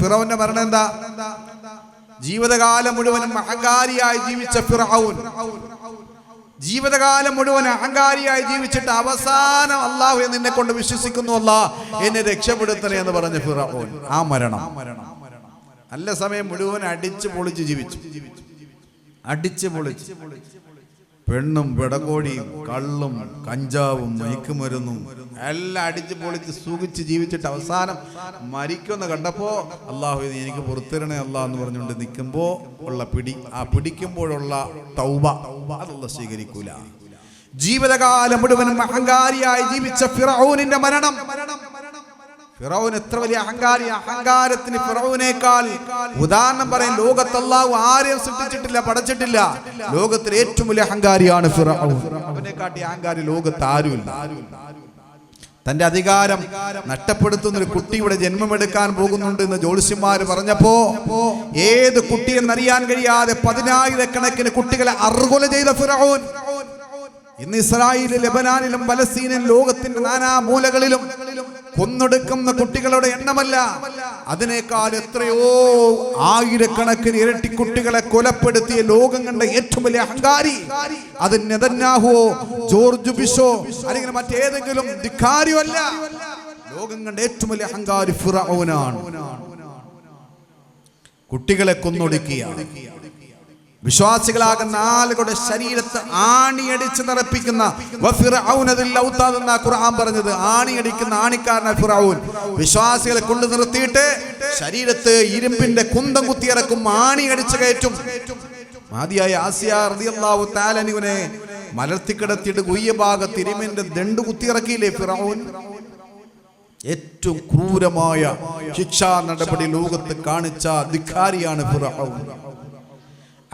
ഫിറഔന്റെ മരണം എന്താ? ജീവിതകാലം മുഴുവനും അഹങ്കാരിയായി ജീവിച്ച ഫിറഔൻ, ജീവിതകാലം മുഴുവൻ അഹങ്കാരിയായി ജീവിച്ചിട്ട് അവസാനം അല്ലാഹു നിന്നെ കൊണ്ട് വിശ്വസിക്കുന്നു, അല്ലാഹ് എന്നെ രക്ഷപ്പെടുത്തണേ എന്ന് പറഞ്ഞ ഫിറഔൻ, ആ മരണം. നല്ല സമയം മുഴുവൻ അടിച്ചു പൊളിച്ച് ജീവിച്ചു, അടിച്ചു പൊളിച്ച്. പെണ്ണും പെടകോഴിയും കള്ളും കഞ്ചാവും മയക്കുമരുന്നും എല്ലാം അടിച്ചു പൊളിച്ച് സുഖിച്ച് ജീവിച്ചിട്ട് അവസാനം മരിക്കുമെന്ന് കണ്ടപ്പോ അല്ലാഹു എനിക്ക് പുറത്തിരണേ അല്ലാഹ് എന്ന് പറഞ്ഞുകൊണ്ട് നിൽക്കുമ്പോ ഉള്ള പിടി, ആ പിടിക്കുമ്പോഴുള്ള തൗബ, അതല്ല സ്വീകരിക്കൂല. ജീവിതകാലം മുഴുവനും അഹങ്കാരിയായി ജീവിച്ച ഫിറഔനിന്റെ മരണം. ഫിറഔൻ എത്ര വലിയ അഹങ്കാരി! അഹങ്കാരത്തിന് ഫിറഔനേക്കാൾ ഉദാഹരണം പറയാൻ ലോകത്ത് അല്ലാഹു ആരെയും സൃഷ്ടിച്ചിട്ടില്ല, പടച്ചിട്ടില്ല. ലോകത്തിലെ ഏറ്റവും വലിയ അഹങ്കാരിയാണ് ഫിറഔൻ. അവനെക്കാട്ടി അഹങ്കാരി ലോകത്ത് ആരുമില്ല. തന്റെ അധികാരം നഷ്ടപ്പെടുത്തുന്ന ഒരു കുട്ടിയുടെ ജന്മമെടുക്കാൻ പോകുന്നുണ്ട് എന്ന് ജ്യോത്സ്യന്മാര് പറഞ്ഞപ്പോ ഏത് കുട്ടിയെന്നറിയാൻ കഴിയാതെ 10,000 കുട്ടികളെ അറുകൊല ചെയ്ത ഫിറഔൻ ഇന്ന് ഇസ്രായേലിലും ലെബനാനിലും പലസ്തീനിലും ലോകത്തിന്റെ നാനാമൂലകളിലും കൊന്നൊടുക്കുന്ന കുട്ടികളുടെ എണ്ണമല്ല, അതിനേക്കാൾ എത്രയോ ആയിരക്കണക്കിന് ഇരട്ടി കുട്ടികളെ കൊലപ്പെടുത്തിയ ലോകം കണ്ട ഏറ്റവും വലിയ അഹങ്കാരി അത് നെതന്യാഹുവോ ജോർജ് ബുഷോ അല്ലെങ്കിൽ മറ്റേതെങ്കിലും ധിക്കാരിയോ അല്ല. ലോകം കണ്ട ഏറ്റവും വലിയ അഹങ്കാരി ഫിറഔനാണ്. കുട്ടികളെ കൊന്നൊടുക്കിയ വിശ്വാസികളാകുന്ന ആളുകളുടെ ശരീരത്ത് ആണിയടിച്ച് നിറപ്പിക്കുന്ന ഖുർആൻ പറഞ്ഞത്. ആണിയടിക്കുന്ന ആണിക്കാരനായ ഫിറഔൻ വിശ്വാസികളെ കൊണ്ടു നിർത്തിയിട്ട് ശരീരത്ത് ഇരുമ്പിന്റെ കുന്തം കുത്തിയിറക്കും, ആണിയടിച്ച് കയറ്റും. മഹദിയായ ആസിയ റളിയല്ലാഹു തആല അൻഹയെ മലർത്തിക്കിടത്തിയിട്ട് ഗുയ്യ ഭാഗത്ത് ഇരുമ്പിന്റെ ദണ്ട് കുത്തിയിറക്കിയില്ലേ ഫിറഔൻ. ഏറ്റവും ക്രൂരമായ ശിക്ഷാ നടപടി ലോകത്ത് കാണിച്ച ധിക്കാരിയാണ് ഫിറഔൻ.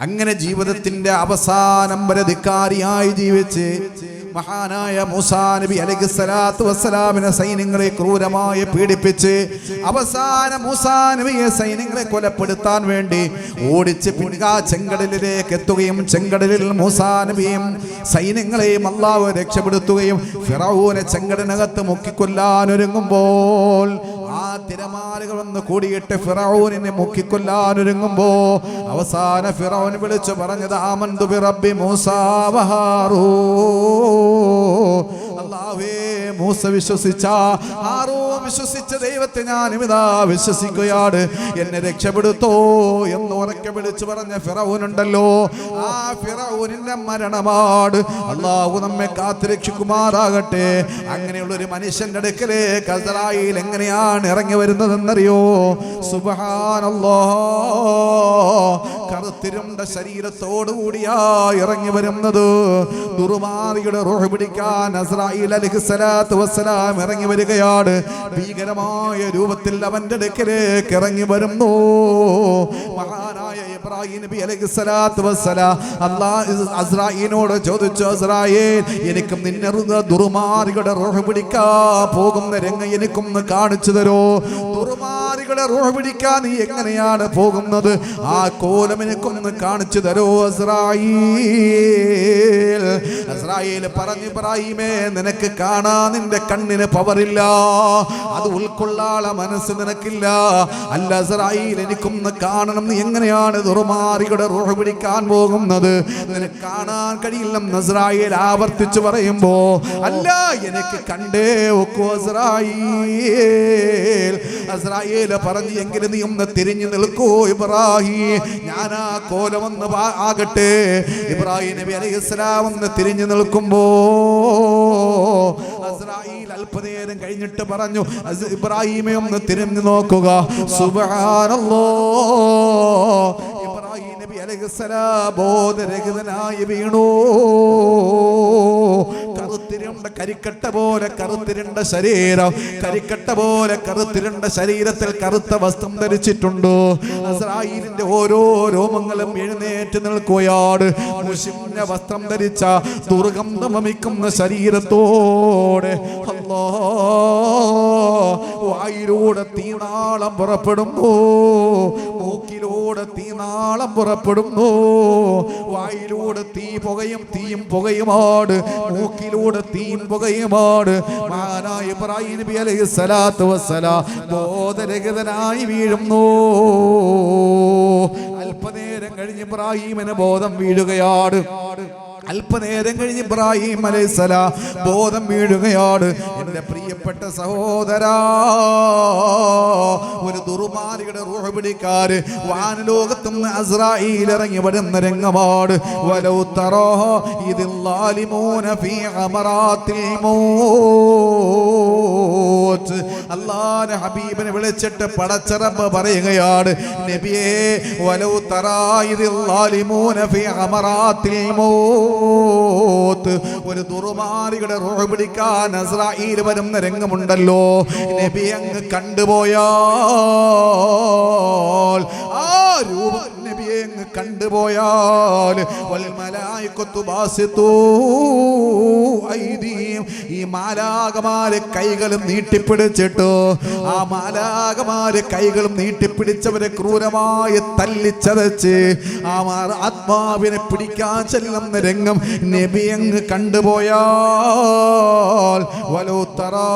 അങ്ങനെ ജീവിതത്തിന്റെ അവസാനം വരെ ധിക്കാരിയായി ജീവിച്ച് മഹാനായ മൂസാ നബി അലൈഹിസ്സലാത്തു വസ്സലാമിനെ സൈന്യങ്ങളെ ക്രൂരമായി പീഡിപ്പിച്ച് അവസാനം മൂസാ നബിയെ സൈന്യങ്ങളെ കൊലപ്പെടുത്താൻ വേണ്ടി ഓടിച്ച് പിൻകാ ചെങ്കടലിലേക്ക് എത്തുകയും ചെങ്കടലിൽ മൂസാ നബിയും സൈന്യങ്ങളെയും അല്ലാഹു രക്ഷപ്പെടുത്തുകയും ഫിറഔനെ ചെങ്കടലിനകത്ത് മുക്കിക്കൊല്ലാനൊരുങ്ങുമ്പോൾ ആ തിരമാലകൾ വന്ന് കൂടിയിട്ട് ഫിറഔനെ മുക്കിക്കൊല്ലാനൊരുങ്ങുമ്പോ അവസാന ഫിറഔൻ വിളിച്ചു പറഞ്ഞത് ആമന്തു ബിറബ്ബി മൂസാ വഹാറൂൻ. അല്ലാഹുവേ, മൂസ വിശ്വസിച്ച ഹാറൂൻ വിശ്വസിച്ച ദൈവത്തെ ഞാൻ ഇതാ വിശ്വസിക്കുകയാണ്, എന്നെ രക്ഷപ്പെടുത്തോ എന്ന് ഉറക്കെ വിളിച്ചു പറഞ്ഞ ഫിറഔനുണ്ടല്ലോ, ആ ഫിറഔനിന്റെ മരണമാണ്. അല്ലാഹു നമ്മെ കാത്തുരക്ഷിക്കുമാറാകട്ടെ. അങ്ങനെയുള്ള ഒരു മനുഷ്യന്റെ അടുക്കലേക്ക് അസ്രായീൽ എങ്ങനെയാണ് ഇറങ്ങി വരുന്നതെന്നറിയോ? സുബ്ഹാനല്ലാഹ്, കറുത്തിരുണ്ട ശരീരത്തോടു കൂടിയാ ഇറങ്ങി വരുന്നത്. ദുർമാർഗിയുടെ റൂഹ് പിടിക്കാൻ അസ്രായീൽ അലൈഹിസ്സലാത്തു വസ്സലാം ഇറങ്ങി വരികയാണ്. ഭീകരമായ രൂപത്തിൽ അവന്റെ അടുക്കലേക്ക് ഇറങ്ങി വരുന്നു. മഹാനായ ഇബ്രാഹിം നബി അലൈഹിസ്സലാത്തു വസ്സലാം അസ്രായീലിനോട് ചോദിച്ചു, അസ്രായീൽ, എനിക്കും നിന്നെ ദുർമാർഗിയുടെ റൂഹ് പിടിക്കാൻ പോകുന്ന രംഗം എനിക്കൊന്ന് കാണിച്ചു തരോ? ദുർമാർഗിയുടെ റൂഹ് പിടിക്കാൻ നീ എങ്ങനെയാണ് പോകുന്നത്? ആ കോലം എനിക്കൊന്ന് കാണിച്ചു തരോ അസ്രായീൽ? അസ്രായീൽ പറഞ്ഞു, ഇബ്രാഹിമേ, നിനക്ക് കാണാൻ നിന്റെ കണ്ണിന് പവറില്ല, അത് ഉൾക്കൊള്ളാള മനസ്സ് നിനക്കില്ല. അല്ല അസ്രായീൽ, എനിക്കൊന്ന് കാണണം, നീ എങ്ങനെയാണ് ദുർമാർഗിയുടെ റൂഹ് പിടിക്കാൻ പോകുന്നത്? നിനക്ക് കാണാൻ കഴിയില്ലെന്ന് അസ്രായീൽ ആവർത്തിച്ചു പറയുമ്പോ, അല്ല, എനിക്ക് കണ്ടേ ഒക്കൂ അസ്രായീൽ. അസ്രായീൽ പറഞ്ഞു, എങ്കിലും നീ ഒന്ന് തിരിഞ്ഞു നിൽക്കൂ ഇബ്രാഹിം, ഞാൻ ആ കോലമൊന്ന് ആകട്ടെ. ഇബ്രാഹിം നബി അലൈഹിസ്സലാം ഒന്ന് തിരിഞ്ഞു നിൽക്കുമ്പോ അസ്രായീൽ അല്പനേരം കഴിഞ്ഞിട്ട് പറഞ്ഞു, ഇബ്രാഹിമെ ഒന്ന് തിരിഞ്ഞു നോക്കുക. സുബ്ഹാനല്ലാഹ്, ഇബ്രാഹിം നബി അലൈഹിസ്സലാം ബോധരഹിതനായി വീണു. കറുത്തിരുണ്ട കരിക്കട്ട പോലെ കറുത്തിരുണ്ട ശരീരം, കരിക്കട്ട പോലെ കറുത്തിരുണ്ട ശരീരത്തിൽ കറുത്ത വസ്ത്രം ധരിച്ചിട്ടുണ്ട്. അസ്രായീലിന്റെ ഓരോ രോമങ്ങളും എഴുന്നേറ്റ് നിൽക്കുകയാണ്. മുഷിഞ്ഞ വസ്ത്രം ധരിച്ച ദുർഗന്ധം വമിക്കുന്ന ശരീരത്തോടെ വായിലൂടെ തീനാളം പുറപ്പെടുന്നു, മൂക്കിലൂടെ തീനാളം പുറപ്പെടുന്നു. വായിലൂടെ തീ പുകയും തീയും പുകയുമാണ്, മൂക്കിലൂടെ തീയും പുകയുമാണ്. മഹാനായ ഇബ്രാഹിം നബി അലൈഹിസ്സലാത്തു വസ്സലാം ബോധരഹിതനായി വീഴുന്നു. അല്പനേരം കഴിഞ്ഞ് ഇബ്രാഹിമിന് ബോധം വീഴുകയാണ്. അല്പനേരം കഴിഞ്ഞ് ഇബ്രാഹിം അലൈഹിസ്സലാം ബോധം വീഴുകയാണ്. എൻ്റെ പ്രിയപ്പെട്ട സഹോദരാ, ഒരു ദുർമാർഗിയുടെ റൂഹ് പിടിക്കാൻ വാനലോകത്തുനിന്ന് അസ്രായീൽ ഇറങ്ങി വരുന്ന രംഗമാണ്. വലൗ തറാ ഇദിൽ ളാലിമൂന ഫീ അമറാത്തിൽ മൗത്ത്, അല്ലാഹുവിന്റെ ഹബീബിനെ വിളിച്ചിട്ട് പടച്ച റബ്ബ് പറയുകയാണ്, നബിയേ വലൗ തറായിദിൽ ളാലിമൂന ഫീ അമറാത്തിൽ മൗത്ത്, ഒരു ദുർമാർഗിയുടെ റൂഹ് പിടിക്കാൻ അസ്രായീൽ വരുന്ന രംഗമുണ്ടല്ലോ, നബി അങ്ങ് കണ്ടുപോയാൽ, ആ രൂപം നബിയെ അങ്ങ് കണ്ടുപോയാൽ, വൽ മലായികത്തു ബാസിതു ഐദീം, ഈ മാലാകമാരെ കൈകളും നീട്ടിപ്പിടിച്ചിട്ട്, ആ മാലാകമാരെ കൈകളും നീട്ടിപ്പിടിച്ചവരെ ക്രൂരമായി തല്ലിച്ചതച്ച് ആ ആത്മാവിനെ പിടിക്കാൻ ചെല്ലുന്ന രംഗം നബി അങ്ങ് കണ്ടുപോയാൽ, വലൗ തറാ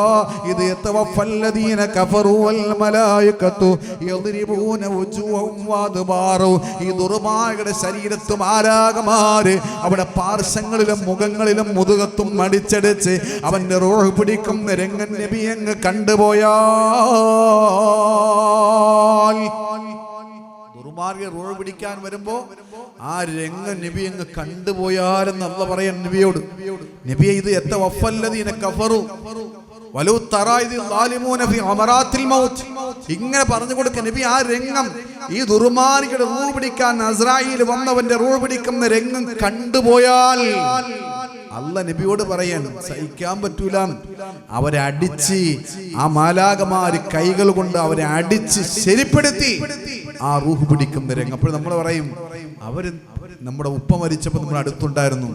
ഇത് യതവഫല്ലദീന കഫറു വൽ മലായികത്തു യദ്രിബൂന വുജൂഹും വഅദ്ബാറു, ഈ ദുർമാർഗ്ഗയുടെ ശരീരത്തും മാലാകമാര് അവിടെ പാർശ്വങ്ങളിലും മുഖങ്ങളിലും മുതുകത്തും മടിച്ചടിച്ച് അവന്റെ റൂഹ് പിടിക്കുന്ന രംഗം നബി അങ്ങ് കണ്ടുപോയാൽ, ദുർമാർഗ്ഗ റൂഹ് പിടിക്കാൻ വരുമ്പോ ആ രംഗം നബി അങ്ങ് കണ്ടുപോയാലെന്ന് അല്ലാഹു പറയാൻ നബിയോട്, നബിയെ ഇത് യതവഫല്ലദീന കഫറു വലൗ തറായിദിൽ ളാലിമൂന ഫീ അമറാത്തിൽ മൗത്ത്, ഇങ്ങനെ പറഞ്ഞു കൊടുക്ക നബി. ആ രംഗം, ഈ ദുർമാർഗ്ഗയുടെ റൂഹ് പിടിക്കാൻ അസ്രായീൽ വന്നവന്റെ റൂഹ് പിടിക്കുന്ന രംഗം കണ്ടുപോയാൽ അല്ല നബിയോട് പറയാൻ സഹിക്കാൻ പറ്റൂല. അവരെ അടിച്ച്, ആ മാലാകമാര് കൈകൾ കൊണ്ട് അവരെ അടിച്ച് ശരിപ്പെടുത്തി ആ റൂഹ് പിടിക്കുന്ന രംഗം. അപ്പോൾ നമ്മൾ പറയും, അവര് നമ്മുടെ ഉപ്പ മരിച്ചപ്പോൾ നമ്മൾ അടുത്തുണ്ടായിരുന്നു.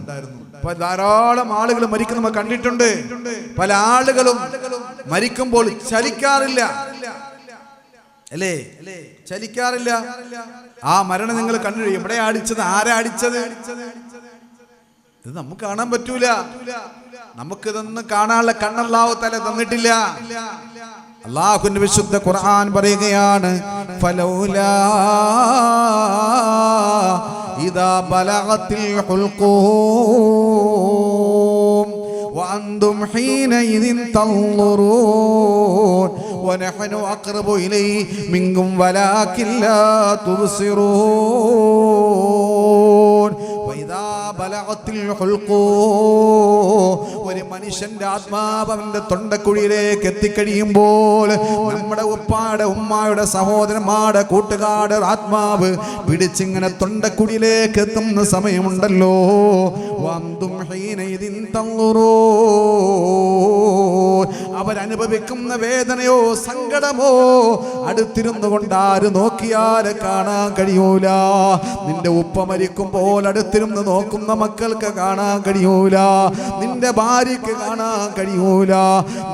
ധാരാളം ആളുകൾ മരിക്കുന്ന നമ്മൾ കണ്ടിട്ടുണ്ട്. പല ആളുകളും മരിക്കുമ്പോൾ ചലിക്കാറില്ല, അല്ലേ? ചലിക്കാറില്ല. ആ മരണം നിങ്ങൾ കണ്ടു. എവിടെ അടിച്ചത്? ആരാ അടിച്ചത്? ഇത് നമുക്ക് കാണാൻ പറ്റൂല. നമുക്കിതൊന്നും കാണാനുള്ള കണ്ണല്ലാഹു തആല തന്നിട്ടില്ല. അല്ലാഹുവിന്റെ വിശുദ്ധ ഖുർആൻ പറയുകയാണ്, ഫലൗലാ ഇദാ ബലഗത്തിൽ ഹുൽഖൂം വഅൻതും ഹീനഇദിൻ തൻളുറൂൻ വനഹ്നു അഖ്റബു ഇലൈഹി മിൻകും വലാകിൻ ലാ തുബ്സിറൂൻ. വഇദാ ബലഗത്തിൽ ഹുൽഖൂം, ഒരു മനുഷ്യന്റെ ആത്മാവ് അവന്റെ തൊണ്ടക്കുഴിയിലേക്ക് എത്തിക്കഴിയുമ്പോൾ, നമ്മുടെ ഉപ്പാടെ ഉമ്മായുടെ സഹോദരന്മാരുടെ കൂട്ടുകാരുടെ ആത്മാവ് പിടിച്ചിങ്ങനെ തൊണ്ടക്കുഴിയിലേക്ക് എത്തുന്ന സമയമുണ്ടല്ലോ, വഅൻതും ഹീനഇദിൻ തൻളുറൂൻ, അവരനുഭവിക്കുന്ന വേദനയോ സങ്കടമോ അടുത്തിരുന്നു കൊണ്ട് ആര് നോക്കിയാൽ കാണാൻ കഴിയൂല. നിന്റെ ഉപ്പ മരിക്കുമ്പോൾ അടുത്തിരുന്ന് നോക്കുന്ന മക്കൾക്ക് കാണാൻ കഴിയൂല, നിന്റെ ഭാര്യക്ക് കാണാൻ കഴിയൂല,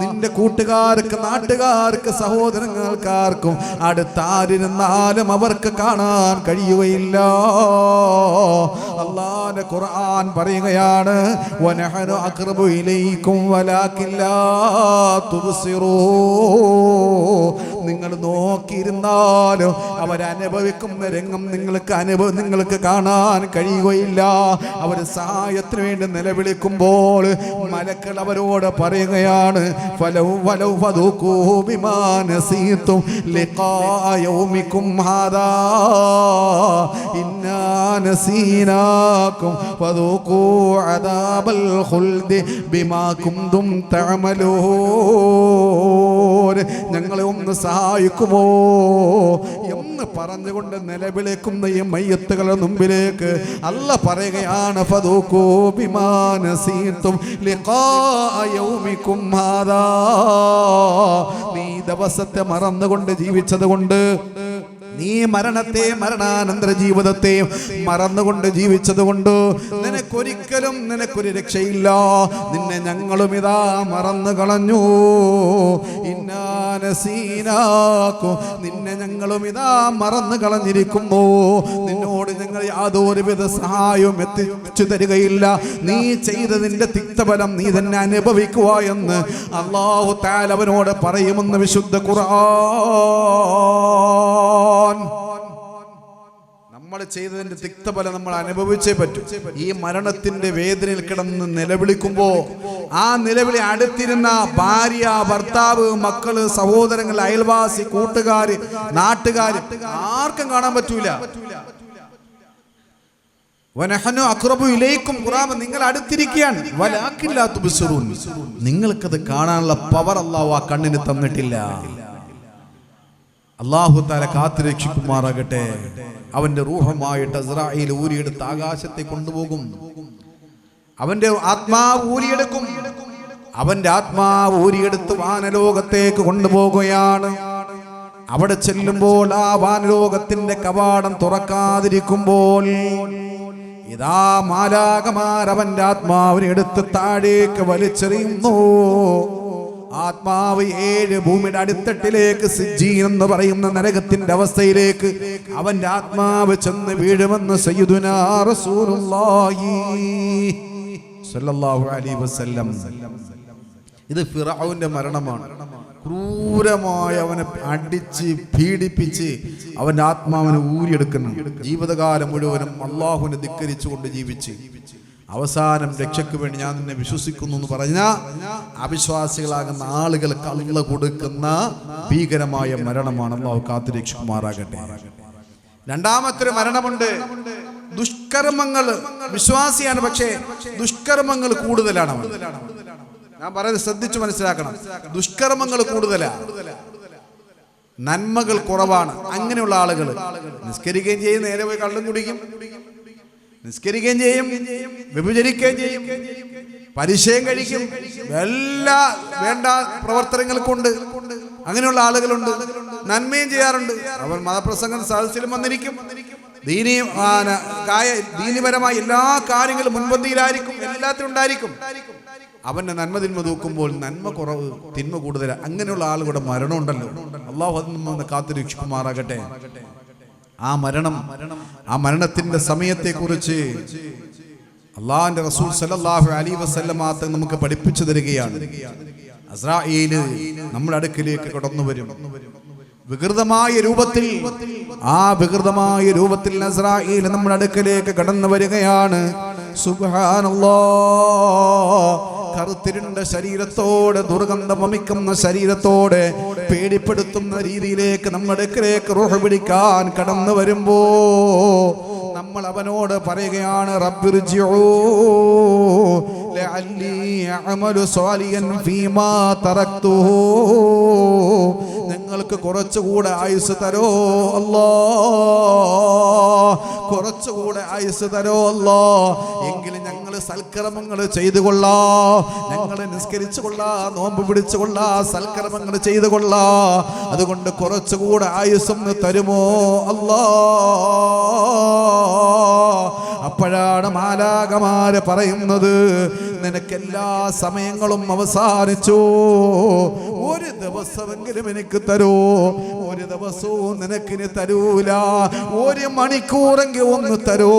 നിന്റെ കൂട്ടുകാർക്ക്, നാട്ടുകാർക്ക്, സഹോദരങ്ങൾക്കാർക്കും അടുത്താരിരുന്നാലും അവർക്ക് കാണാൻ കഴിയുകയില്ല. അല്ലാഹുവിന്റെ ഖുർആൻ പറയുകയാണ്, വനഹനു അഖ്റബു ഇലൈക്കും വലാകിൻ ലാ തുബ്സിറൂൻ, നിങ്ങൾ നോക്കിയിരുന്നാലും അവരനുഭവിക്കുന്ന രംഗം നിങ്ങൾക്ക് കാണാൻ കഴിയുകയില്ല. അവർ സഹായത്തിന് വേണ്ടി നിലവിളിക്കുമ്പോൾ മലക്കൾ അവരോട് പറയുകയാണ്, ഫലൗ വലൗ ഫദൂഖൂ ബിമാ നസീതും ലിഖാ യൗമികും ഹാദാ ഇന്നാ നസീനാകും ഫദൂഖൂ അദാബൽ ഖുൽദി ബിമാ കുന്തും തഅമലൂൻ, ഞങ്ങളെ ഒന്ന് സഹായിക്കുമോ എന്ന് പറഞ്ഞുകൊണ്ട് നിലവിളിക്കുന്ന ഈ മയ്യത്തുകളുടെ മുമ്പിലേക്ക് അല്ലാഹ് പറയുകയാണ്, ഫദൂഖൂ ബിമാ നസീതും ലിഖാ യൗമികും ഹാദാ, നീ ദിവസത്തെ മറന്നുകൊണ്ട് ജീവിച്ചത് കൊണ്ട്, നീ മരണത്തെ, മരണാനന്തര ജീവിതത്തെ മറന്നുകൊണ്ട് ജീവിച്ചതുകൊണ്ട് നിനക്കൊരിക്കലും നിനക്കൊരു രക്ഷയില്ല. നിന്നെ ഞങ്ങളും ഇതാ മറന്നു കളഞ്ഞു. ഇന്നാ നസീനാകും, നിന്നെ ഞങ്ങളും ഇതാ മറന്നു കളഞ്ഞിരിക്കുന്നു. നിന്നോട് ഞങ്ങൾ യാതൊരുവിധ സഹായവും എത്തിച്ചു തരികയില്ല. നീ ചെയ്തതിന്റെ തിക്തഫലം നീ തന്നെ അനുഭവിക്കുക എന്ന് അല്ലാഹു തആല അവനോട് പറയുമെന്ന് വിശുദ്ധ ഖുർആൻ. നമ്മൾ ചെയ്തതിന്റെ തിക്തഫലം നമ്മൾ അനുഭവിച്ചേ പറ്റൂ. ഈ മരണത്തിന്റെ വേദനയിൽ കിടന്ന് നിലവിളിക്കുമ്പോ ആ നിലവിളി അടുത്തിരുന്ന ഭാര്യ, ഭർത്താവ്, മക്കള്, സഹോദരങ്ങൾ, അയൽവാസി, കൂട്ടുകാര്, നാട്ടുകാര് ആർക്കും കാണാൻ പറ്റൂല. വനഹനു അഖ്റബു ഇലൈക്കും, ഖുർആൻ നിങ്ങൾ അടുത്തിരിക്കുകയാണ്, വലാകിൻ ലാ തുബ്സിറൂൻ, നിങ്ങൾക്കത് കാണാനുള്ള പവർ അല്ലാഹു ആ കണ്ണിന് തന്നിട്ടില്ല. അല്ലാഹു തആല കാത്തുരക്ഷിക്കുമാറാകട്ടെ. അവന്റെ റൂഹുമായിട്ട് അസ്രായീൽ ഊരിയെടുത്ത് ആകാശത്തെ കൊണ്ടുപോകും. അവന്റെ ആത്മാവ് ഊരിയെടുക്കും. അവന്റെ ആത്മാവ് ഊരിയെടുത്ത് വാനലോകത്തേക്ക് കൊണ്ടുപോകുകയാണ്. അവിടെ ചെല്ലുമ്പോൾ ആ വാനലോകത്തിന്റെ കവാടം തുറക്കാതിരിക്കുമ്പോൾ ഇതാ മാലാഖമാർ അവന്റെ ആത്മാവിനെ എടുത്ത് താഴേക്ക് വലിച്ചെറിയുന്നു. ആത്മാവ് 7 ഭൂമിയുടെ അടിത്തട്ടിലേക്ക്, സിജ്ജീൻ എന്ന് പറയുന്ന നരകത്തിന്റെ അവസ്ഥയിലേക്ക് അവന്റെ ആത്മാവ് ചെന്ന് വീഴുമെന്ന് സയ്യിദുനാ റസൂലുള്ളാഹി സ്വല്ലല്ലാഹു അലൈഹി വസല്ലം. ഇത് ഫിറഔന്റെ മരണമാണ്. ക്രൂരമായി അവനെ അടിച്ച് പീഡിപ്പിച്ച് അവന്റെ ആത്മാവിനെ ഊരിയെടുക്കുന്നു. ജീവിതകാലം മുഴുവനും അള്ളാഹുവിനെ ധിക്കരിച്ചുകൊണ്ട് ജീവിച്ച് അവസാനം രക്ഷയ്ക്ക് വേണ്ടി ഞാൻ നിന്നെ വിശ്വസിക്കുന്നു എന്ന് പറഞ്ഞ അവിശ്വാസികളാകുന്ന ആളുകൾക്ക് അള്ള കൊടുക്കുന്ന ഭീകരമായ മരണമാണ്. അള്ളാഹു കാത്തുരക്ഷിക്കുമാറാകട്ടെ. രണ്ടാമത്തെ മരണമുണ്ട്. ദുഷ്കർമ്മങ്ങൾ. വിശ്വാസിയാണ്, പക്ഷേ ദുഷ്കർമ്മങ്ങൾ കൂടുതലാണ്. ഞാൻ പറയുന്നത് ശ്രദ്ധിച്ചു മനസ്സിലാക്കണം. ദുഷ്കർമ്മങ്ങൾ കൂടുതലാണ്, നന്മകൾ കുറവാണ്. അങ്ങനെയുള്ള ആളുകൾ നിസ്കരിക്കുകയും ചെയ്യും, നേരെ പോയി കള്ളും കുടിക്കും, നിസ്കരിക്കുകയും ചെയ്യും, വ്യഭിചരിക്കുകയും ചെയ്യും, പരിചയം കഴിക്കും, എല്ലാ വേണ്ട പ്രവർത്തനങ്ങൾ കൊണ്ട് അങ്ങനെയുള്ള ആളുകളുണ്ട്. നന്മയും ചെയ്യാറുണ്ട്. അവർ മതപ്രസംഗം സദസ്സിലും വന്നിരിക്കും, ദീനിപരമായ എല്ലാ കാര്യങ്ങളും മുൻപന്തിയിലായിരിക്കും, എല്ലാത്തിലും ഉണ്ടായിരിക്കും. അവന്റെ നന്മ തിന്മ തൂക്കുമ്പോൾ നന്മ കുറവ്, തിന്മ കൂടുതലാണ്. അങ്ങനെയുള്ള ആളുകളുടെ മരണമുണ്ടല്ലോ, അള്ളാഹു അതിൽ നിന്ന് കാത്തുരക്ഷിക്കുമാറാകട്ടെ. ആ മരണത്തിന്റെ സമയത്തെ കുറിച്ച് അള്ളാഹുവിന്റെ റസൂൽ സല്ലല്ലാഹു അലൈഹി വസല്ലം നമുക്ക് പഠിപ്പിച്ചു തരികയാണ്. അസ്രായീല് നമ്മുടെ അടുക്കിലേക്ക് കടന്നു വരും വികൃതമായ രൂപത്തിൽ. ആ വികൃതമായ രൂപത്തിൽ അസ്രായീൽ നമ്മുടെ അടുക്കിലേക്ക് കടന്നു വരികയാണ്. സുബ്ഹാനല്ലാഹ്. കറുത്തിരുണ്ട ശരീരത്തോടെ, ദുർഗന്ധം വമിക്കുന്ന ശരീരത്തോടെ, പേടിപ്പെടുത്തുന്ന രീതിയിലേക്ക് നമ്മുടെ അടുക്കിലേക്ക് റൂഹ് പിടിക്കാൻ കടന്നു വരുമ്പോ നമ്മൾ അവനോട് പറയുകയാണ്, റബ്ബിർജിഊ ലഅല്ലി അഅമലു സ്വാലിഹൻ ഫീമാ തറക്തുഹു, നിങ്ങൾക്ക് കുറച്ചുകൂടെ ആയുസ് തരോ അല്ലാഹ്, കുറച്ചുകൂടെ ആയുസ് തരോ അല്ലാഹ്, എങ്കിലും ഞങ്ങൾ സൽക്കർമ്മങ്ങൾ ചെയ്തു കൊള്ളാം, ഞങ്ങൾ നിസ്കരിച്ചു കൊള്ളാം, നോമ്പ് പിടിച്ചു കൊള്ളാം, സൽക്കർമ്മങ്ങൾ ചെയ്തു കൊള്ളാം, അതുകൊണ്ട് കുറച്ചുകൂടെ ആയുസ്സൊന്ന് തരുമോ അല്ലാഹ്. അപ്പോഴാണ് മാലാഖമാര് പറയുന്നത്, നിനക്കെല്ലാ സമയങ്ങളും അവസാനിച്ചു, ഒരു ദിവസമെങ്കിലും എനിക്ക് തരൂ, ഒരു ദിവസവും നിനക്കിന് തരൂല, ഒരു മണിക്കൂറെങ്കിലും ഒന്ന് തരൂ,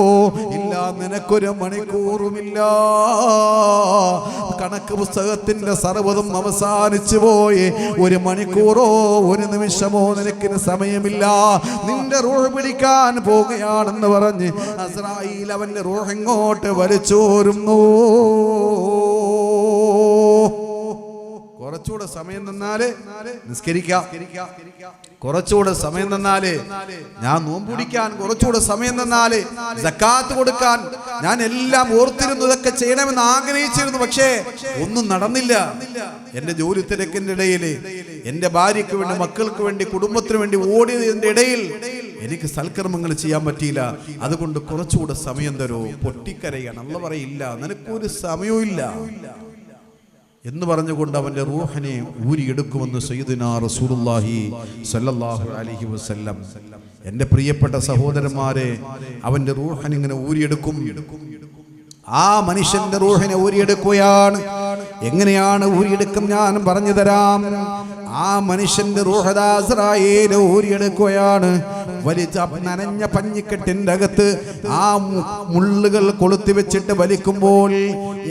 ഇല്ല നിനക്കൊരു മണിക്കൂറുമില്ല, കണക്ക് പുസ്തകത്തിന്റെ സർവ്വതും അവസാനിച്ചു പോയി, ഒരു മണിക്കൂറോ ഒരു നിമിഷമോ നിനക്കിന് സമയമില്ല, നിന്റെ റൂഹ് പിടിക്കാൻ പോവുകയാണെന്ന് പറഞ്ഞ് അസ്രായീൽ അവന്റെ റൂഹ് ഇങ്ങോട്ട് വലിച്ചോരുന്നു. കുറച്ചുകൂടെ സമയം തന്നാല് നിസ്കരിക്കാം, കുറച്ചുകൂടെ സമയം തന്നാല് ഞാൻ നോമ്പ് പിടിക്കാൻ, കുറച്ചുകൂടെ സമയം തന്നാല് സക്കാത്ത് കൊടുക്കാൻ, ഞാൻ എല്ലാം ഓർത്തിരുന്നതൊക്കെ ചെയ്യണമെന്ന് ആഗ്രഹിച്ചിരുന്നു, പക്ഷേ ഒന്നും നടന്നില്ല. എന്റെ ജോലി തിരക്കിന്റെ ഇടയിൽ, എന്റെ ഭാര്യയ്ക്ക് വേണ്ടി, മക്കൾക്ക് വേണ്ടി, കുടുംബത്തിന് വേണ്ടി ഓടിയതിന്റെ ഇടയിൽ എനിക്ക് സൽക്കർമ്മങ്ങൾ ചെയ്യാൻ പറ്റിയില്ല, അതുകൊണ്ട് കുറച്ചുകൂടെ സമയം തരൂ. പൊട്ടിക്കരയാണ്. അള്ളാഹ് പറയില്ല, നിനക്കൊരു സമയവും ഇല്ല എന്ന് പറഞ്ഞുകൊണ്ട് അവന്റെ റൂഹിനെ ഊരിയെടുക്കുമെന്ന് സയ്യിദുനാ റസൂലുള്ളാഹി സ്വല്ലല്ലാഹു അലൈഹി വസല്ലം. എൻ്റെ പ്രിയപ്പെട്ട സഹോദരന്മാരെ, അവന്റെ റൂഹിനെ ഇങ്ങനെ ഊരിയെടുക്കും. ആ മനുഷ്യന്റെ റൂഹിനെ ഊരിയെടുക്കുകയാണ്. എങ്ങനെയാണ് ഊരിയെടുക്കും ഞാൻ പറഞ്ഞു തരാം. ആ മനുഷ്യന്റെ റൂഹ് അസ്രായീൽ ഊരിയെടുക്കുകയാണ്. വലിച്ച നനഞ്ഞ പഞ്ഞിക്കെട്ടിന്റെ അകത്ത് ആ മുള്ളുകൾ കൊളുത്തി വെച്ചിട്ട് വലിക്കുമ്പോൾ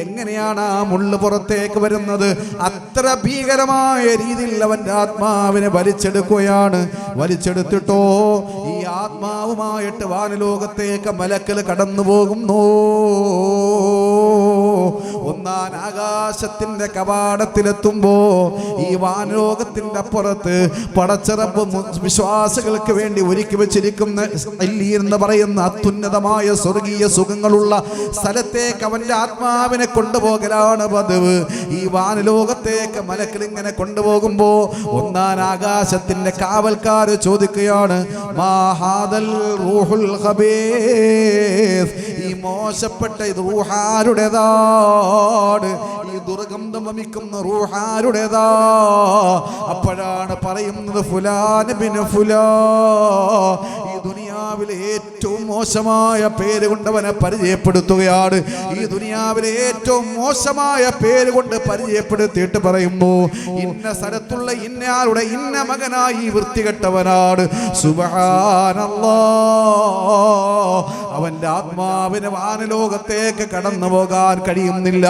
എങ്ങനെയാണ് ആ മുള്ള് പുറത്തേക്ക് വരുന്നത്? അത്ര ഭീകരമായ രീതിയിൽ അവന്റെ ആത്മാവിനെ വലിച്ചെടുക്കുകയാണ്. വലിച്ചെടുത്തിട്ടോ ഈ ആത്മാവുമായിട്ട് വാനലോകത്തേക്ക് മലക്കൽ കടന്നു പോകുന്നു. ഒന്നാം ആകാശത്തിന്റെ കവാടത്തിലെത്തുമ്പോ ഈ വാനലോകത്തിന്റെ അപ്പുറത്ത് പടച്ചറപ്പ് വിശ്വാസികൾക്ക് വേണ്ടി ഒരുക്കി വെച്ചിരിക്കുന്ന എന്ന് പറയുന്ന അത്യുന്നതമായ സ്വർഗീയ സുഖങ്ങളുള്ള സ്ഥലത്തേക്ക് അവന്റെ ആത്മാവിനെ കൊണ്ടുപോകലാണ് പതിവ്. ഈ വാനലോകത്തേക്ക് മലക്കിൽ ഇങ്ങനെ കൊണ്ടുപോകുമ്പോ ഒന്നാം ആകാശത്തിന്റെ കാവൽക്കാർ ചോദിക്കുകയാണ്, മാ ഹാദൽ റൂഹുൽ ഖബീസ്, ഈ മോശപ്പെട്ട ഇത് റൂഹാരുടേതാണ്, ഈ ദുർഗന്ധം വമിക്കുന്ന റൂഹാരുടേതാ. അപ്പോഴാണ് പറയുന്നത് ഫുലാൻ ബിൻ ഫുലാ, ഈ ദുനിയാവിലെ ഏറ്റവും മോശമായ പേര് കൊണ്ടവനെ പരിചയപ്പെടുത്തുകയാണ്. ഈ ദുനിയാവിലെ ഏറ്റവും മോശമായ പേര് കൊണ്ട് പരിചയപ്പെടുത്തിയിട്ട് പറയുന്നു, ഇന്ന സ്ഥലത്തുള്ള ഇന്നയാളുടെ ഇന്ന മകനായി വൃത്തികെട്ടവനാണ്. സുബ്ഹാനല്ലാഹ്, അവന്റെ ആത്മാവിന് വാനലോകത്തേക്ക് കടന്നു പോകാൻ കഴിയുന്നില്ല.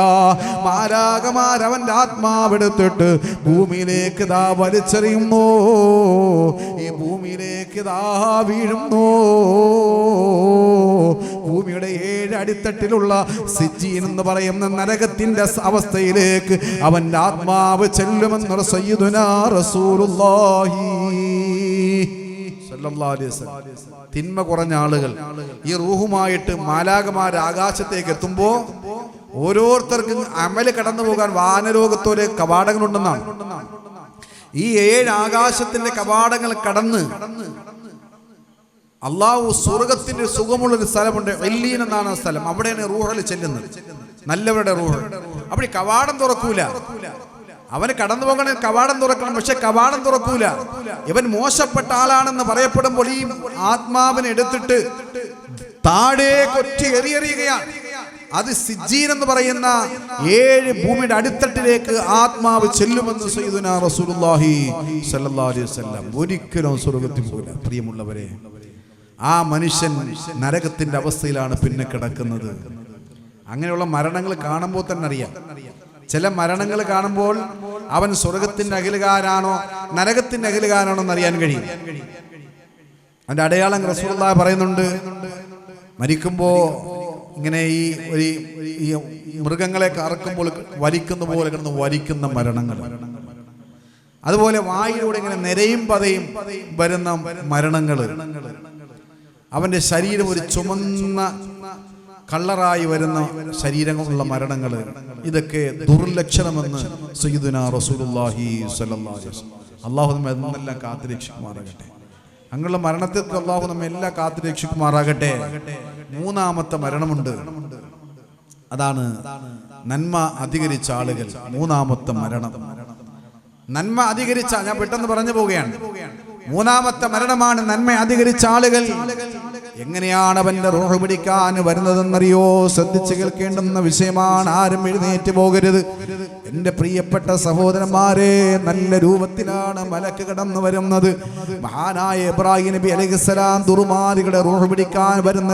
മാലാഖമാർ അവന്റെ ആത്മാവെടുത്തിട്ട് ഭൂമിയിലേക്ക് ദാ വലിച്ചെറിയുന്നു, ഈ ഭൂമിയിലേക്ക് ദാ വീഴുന്നു. ഭൂമിയുടെ 7 അടിത്തട്ടിലുള്ള സിജ്ജീൻ എന്ന് പറയുന്ന നരകത്തിന്റെ അവസ്ഥയിലേക്ക് അവന്റെ ആത്മാവ് ചെല്ലുമെന്ന് സയ്യിദുനാ റസൂലുള്ളാഹി സ്വല്ലല്ലാഹു അലൈഹി വസല്ലം. തിന്മ കുറഞ്ഞ ആളുകൾ ഈ റൂഹുമായിട്ട് മാലാഖമാർ ആകാശത്തേക്ക് എത്തുമ്പോ ഓരോരുത്തർക്കും അമല് കടന്നു പോകാൻ വാനലോകത്തോലെ കവാടങ്ങളുണ്ടെന്നാണ്. ഈ 7 ആകാശത്തിന്റെ കവാടങ്ങൾ കടന്ന് അള്ളാഹു സ്വർഗത്തിന്റെ സുഖമുള്ളൊരു സ്ഥലമുണ്ട്, എല്ലീൻ എന്നാണ് ആ സ്ഥലം. അവിടെയാണ് റൂഹൽ ചെല്ലുന്നത്, നല്ലവരുടെ റൂഹ്. അവിടെ കവാടം തുറക്കൂല. അവന് കടന്നു പോകണ കവാടം തുറക്കണം, പക്ഷെ കവാടം തുറക്കൂല. ഇവൻ മോശപ്പെട്ട ആളാണെന്ന് പറയപ്പെടുമ്പോൾ ഈ ആത്മാവിനെ എടുത്തിട്ട് താഴെ കൊറ്റി എറിയെറിയുകയാണ്. അത് സിജ്ജീൻ എന്ന് പറയുന്ന 7 ഭൂമിയുടെ അടിത്തട്ടിലേക്ക് ആത്മാവ് ചെല്ലുമെന്ന് സയ്യിദുനാ റസൂലുള്ളാഹി സ്വല്ലല്ലാഹു അലൈഹി വസല്ലം. ഒരിക്കലും സ്വർഗ്ഗത്തിൽ പോകില്ല. പ്രിയമുള്ളവരെ, ആ മനുഷ്യൻ നരകത്തിന്റെ അവസ്ഥയിലാണ് പിന്നെ കിടക്കുന്നത്. അങ്ങനെയുള്ള മരണങ്ങൾ കാണുമ്പോൾ തന്നെ അറിയാം. ചില മരണങ്ങൾ കാണുമ്പോൾ അവൻ സ്വർഗത്തിന്റെ അഖിലുകാരാണോ നരകത്തിന്റെ അഖിലുകാരാണോ എന്ന് അറിയാൻ കഴിയും. അതിന്റെ അടയാളം റസൂലുള്ളാഹി പറയുന്നുണ്ട്. മരിക്കുമ്പോ ഇങ്ങനെ ഈ മൃഗങ്ങളെ കറക്കുമ്പോൾ വലിക്കുന്ന പോലെ കിടന്ന് വലിക്കുന്ന മരണങ്ങൾ, അതുപോലെ വായിലൂടെ ഇങ്ങനെ നിരയും പതയും വരുന്ന മരണങ്ങൾ, അവന്റെ ശരീരം ഒരു ചുമന്ന കള്ളറായി വരുന്ന ശരീരങ്ങളുള്ള മരണങ്ങൾ, ഇതൊക്കെ ദുർലക്ഷണമെന്ന് സയ്യിദുനാ റസൂലുള്ളാഹി സ്വല്ലല്ലാഹു അലൈഹി വസല്ലം. അല്ലാഹു നമ്മെ എന്നെല്ലാം കാത്തുരക്ഷിക്കുമാറാകട്ടെ. അങ്ങനെയുള്ള മരണത്തിൽ അല്ലാഹു നമ്മെ എല്ലാം കാത്തുരക്ഷിക്കുമാറാകട്ടെ. 3ാമത്തെ മരണമുണ്ട്, അതാണ് നന്മ അധികരിച്ച ആളുകൾ. 3ാമത്തെ മരണം നന്മ അധികരിച്ച, ഞാൻ പെട്ടെന്ന് പറഞ്ഞു പോവുകയാണ്. 3ാമത്തെ മരണമാണ് നന്മ അധികരിച്ച ആളുകൾ. എങ്ങനെയാണ് അവന്റെ റൂഹ് പിടിക്കാൻ വരുന്നതെന്നറിയോ? ശ്രദ്ധിച്ചു കേൾക്കേണ്ടുന്ന വിഷയമാണ്. ആരും എഴുന്നേറ്റ് പോകരുത്. എന്റെ പ്രിയപ്പെട്ട സഹോദരന്മാരെ, നല്ല രൂപത്തിലാണ് മലക്ക് കടന്നു വരുന്നത്. മഹാനായ ഇബ്രാഹിം നബി അലൈഹിസ്സലാം ദുർമാദികളുടെ റൂഹ് പിടിക്കാൻ വരുന്ന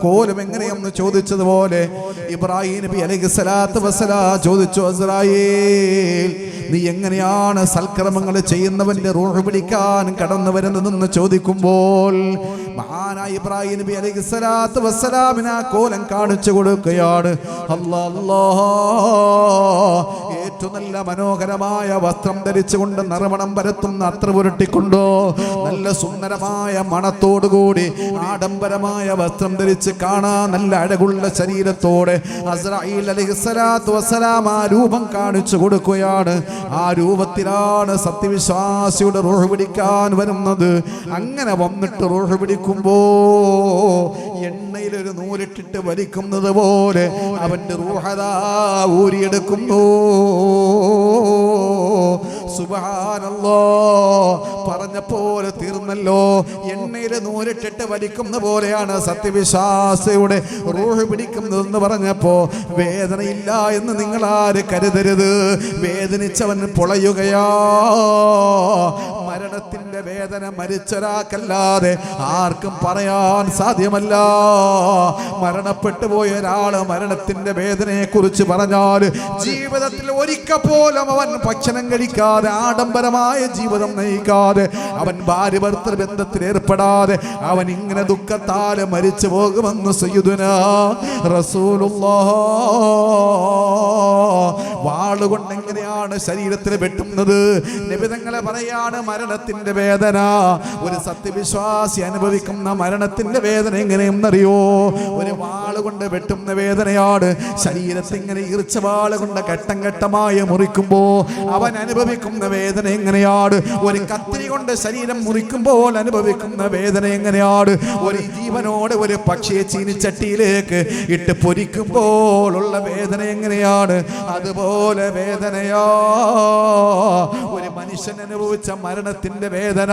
കോലം എങ്ങനെയെന്ന് ചോദിച്ചതുപോലെ ഇബ്രാഹിം നബി അലൈഹിസ്സലാത്തു വസ്സലാം ചോദിച്ചു, അസ്രായേൽ, നീ എങ്ങനെയാണ് സൽക്കർമ്മങ്ങൾ ചെയ്യുന്നവന്റെ റൂഹ് പിടിക്കാൻ കടന്നു വരുന്നതെന്ന് ചോദിക്കുമ്പോൾ മഹാനായ ഇബ്രാഹിം നബി അലൈഹിസ്സലാത്തു വസ്സലാമിന് ആ കോലം കാണിച്ചു കൊടുക്കുകയാണ്. അല്ലാഹ്, ഏറ്റവും നല്ല മനോഹരമായ വസ്ത്രം ധരിച്ചുകൊണ്ട് നറുമണം പരത്തുന്ന അത്ര പുരട്ടിക്കൊണ്ടോ നല്ല സുന്ദരമായ മണത്തോടുകൂടി ആഡംബരമായ വസ്ത്രം ധരിച്ച് കാണാൻ നല്ല അഴകുള്ള ശരീരത്തോടെ അസ്രായീൽ അലൈഹിസ്സലാത്തു വസ്സലാം ആ രൂപം കാണിച്ചു കൊടുക്കുകയാണ്. ആ രൂപത്തിലാണ് സത്യവിശ്വാസിയുടെ റൂഹ് പിടിക്കാൻ വരുന്നത്. അങ്ങനെ വന്നിട്ട് റൂഹ് പിടിക്കുമ്പോ എണ്ണയിലൊരു നൂലിട്ടിട്ട് വലിക്കുന്നത് പോലെ അവന്റെ റൂഹദാ ഊരിയെടുക്കുന്നു. സുബ്ഹാനല്ലാഹ്, പറഞ്ഞ പോലെ തീർന്നല്ലോ. എണ്ണയിലെ നൂലിട്ടിട്ട് വലിക്കുന്ന പോലെയാണ് സത്യവിശ്വാസിയുടെ റൂഹ് പിടിക്കുന്നതെന്ന് പറഞ്ഞപ്പോ വേദനയില്ല എന്ന് നിങ്ങൾ ആര് കരുതരുത്. വേദനിച്ചവൻ പൊളയുകയാ. മരണത്തിന്റെ വേദന മരിച്ചൊരാക്കല്ലാതെ ആർക്കും പറയാൻ സാധ്യമല്ല. മരണപ്പെട്ടു പോയ ഒരാള് മരണത്തിന്റെ വേദനയെ കുറിച്ച് പറഞ്ഞാൽ ജീവിതത്തിൽ ഒരിക്കൽ പോലും അവൻ ഭക്ഷണം കഴിക്കാതെ ആഡംബരമായ ജീവിതം നയിക്കാതെ അവൻ ഭാര്യ ഭർത്തൃ ബന്ധത്തിൽ ഏർപ്പെടാതെ അവൻ ഇങ്ങനെ ദുഃഖത്താൽ മരിച്ചു പോകുമെന്ന് സയ്യിദുനാ റസൂലുള്ളാഹ്. വാളുകൊണ്ട് എങ്ങനെയാണ് ശരീരത്തിൽ വെട്ടുന്നത്? നബി തങ്ങളെ പറയാണ് മരണത്തിന്റെ വേദന. ഒരു സത്യവിശ്വാസി അനുഭവിക്കുന്ന മരണത്തിന്റെ വേദന എങ്ങനെയെന്നറിയോ? ഒരു വാളുകൊണ്ട് വെട്ടുന്ന വേദനയാണ്. ശരീരത്തെ ഇങ്ങനെ ഈർച്ച വാള് കൊണ്ട് ഘട്ടം ഘട്ടമായി മുറിക്കുമ്പോ അവൻ അനുഭവിക്കുന്ന വേദന എങ്ങനെയാണ്? ഒരു കത്തിരി കൊണ്ട് ശരീരം മുറിക്കുമ്പോൾ അനുഭവിക്കുന്ന വേദന എങ്ങനെയാണ്? ഒരു ജീവനോട് ഒരു പക്ഷിയെ ചീനിച്ചട്ടിയിലേക്ക് ഇട്ട് പൊരിക്കുമ്പോൾ ഉള്ള വേദന എങ്ങനെയാണ്? അതുപോലെ വേദനയാ ഒരു മനുഷ്യൻ അനുഭവിച്ച മരണത്തിന്റെ വേദന.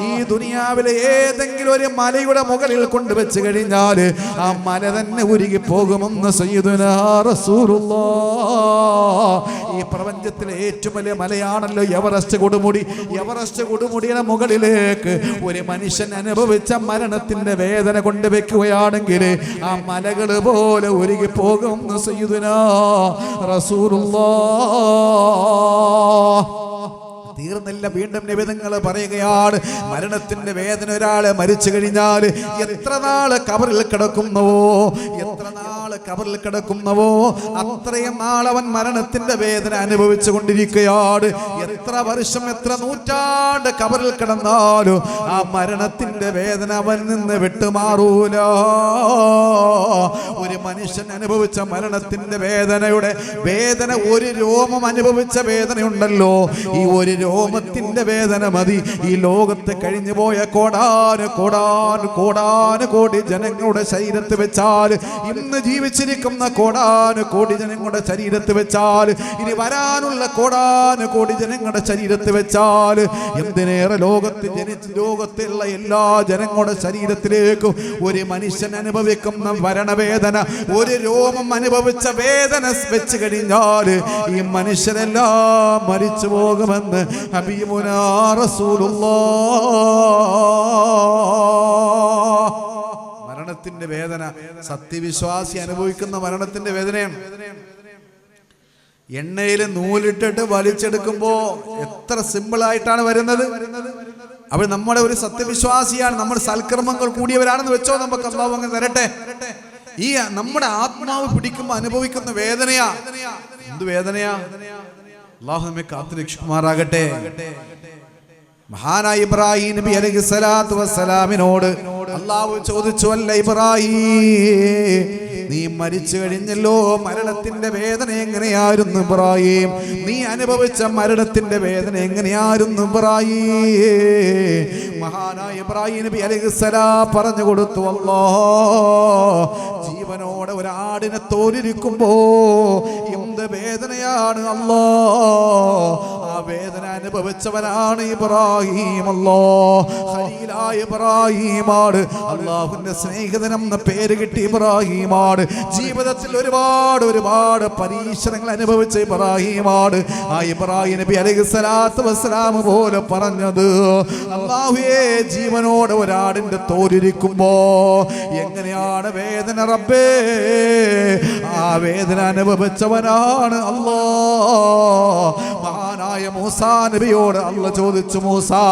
ഈ ദുനിയാവിലെ ഏതെങ്കിലും ഒരു മലയുടെ മുകളിൽ കൊണ്ടുവച്ച് കഴിഞ്ഞാൽ ആ മല തന്നെ ഉരുകി പോകുമെന്ന് സയ്യിദുനാ റസൂലുള്ളാഹ്. ഈ പ്രപഞ്ചത്തിലെ ഏറ്റവും വലിയ മലയാണല്ലോ എവറസ്റ്റ് കൊടുമുടി. എവറസ്റ്റ് കൊടുമുടിയുടെ മുകളിലേക്ക് ഒരു മനുഷ്യൻ അനുഭവിച്ച മരണത്തിന്റെ വേദന കൊണ്ടുവെക്കുകയാണെങ്കിൽ ആ മലകൾ പോലെ ഉരുകി പോകുമെന്ന് സയ്യിദുനാ റസൂലുള്ളാഹ്. തീർന്നില്ല, വീണ്ടും നിബിധങ്ങൾ പറയുകയാണ് മരണത്തിന്റെ വേദന. ഒരാളെ മരിച്ചു കഴിഞ്ഞാൽ എത്ര നാള് കബറിൽ കിടക്കുന്നുവോ, എത്ര നാള് കബറിൽ കിടക്കുന്നുവോ അത്രയും നാൾ അവൻ മരണത്തിന്റെ വേദന അനുഭവിച്ചു കൊണ്ടിരിക്കുകയാണ്. എത്ര വർഷം എത്ര നൂറ്റാണ്ട് കബറിൽ കിടന്നാലും ആ മരണത്തിന്റെ വേദന അവൻ നിന്ന് വിട്ടുമാറൂല. ഒരു മനുഷ്യൻ അനുഭവിച്ച മരണത്തിന്റെ വേദനയുടെ വേദന, ഒരു രോമം അനുഭവിച്ച വേദനയുണ്ടല്ലോ, ഈ ഒരു രോമത്തിന്റെ വേദന മതി ഈ ലോകത്ത് കഴിഞ്ഞു പോയ കോടാന് കോടാന് കോടാന് കോടി ജനങ്ങളുടെ ശരീരത്ത് വെച്ചാൽ, ഇന്ന് ജീവിച്ചിരിക്കുന്ന കോടാന് കോടി ജനങ്ങളുടെ ശരീരത്ത് വെച്ചാൽ, ഇനി വരാനുള്ള കോടാന് കോടി ജനങ്ങളുടെ ശരീരത്ത് വെച്ചാൽ, എന്തിനേറെ ലോകത്ത് ജനിച്ച് ലോകത്തുള്ള എല്ലാ ജനങ്ങളുടെ ശരീരത്തിലേക്കും ഒരു മനുഷ്യൻ അനുഭവിക്കുന്ന മരണവേദന, ഒരു രോമം അനുഭവിച്ച വേദന വെച്ച് കഴിഞ്ഞാൽ ഈ മനുഷ്യരെല്ലാം മരിച്ചു പോകുമെന്ന് ഹബീബുനാ റസൂലുള്ളാഹ്. മരണത്തിന്റെ വേദന സത്യവിശ്വാസി അനുഭവിക്കുന്ന മരണത്തിന്റെ വേദനയാണ്. എണ്ണയിൽ നൂലിട്ടിട്ട് വലിച്ചെടുക്കുമ്പോ എത്ര സിമ്പിൾ ആയിട്ടാണ് വരുന്നത്. അപ്പോൾ നമ്മുടെ ഒരു സത്യവിശ്വാസിയാണ്, നമ്മുടെ സൽക്കർമ്മങ്ങൾ കൂടിയവരാണെന്ന് വെച്ചോ, നമുക്ക് അല്ലാഹു അങ്ങനെ തരട്ടെ. ഈ നമ്മുടെ ആത്മാവ് പിടിക്കുമ്പോൾ അനുഭവിക്കുന്ന വേദനയാ. എന്ത് വേദനയാ? അല്ലാഹു നമ്മെ കാത്തു രക്ഷിക്കുമാറാകട്ടെ. മഹാനായ ഇബ്രാഹിം നബി അലൈഹിസ്സലാത്തു വസ്സലാമിനോട് അല്ലാഹു ചോദിച്ചു, അല്ല ഇബ്രാഹിം, നീ മരിച്ചു കഴിഞ്ഞല്ലോ, മരണത്തിന്റെ വേദന എങ്ങനെയായിരുന്നു ഇബ്രാഹിം? നീ അനുഭവിച്ച മരണത്തിന്റെ വേദന എങ്ങനെയായിരുന്നു ഇബ്രാഹിം? മഹാനായ ഇബ്രാഹിം നബി അലൈഹിസ്സലാം പറഞ്ഞു കൊടുത്തു, അല്ലാഹ് ജീവനോടെ ഒരാടിനെ തോലിരിക്കുമ്പോ എന്ത് വേദനയാണ് അല്ലാഹ്. ആ വേദന അനുഭവിച്ചവനാണ് ഇബ്രാഹിം. അല്ലാഹ് ഖലീലായ ഇബ്രാഹിമാണ്, അല്ലാഹുവിന്റെ സ്നേഹിതനെന്ന പേര് കിട്ടി ഇബ്രാഹിമാണ്. ജീവിതത്തിൽ ഒരുപാട് ഒരുപാട് പരീക്ഷണങ്ങൾ അനുഭവിച്ച ഇബ്രാഹിമാണ്. ആ ഇബ്രാഹിം നബി അലൈഹിസ്സലാത്തു വസ്സലാം പോലെ പറഞ്ഞത്, അല്ലാഹുവേ ജീവനോടെ ഒരാടിന്റെ തോലിരിക്കുമ്പോ എങ്ങനെയാണ് വേദന റബ്ബേ? ആ വേദന അനുഭവിച്ചവനാണ് അല്ലാഹ്. മഹാനായ മൂസാ നബിയോട് അല്ലാഹ് ചോദിച്ചു, മൂസാ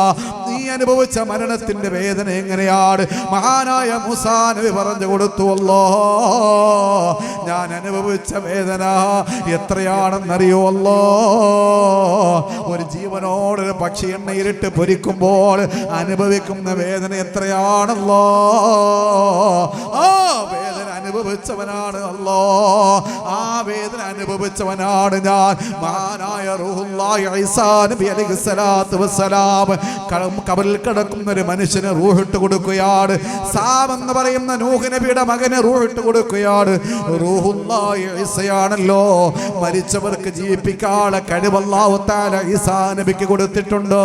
നീ അനുഭവിച്ച മരണത്തിന്റെ വേദന എങ്ങനെയാണ്? മഹാനായ മൂസാ നബി പറഞ്ഞു കൊടുത്തു, അല്ലാഹ് ഞാൻ അനുഭവിച്ച വേദന എത്രയാണെന്നറിയോ അല്ലാഹ്? ഒരു ജീവനോടൊരു പക്ഷി എണ്ണയിലിട്ട് പൊരിക്കുമ്പോൾ അനുഭവിക്കുന്ന വേദന എത്രയാണല്ലോ. ആ വേദന അനുഭവിച്ചവനാണ് അല്ലാഹ്. ആ വേദന അനുഭവിച്ചവനാണ് ഞാൻ. മഹാനായ റൂഹുല്ലാഹി ഈസാ നബി അലൈഹിസ്സലാത്തു വസ്സലാം കബറിൽ കിടക്കുന്ന ഒരു മനുഷ്യന് റൂഹിട്ട് കൊടുക്കുകയാണ്. സാം എന്ന് പറയുന്ന നൂഹ് നബിയുടെ മകന് റൂഹിട്ട് കൊടുക്കുകയാണ്. റൂഹുല്ലാഹി ഈസയാണല്ലോ മരിച്ചവർക്ക് ജീവിപ്പിക്കാനുള്ള കഴിവ് അല്ലാഹു തആല ഈസാ നബിക്ക് കൊടുത്തിട്ടുണ്ട്.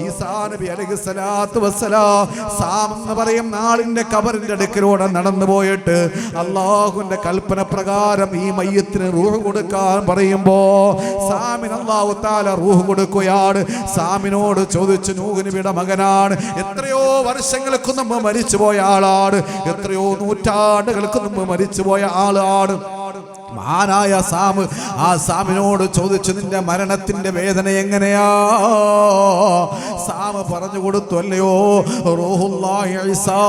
ഈസാ നബി അലൈഹിസ്സലാത്തു വസ്സലാം സാം എന്ന് പറയുന്ന ആളിന്റെ കബറിന്റെ അടുക്കിലൂടെ നടന്നു പോയിട്ട് അള്ളാഹുവിന്റെ കൽപ്പന പ്രകാരം ഈ മയ്യത്തിന് റൂഹ് കൊടുക്കാൻ പറയുമ്പോ സാമിന് അല്ലാഹു തആല റൂഹ് കൊടുക്കുകയാണ്. സാമിനോട് ചോദിച്ചു, നൂഹ് നബിയുടെ മകനാണ്, എത്രയോ വർഷങ്ങൾക്ക് മുമ്പ് മരിച്ചുപോയ ആളാണ്, എത്രയോ നൂറ്റാണ്ടുകൾക്ക് മുമ്പ് മരിച്ചുപോയ ആളാണ് മഹാനായ സാമ്. ആ സാമിനോട് ചോദിച്ചു, നിന്റെ മരണത്തിന്റെ വേദന എങ്ങനെയാ? സാമ് പറഞ്ഞു കൊടുത്തു, അല്ലയോ റൂഹുല്ലാഹി ഈസാ,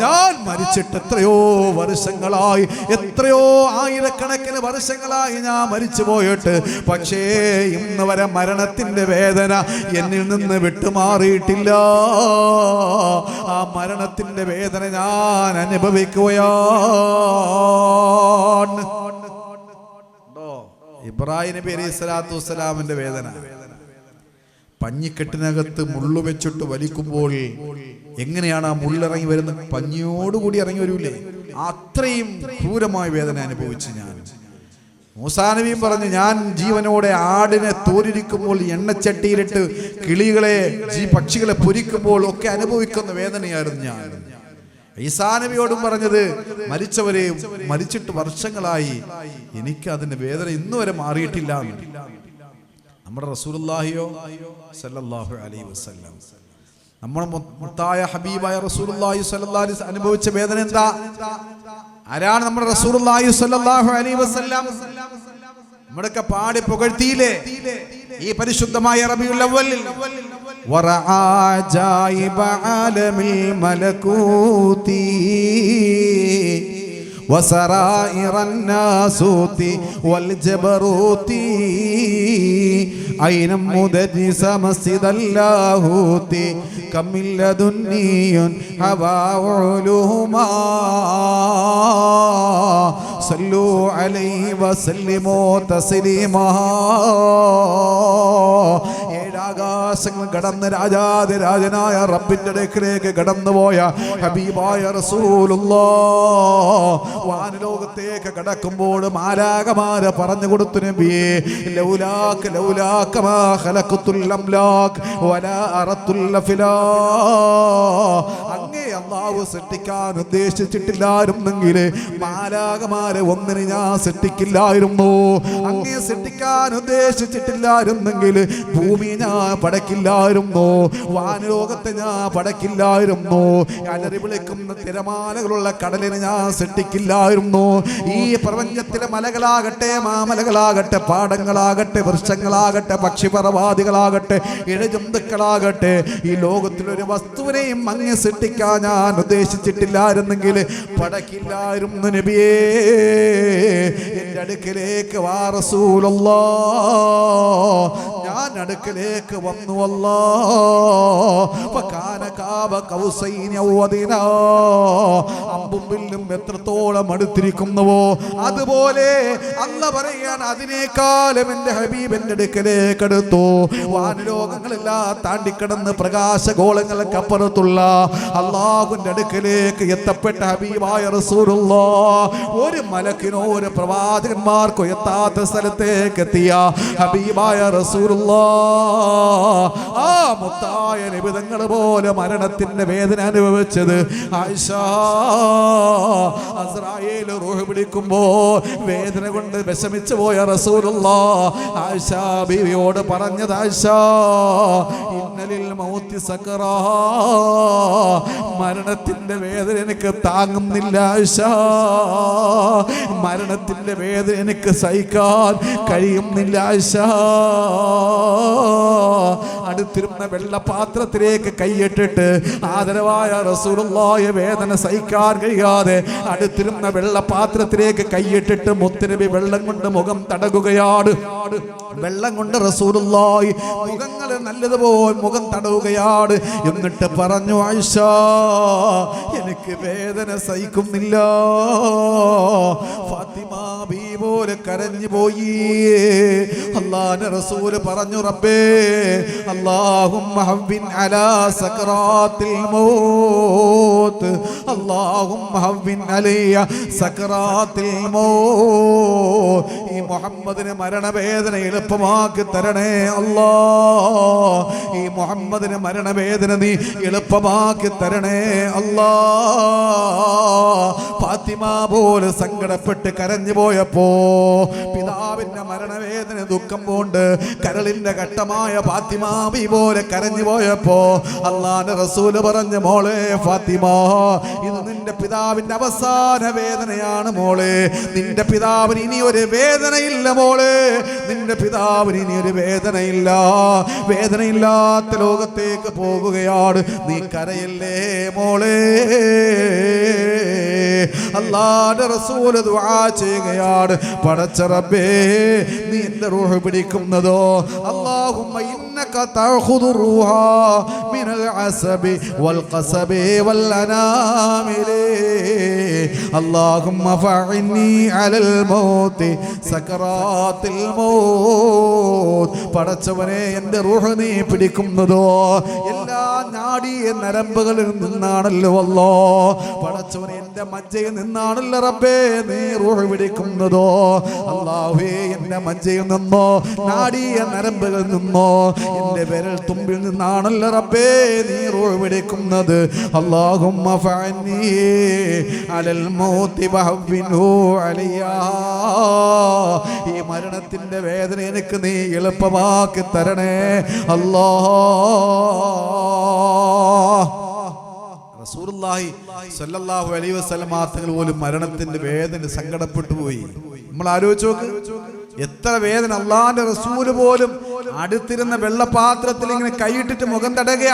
ഞാൻ മരിച്ചിട്ട് എത്രയോ വർഷങ്ങളായി, എത്രയോ ആയിരക്കണക്കിന് വർഷങ്ങളായി ഞാൻ മരിച്ചു പോയിട്ട്, പക്ഷേ ഇന്ന് വരെ മരണത്തിന്റെ വേദന എന്നിൽ നിന്ന് വിട്ടുമാറിയിട്ടില്ല. ആ മരണത്തിന്റെ വേദന ഞാൻ അനുഭവിക്കുകയാ. ഇബ്രാഹിം നബി അലൈഹി സ്വലാത്തു വസ്സലാമിന്റെ വേദന, പഞ്ഞിക്കെട്ടിനകത്ത് മുള്ളു വെച്ചിട്ട് വലിക്കുമ്പോൾ എങ്ങനെയാണ് ആ മുള്ളിറങ്ങി വരുന്നത്? പഞ്ഞിയോടുകൂടി ഇറങ്ങി വരൂലേ? അത്രയും ക്രൂരമായ വേദന അനുഭവിച്ചു ഞാൻ. മൂസാ നബിയും പറഞ്ഞു, ഞാൻ ജീവനോടെ ആടിനെ തോലിരിക്കുമ്പോൾ എണ്ണച്ചട്ടിയിലിട്ട് കിളികളെ പക്ഷികളെ പൊരിക്കുമ്പോൾ ഒക്കെ അനുഭവിക്കുന്ന വേദനയായിരുന്നു ഞാൻ. ഈസാ നബിയോടും പറഞ്ഞത്, മരിച്ചവരെ മരിച്ചിട്ട് വർഷങ്ങളായി, എനിക്ക് അതിന്റെ വേദന ഇന്ന് വരെ മാറിയിട്ടില്ല. നമ്മുടെ റസൂലുള്ളാഹിയോ സല്ലല്ലാഹു അലൈഹി വസല്ലം, നമ്മുടെ മുത്തായ ഹബീബായ റസൂലുള്ളാഹി സ്വല്ലല്ലാഹു അലൈഹി വസല്ലം അനുഭവിച്ച വേദന എന്താ? ആരാണ് നമ്മുടെ റസൂലുള്ളാഹി സ്വല്ലല്ലാഹു അലൈഹി വസല്ലം? നമ്മുടെയൊക്കെ പാടി പുകഴ്ത്തിയില്ലേ ഈ പരിശുദ്ധമായ റബീഉൽ അവ്വലിൽ? വറആജായിബ ആലമിൽ മലകൂതി وسرائر الناسوت والجبروت أين مدرس مسجد اللاهوت كم من لدني هوى علوما صلوا عليه وسلموا تسليما. ആകാശങ്ങൾ കടന്ന് രാജാതിരാജനായ റബ്ബിന്റെ അടുക്കലേക്ക് കടന്നുപോയ ഹബീബായ റസൂലുള്ളാഹ് വാനലോകത്തേക്ക് കടക്കുമ്പോൾ മാലാകമാര് പറഞ്ഞു കൊടുത്തു, നബിയേ ലൗലാക ലൗലാക മാ ഖലഖതുൽ അംലാക് വലാ അറത്തുൽ അഫ്ലാ. അങ്ങേ അല്ലാഹു സൃഷ്ടിക്കാൻ ഉദ്ദേശിച്ചിട്ടില്ലായിരുന്നെങ്കിൽ മാലാകമാരെ ഒന്നിനെ ഞാൻ സൃഷ്ടിക്കില്ലായിരുന്നു. അങ്ങേ സൃഷ്ടിക്കാൻ ഉദ്ദേശിച്ചിട്ടില്ലായിരുന്നെങ്കിൽ ഭൂമി ഞാൻ പടക്കില്ലായിരുന്നു, വാനലോകത്തെ ഞാൻ പടക്കില്ലായിരുന്നു, അലറി വിളിക്കുന്ന തിരമാലകളുള്ള കടലിനെ ഞാൻ സൃഷ്ടിക്കില്ലായിരുന്നു. ഈ പ്രപഞ്ചത്തിലെ മലകളാകട്ടെ, മാമലകളാകട്ടെ, പാടങ്ങളാകട്ടെ, വൃക്ഷങ്ങളാകട്ടെ, പക്ഷിപർവാദികളാകട്ടെ, ഇഴജന്തുക്കളാകട്ടെ, ഈ ലോകത്തിലൊരു വസ്തുവിനെയും അങ്ങ് സൃഷ്ടിക്കാൻ ഞാൻ ഉദ്ദേശിച്ചിട്ടില്ലായിരുന്നെങ്കിൽ പടക്കില്ലായിരുന്നു നബിയേ. എൻ്റെ അടുക്കലേക്ക് വാ റസൂലുള്ളാഹ്, ഞാൻ അടുക്കലേക്ക് വന്നു. അമ്പും വില്ലും എത്രത്തോളം അടുത്തിരിക്കുന്നുവോ അതുപോലെ അല്ലാഹ് പറയാണ്, അതിനേക്കാളും എൻ്റെ ഹബീബിന്റെ അടുക്കലേക്ക് അടുത്തു. വാനലോകങ്ങളെല്ലാം താണ്ടിക്കടന്ന് പ്രകാശഗോളങ്ങൾക്ക് അപ്പുറത്തുള്ള അല്ലാഹുവിന്റെ അടുക്കലേക്ക് എത്തപ്പെട്ട ഹബീബായ റസൂലുള്ളാഹ് ഒരു മലക്കിനോ ഒരു പ്രവാചകന്മാർക്കോ എത്താത്ത സ്ഥലത്തേക്ക് എത്തിയ ഹബീബായ റസൂലുള്ളാഹ്, ആ മുത്തായ നിബിധങ്ങൾ പോലെ മരണത്തിന്റെ വേദന അനുഭവിച്ചത് ആയിഷ. അസ്രായേൽ റൂഹ് പിടിക്കുമ്പോൾ വേദന കൊണ്ട് വിഷമിച്ചു പോയ റസൂലുള്ളാഹ് ആയിഷ ബീവിയോട് പറഞ്ഞത്, ആയിഷ ഇന്നലിൽ മൗത്തി സക്കറാ, മരണത്തിന്റെ വേദന എനിക്ക് താങ്ങുന്നില്ല ആയിഷ, മരണത്തിന്റെ വേദന എനിക്ക് സഹിക്കാൻ കഴിയുന്നില്ല ആയിഷ. അടുത്തിരുന്ന വെള്ളപാത്രത്തിലേക്ക് കൈയിട്ടിട്ട് ആദരവായ റസൂലുള്ളാഹിയെ വേദന സഹിക്കാൻ കഴിയാതെ അടുത്തിരുന്ന വെള്ളപാത്രത്തിലേക്ക് കൈയിട്ടിട്ട് മുത്തുനബി വെള്ളം കൊണ്ട് മുഖം തടകുകയാണ്. വെള്ളം കൊണ്ട് റസൂലുള്ളാഹി മുഖങ്ങൾ നല്ലതുപോലെ മുഖം തടവുകയാണ്. എന്നിട്ട് പറഞ്ഞു, ആയിഷ എനിക്ക് വേദന സഹിക്കുന്നില്ല. ഫാത്തിമ ബീവി പോലെ കരഞ്ഞു പോയി. അല്ലാഹുവിന്റെ റസൂൽ പറഞ്ഞു, റബ്ബേ اللهم هون على سكرات الموت اللهم هون علي سكرات الموت. ഈ മുഹമ്മദിന് മരണവേദന എളുപ്പമാക്കി തരണേ അല്ലാ. ഈ മുഹമ്മദിന് മരണവേദന നീ എളുപ്പമാക്കി തരണേ അല്ലാ. ഫാത്തിമ പോലെ സങ്കടപ്പെട്ട് കരഞ്ഞു പോയപ്പോ, പിതാവിന്റെ മരണവേദന ദുഃഖം കൊണ്ട് കരളിന്റെ ഘട്ടമായ ഫാത്തിമ ബി പോലെ കരഞ്ഞു പോയപ്പോ അല്ലാഹുവിന്റെ റസൂൽ പറഞ്ഞു, മോളെ ഫാത്തിമ, ഇത് നിന്റെ പിതാവിന്റെ അവസാന വേദനയാണ് മോളെ. നിന്റെ പിതാവിന് ഇനി ഒരു വേദനയില്ല മോളെ. നിന്റെ പിതാവിന് ഇനി ഒരു വേദനയില്ല. വേദനയില്ലാത്ത ലോകത്തേക്ക് പോകുകയാണ്. നീ കരയല്ലേ മോളെ. അല്ലാഹുവിന്റെ റസൂൽ ദുആ ചെയ്യുകയാണ്, പടച്ച റബ്ബേ, നീ എന്റെ റൂഹ് പിടിക്കുന്നതോ അല്ലാഹുമ്മ ഇന്നക തഅഖുദു റൂഹ മിനൽ അസബി വൽ ഖസബി വൽ അനാമിലി അല്ലാഹുമ്മ ഫഇന്നി അലൽ മൗതി സകറാത്തിൽ മൗത്ത്. പടച്ചവനെ, എന്റെ റൂഹ് നീ പിടിക്കുന്നതോ എല്ലാ നാഡീയ നരമ്പുകളിൽ നിന്നാണല്ലോ അല്ലാ. പടച്ചവനെ, എന്റെ മജ്ജയിൽ നിന്നാണല്ലോ റബ്ബേ നീ റൂഹ് പിടിക്കുന്നതോ. അല്ലാഹുവേ, എന്റെ മജ്ജയിൽ നിന്നോ നാഡീയ നരമ്പുകളിൽ നിന്നോ എന്റെ വിരൽ തുമ്പിൽ നിന്നാണല്ലോ റബ്ബേ നീ റൂഹ് പിടിക്കുന്നത്. അല്ലാഹുമ്മ ഫഅന്നി അലൽ മൗതി വഹവ്വിൻഹു അലയ്യാ. ഈ മരണത്തിന്റെ വേദന എനിക്ക് നീ എളുപ്പമാക്കി തരണേ അല്ലാഹ്. റസൂലുള്ളാഹി സ്വല്ലല്ലാഹു അലൈഹി വസല്ലം തങ്ങൾ പോലും മരണത്തിന്റെ വേദന സങ്കടപ്പെട്ടു പോയി. നമ്മൾ ആലോചിച്ച് നോക്ക്, എത്ര വേദന. അള്ളാന്റെ റസൂല് പോലും അടുത്തിരുന്ന വെള്ളപാത്രത്തിൽ ഇങ്ങനെ കൈയിട്ടിട്ട് മുഖം തടയുക.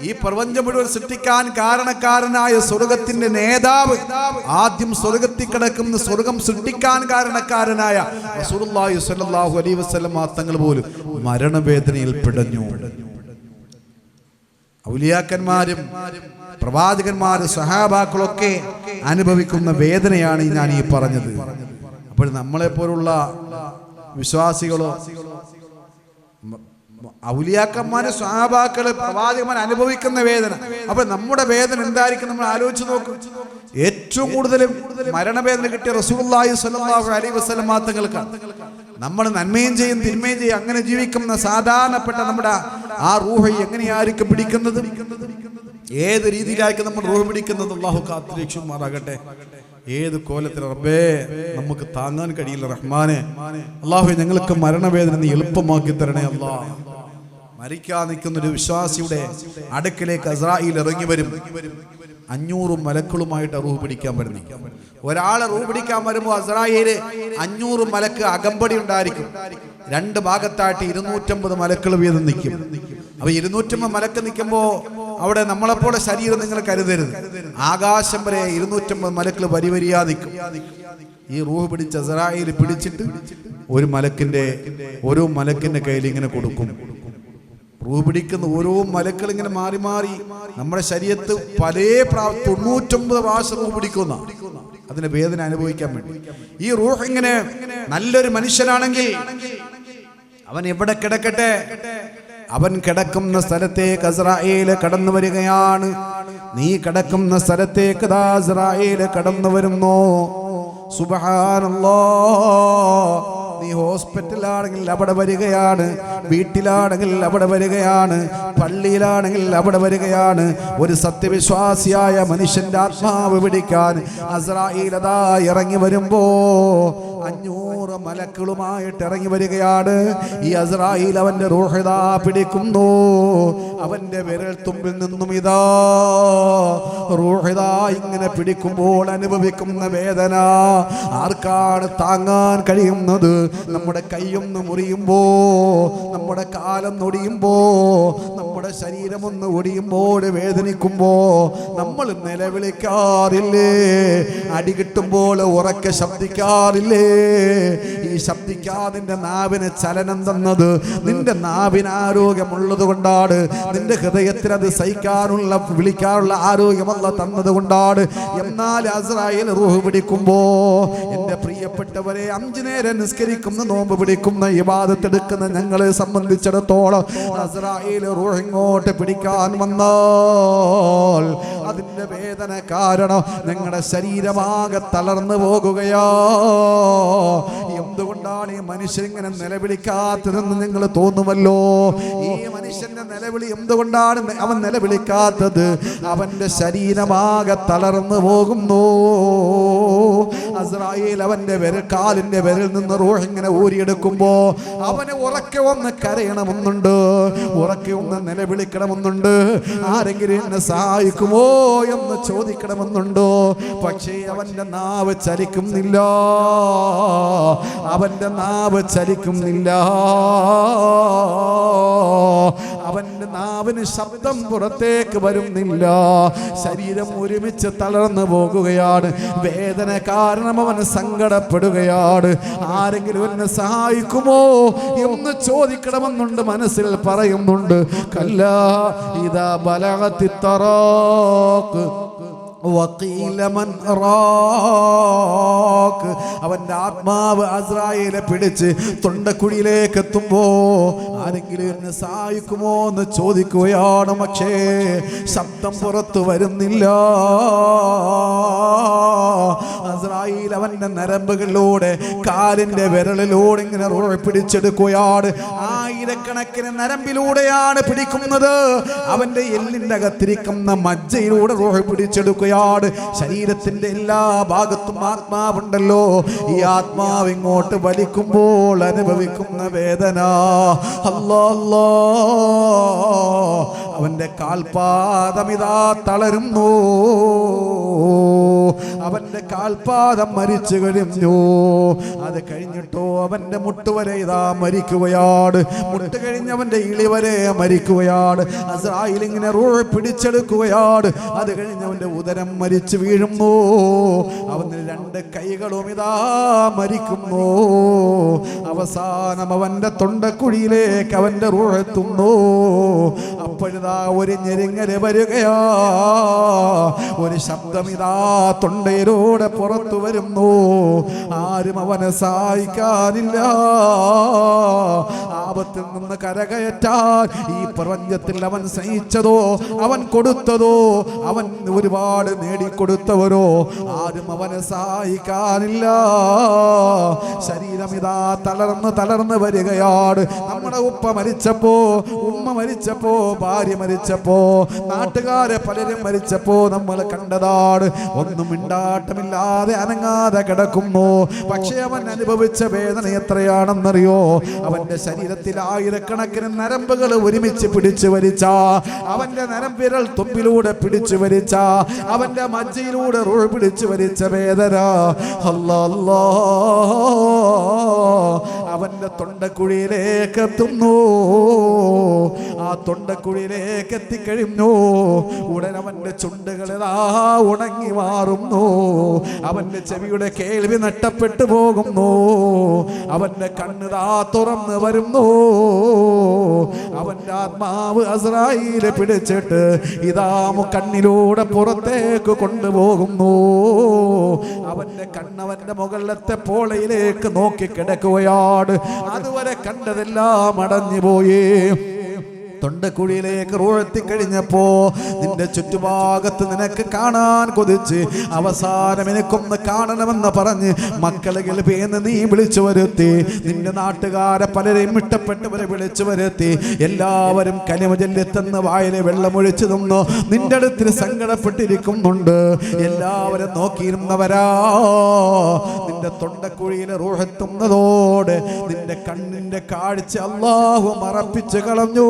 ഈ പ്രപഞ്ചം മുഴുവൻ സൃഷ്ടിക്കാൻ കാരണക്കാരനായ സ്വർഗത്തിന്റെ നേതാവ്, ആദ്യം സ്വർഗത്തിൽ കിടക്കുന്ന സ്വർഗം സൃഷ്ടിക്കാൻ കാരണക്കാരനായ റസൂലുള്ളാഹി സ്വല്ലല്ലാഹു അലൈഹി വസല്ലം തങ്ങൾ പോലും മരണവേദനയിൽ പിടഞ്ഞു. ഔലിയാക്കന്മാരും പ്രവാചകന്മാരും സഹാബാക്കളൊക്കെ അനുഭവിക്കുന്ന വേദനയാണ് ഞാൻ ഈ പറഞ്ഞത്. അപ്പോൾ നമ്മളെപ്പോലുള്ള വിശ്വാസികളോ, ഔലിയാക്കന്മാര് സഹാബാക്കള് പ്രവാചകന്മാർ അനുഭവിക്കുന്ന വേദന, അപ്പൊ നമ്മുടെ വേദന എന്തായിരിക്കും നമ്മൾ ആലോചിച്ച് നോക്കും. ഏറ്റവും കൂടുതൽ മരണവേദന കിട്ടിയ റസൂലുള്ളാഹി സ്വല്ലല്ലാഹു അലൈഹി വസല്ലം തങ്ങൾക്കാണ്. നമ്മൾ നന്മയും ചെയ്യും തിന്മയും ചെയ്യും അങ്ങനെ ജീവിക്കുന്ന സാധാരണപ്പെട്ട നമ്മുടെ ആ റൂഹ് എങ്ങനെയായിരിക്കും പിടിക്കുന്നത്, ഏത് രീതിയിലായിരിക്കും നമ്മൾ റൂഹ് പിടിക്കുന്നത്? അല്ലാഹു കാത്തുരക്ഷിക്കുമാറാകട്ടെ. ഏത് കോലത്തിൽ റബ്ബേ നമുക്ക് താങ്ങാൻ കഴിയില്ല റഹ്മാനെ. അല്ലാഹുവേ, ഞങ്ങൾക്ക് മരണവേദന നീ എളുപ്പമാക്കി തരണേ അല്ലാ. മരിക്കാൻ നിൽക്കുന്ന ഒരു വിശ്വാസിയുടെ അടുക്കിലേക്ക് അസ്രായീൽ ഇറങ്ങി വരും. 500 മലക്കുകളുമായിട്ട് റൂഹ് പിടിക്കാൻ വരുന്നു. ഒരാളെ റൂഹ് പിടിക്കാൻ വരുമ്പോൾ അസ്രായീല് 500 മലക്ക് അകമ്പടി ഉണ്ടായിരിക്കും. 2 ഭാഗത്തായിട്ട് 250 മലക്കൾ വീതം നിൽക്കും. അപ്പൊ 250 മലക്ക് നിൽക്കുമ്പോ അവിടെ നമ്മളെപ്പോലെ ശരീരം നിങ്ങൾ കരുതരുത്. ആകാശം വരെ 250 മലക്കൾ വരിവരിയാ നിൽക്കും. ഈ റൂഹ് പിടിച്ച അസ്രായീൽ പിടിച്ചിട്ട് ഓരോ മലക്കിന്റെ കയ്യിൽ ഇങ്ങനെ കൊടുക്കും. റൂഹ് പിടിക്കുന്ന ഓരോ മലക്കൾ ഇങ്ങനെ മാറി മാറി നമ്മുടെ ശരീരത്ത് 99 പ്രാവശ്യം റൂഹ് പിടിക്കുന്ന അതിന്റെ വേദന അനുഭവിക്കാൻ വേണ്ടി. ഈ റൂഹ് ഇങ്ങനെ നല്ലൊരു മനുഷ്യനാണെങ്കിൽ അവൻ എവിടെ കിടക്കട്ടെ, അവൻ കിടക്കുന്ന സ്ഥലത്തേക്ക് അസ്രായീൽ കടന്നു വരികയാണ്. നീ കിടക്കുന്ന സ്ഥലത്തേക്ക് അസ്രായീൽ കടന്നു വരുന്നു. സുബ്ഹാനല്ലാഹ്. നീ ഹോസ്പിറ്റലാണെങ്കിൽ അവിടെ വരികയാണ്, വീട്ടിലാണെങ്കിൽ അവിടെ വരികയാണ്, പള്ളിയിലാണെങ്കിൽ അവിടെ വരികയാണ്. ഒരു സത്യവിശ്വാസിയായ മനുഷ്യന്റെ ആത്മാവ് പിടിക്കാൻ അസ്രായീൽ അതാ ഇറങ്ങി വരുമ്പോ 500 മലക്കുകളുമായിട്ട് ഇറങ്ങി വരികയാണ്. ഈ അസ്രായീൽ അവന്റെ റൂഹ് ഇതാ പിടിക്കുന്നു. അവന്റെ വിരൽ തുമ്പിൽ നിന്നും ഇതാ റൂഹ് ഇതാ ഇങ്ങനെ പിടിക്കുമ്പോൾ അനുഭവിക്കുന്ന വേദന ആർക്കാണ് താങ്ങാൻ കഴിയുന്നത്? നമ്മുടെ കൈയൊന്ന് മുറിയുമ്പോ, നമ്മുടെ കാലൊന്നൊടിയുമ്പോ, നമ്മുടെ ശരീരമൊന്ന് ഒടിയുമ്പോൾ വേദനിക്കുമ്പോ നമ്മൾ നിലവിളിക്കാറില്ലേ? അടി കിട്ടുമ്പോൾ ഉറക്കെ ശബ്ദിക്കാറില്ലേ? ഈ ശബ്ദിക്കാതിന്റെ നാവിന് ചലനം തന്നത് നിന്റെ നാവിന് ആരോഗ്യമുള്ളത് കൊണ്ടാണ്. നിന്റെ ഹൃദയത്തിൽ അത് സഹിക്കാനുള്ള വിളിക്കാനുള്ള ആരോഗ്യം അല്ലാഹ് തന്നത് കൊണ്ടാണ്. എന്നാൽ അസ്രായീൽ റൂഹ് പിടിക്കുമ്പോ എന്റെ പ്രിയപ്പെട്ടവരെ, 5 നേരം നിസ്കരിക്കുന്ന, നോമ്പ് പിടിക്കുന്ന, ഇബാദത്ത് എടുക്കുന്ന ഞങ്ങളെ സംബന്ധിച്ചിടത്തോളം അസ്രായീൽ റൂഹ് ഇങ്ങോട്ട് പിടിക്കാൻ വന്നാൽ അതിന്റെ വേദന കാരണം ഞങ്ങളുടെ ശരീരമാകെ തളർന്നു പോകുകയാ. എന്തുകൊണ്ടാണ് എന്തുകൊണ്ടാണ് ഈ മനുഷ്യരിങ്ങനെ നിലവിളിക്കാത്തതെന്ന് നിങ്ങൾ തോന്നുമല്ലോ. ഈ മനുഷ്യന്റെ നിലവിളി എന്തുകൊണ്ടാണ് അവൻ നിലവിളിക്കാത്തത്? അവന്റെ ശരീരമാകെ തളർന്നു പോകുന്നു. അസ്രായേൽ അവന്റെ കാലിന്റെ വിരൽ നിന്ന് റൂഹ് ഇങ്ങനെ ഊരിയെടുക്കുമ്പോ അവന് ഉറക്കെ ഒന്ന് കരയണമെന്നുണ്ട്, ഉറക്കെ ഒന്ന് നിലവിളിക്കണമെന്നുണ്ട്, ആരെങ്കിലും എന്നെ സഹായിക്കുമോ എന്ന് ചോദിക്കണമെന്നുണ്ടോ. പക്ഷേ അവന്റെ നാവ് ചലിക്കുന്നില്ല, അവന്റെ നാവ് ചലിക്കുന്നില്ല. അവന്റെ നാവിന് ശബ്ദം പുറത്തേക്ക് വരുന്നില്ല. ശരീരം ഒരുമിച്ച് തളർന്നു പോകുകയാണ്. വേദന കാരണം അവൻ സങ്കടപ്പെടുകയാണ്. ആരെങ്കിലും എന്നെ സഹായിക്കുമോ എന്ന് ചോദിക്കണമെന്നുണ്ട്. മനസ്സിൽ പറയുന്നുണ്ട്, കല്ലാ ഇദാ ബലഗത്തി തറാഖ് അവന്റെ ആത്മാവ് അസ്രായേലെ പിടിച്ച് തൊണ്ടക്കുഴിയിലേക്ക് എത്തുമ്പോ ആരെങ്കിലും എന്നെ സഹായിക്കുമോ എന്ന് ചോദിക്കുകയാണ്. പക്ഷേ ശബ്ദം പുറത്തു വരുന്നില്ല. അസ്രായേൽ അവന്റെ നരമ്പുകളിലൂടെ കാലിന്റെ വിരലിലൂടെ ഇങ്ങനെ റൂഹ് പിടിച്ചെടുക്കുകയാണ്. ആയിരക്കണക്കിന് നരമ്പിലൂടെയാണ് പിടിക്കുന്നത്. അവന്റെ എല്ലിന്റെ അകത്തിരിക്കുന്ന മജ്ജയിലൂടെ റൂഹ് പിടിച്ചെടുക്കുക. ശരീരത്തിന്റെ എല്ലാ ഭാഗത്തും ആത്മാവുണ്ടല്ലോ. ഈ ആത്മാവ് ഇങ്ങോട്ട് വലിക്കുമ്പോൾ അനുഭവിക്കുന്ന വേദന, അല്ലാഹ്, അവന്റെ കാൽപാദം ഇതാ തളരുന്നു. അവന്റെ കാൽപാദം മരിച്ചു കഴിഞ്ഞു. അത് കഴിഞ്ഞിട്ടോ അവന്റെ മുട്ടുവരെ ഇതാ മരിക്കുകയാണ്. മുട്ട് കഴിഞ്ഞവന്റെ ഇളിവരെ മരിക്കുകയാണ്. അസ്രായേൽ ഇങ്ങനെ റൂഹ് പിടിച്ചെടുക്കുകയാണ്. അത് കഴിഞ്ഞവന്റെ ഉദരം മരിച്ചു വീഴുന്നു. അവന് രണ്ട് കൈകളും ഇതാ മരിക്കുന്നു. അവസാനം അവന്റെ തൊണ്ടക്കുഴിയിലേക്ക് അവന്റെ റൂഹ് എത്തുന്നു. അപ്പോഴിതാ ഒരു ഞെരുങ്ങല് വരികയാ. ഒരു ശബ്ദം ഇതാ തൊണ്ടയിലൂടെ പുറത്തു വരുന്നു. ആരും അവനെ സഹായിക്കാനില്ല. ആപത്തിൽ നിന്ന് കരകയറ്റാൻ ഈ പ്രപഞ്ചത്തിൽ അവൻ സഹിച്ചതോ അവൻ കൊടുത്തതോ അവൻ ഒരുപാട് നേടിക്കൊടുത്തവരോ ആരും അവനെ സഹായിക്കാനില്ല. ശരീരം ഇതാ തളർന്ന് വരികയാണ്. നമ്മുടെ ഉപ്പ മരിച്ചപ്പോ, ഉമ്മ മരിച്ചപ്പോ, ഭാര്യ മരിച്ചപ്പോ, നാട്ടുകാരെ പലരും മരിച്ചപ്പോ നമ്മൾ കണ്ടതാണ്. ഒന്നും മിണ്ടാട്ടമില്ലാതെ അനങ്ങാതെ കിടക്കുന്നു. പക്ഷേ അവൻ അനുഭവിച്ച വേദന എത്രയാണെന്നറിയോ? അവന്റെ ശരീരത്തിൽ ആയിരക്കണക്കിന് നരമ്പുകൾ ഒരുമിച്ച് പിടിച്ചു വലിച്ച, അവന്റെ നരമ്പിരൽ തുമ്പിലൂടെ പിടിച്ചു വലിച്ച, അവന്റെ മജ്ജയിലൂടെ റൂഹ് പിടിച്ചു വലിച്ച വേദന, അല്ലാഹ്, അവന്റെ തൊണ്ടക്കുഴിയിലേക്ക് എത്തുന്നു. ആ തൊണ്ടക്കുഴിയിലേക്ക് എത്തിക്കഴിഞ്ഞു. ഉടൻ അവന്റെ ചുണ്ടുകളെതാ ഉണങ്ങി മാറുന്നു. അവന്റെ ചെവിയുടെ കേൾവി നഷ്ടപ്പെട്ടു പോകുന്നു. അവന്റെ കണ്ണുതാ തുറന്നു വരുന്നു. അവന്റെ ആത്മാവ് അസ്രായേലെ പിടിച്ചിട്ട് ഇതാ കണ്ണിലൂടെ പുറത്തേക്ക് കൊണ്ടുപോകുന്നു. അവന്റെ കണ്ണവന്റെ മുകളിലത്തെ പോളയിലേക്ക് നോക്കി കിടക്കുകയാണ്. അതുവരെ കണ്ടതെല്ലാം അടഞ്ഞുപോയി. തൊണ്ടക്കുഴിയിലേക്ക് റൂഴെത്തിക്കഴിഞ്ഞപ്പോ നിന്റെ ചുറ്റുഭാഗത്ത് നിനക്ക് കാണാൻ കൊതിച്ച് അവസാനം എനിക്കൊന്ന് കാണണമെന്ന് പറഞ്ഞ് മക്കളെ ഗൾഫേന്ന് നീ വിളിച്ചു വരുത്തി. നിന്റെ നാട്ടുകാരെ പലരെയും ഇഷ്ടപ്പെട്ടവരെ വിളിച്ചു വരുത്തി. എല്ലാവരും കലിമ ചൊല്ലിത്തെന്ന് വായിലെ വെള്ളമൊഴിച്ചു തന്നു. നിന്റെ അടുത്ത് സങ്കടപ്പെട്ടിരിക്കുന്നുണ്ട്. എല്ലാവരും നോക്കിയിരുന്നവരാ. നിന്റെ തൊണ്ടക്കുഴിയിലെ റൂഹെത്തുന്നതോടെ നിന്റെ കണ്ണിന്റെ കാഴ്ച അല്ലാഹു മറപ്പിച്ചു കളഞ്ഞു.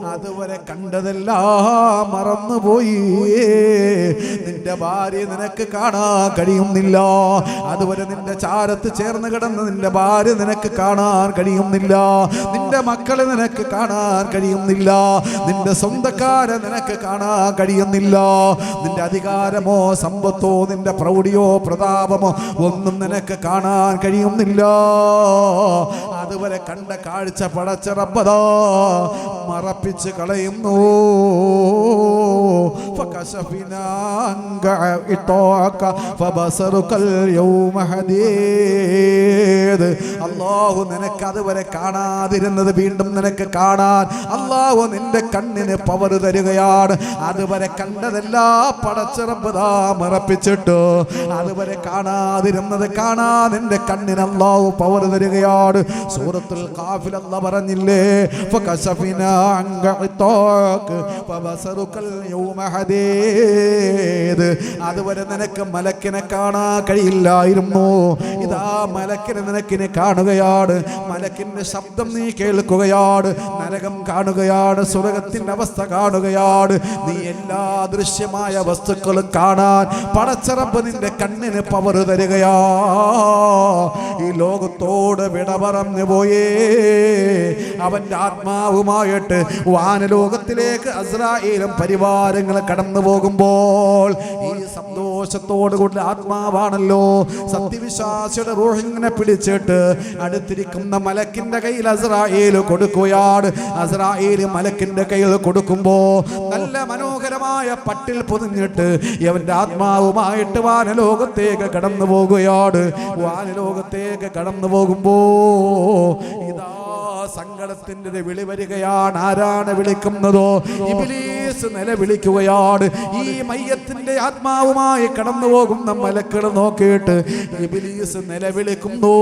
അതുവരെ കണ്ടതെല്ലാം മറന്നുപോയി. നിന്റെ ഭാര്യ നിനക്ക് കാണാൻ കഴിയുന്നില്ല. അതുവരെ നിന്റെ ചാരത്ത് ചേർന്ന് കിടന്ന് നിന്റെ ഭാര്യ നിനക്ക് കാണാൻ കഴിയുന്നില്ല. നിന്റെ മക്കളെ നിനക്ക് കാണാൻ കഴിയുന്നില്ല. നിന്റെ സ്വന്തക്കാരെ നിനക്ക് കാണാൻ കഴിയുന്നില്ല. നിന്റെ അധികാരമോ സമ്പത്തോ നിന്റെ പ്രൗഢിയോ പ്രതാപമോ ഒന്നും നിനക്ക് കാണാൻ കഴിയുന്നില്ല. അതുവരെ കണ്ട കാഴ്ച പടച്ച റബ്ബ് മറപ്പിച്ച് കളയുന്നു. ഫകശഫിനാ അൻക ഇതാക ഫബസറുകൽ യൗമ ഹദീദ്. അല്ലാഹു നിനക്ക് അതുവരെ കാണാതിരുന്നത് വീണ്ടും നിനക്ക് കാണാൻ അല്ലാഹു നിന്റെ കണ്ണിന് പവർ തരികയാണ്. അതുവരെ കണ്ടതെല്ലാം പടച്ച റബ്ബ് ദാ മറപ്പിച്ചിട്ട് അതുവരെ കാണാതിരുന്നത് കാണാൻ നിന്റെ കണ്ണിന് അല്ലാഹു പവർ തരികയാണ്. സൂറത്തുൽ ഖാഫിൽ അല്ലാഹു പറഞ്ഞില്ലേ, ഫകശഫിനാ അൻക ഇതാക ഫബസറുകൽ യൗമ ഹദീദ്. അതുവരെ നിനക്ക് മലക്കിനെ കാണാൻ കഴിയില്ലായിരുന്നു. ഇതാ മലക്കിനെ നിനക്കിനെ കാണുകയാണ്. മലക്കിന്റെ ശബ്ദം നീ കേൾക്കുകയാണ്. നരകം കാണുകയാണ്. സ്വർഗത്തിന്റെ അവസ്ഥ കാണുകയാണ്. നീ എല്ലാ ദൃശ്യമായ വസ്തുക്കളും കാണാൻ പടച്ച റബ്ബ് നിന്റെ കണ്ണിന് പവർ തരികയാ. ഈ ലോകത്തോട് വിട പറഞ്ഞു പോയേ. അവന്റെ ആത്മാവുമായിട്ട് വാനലോകത്തിലേക്ക് അസ്രായേലും പരിവാരങ്ങൾ കടന്നു പോകുമ്പോൾ ഈ സന്തോഷത്തോടു കൂടി ആത്മാവാണല്ലോ സത്യവിശ്വാസിയുടെ റൂഹിനെ പിടിച്ചിട്ട് അടുത്തിരിക്കുന്ന മലക്കിന്റെ കയ്യിൽ അസ്രായേൽ കൊടുക്കുകയാണ്. അസ്രായേൽ മലക്കിന്റെ കയ്യിൽ കൊടുക്കുമ്പോ നല്ല മനോഹരമായ പട്ടിൽ പൊതിഞ്ഞിട്ട് അവന്റെ ആത്മാവുമായിട്ട് വാനലോകത്തേക്ക് കടന്നു പോകുകയാണ്. വാനലോകത്തേക്ക് കടന്നു പോകുമ്പോ ഇതാ സങ്കടത്തിന്റെ വിളി വരികയാണ്. ആരാണ് വിളിക്കുന്നതോ? ഇബ്ലീസ് നിലവിളിക്കുകയാണ്. ഈ മയ്യത്തിന്റെ ആത്മാവുമായി കടന്നു പോകുന്ന മലക്കുകൾ നോക്കിയിട്ട് ഇബ്ലീസ് നിലവിളിക്കുന്നു.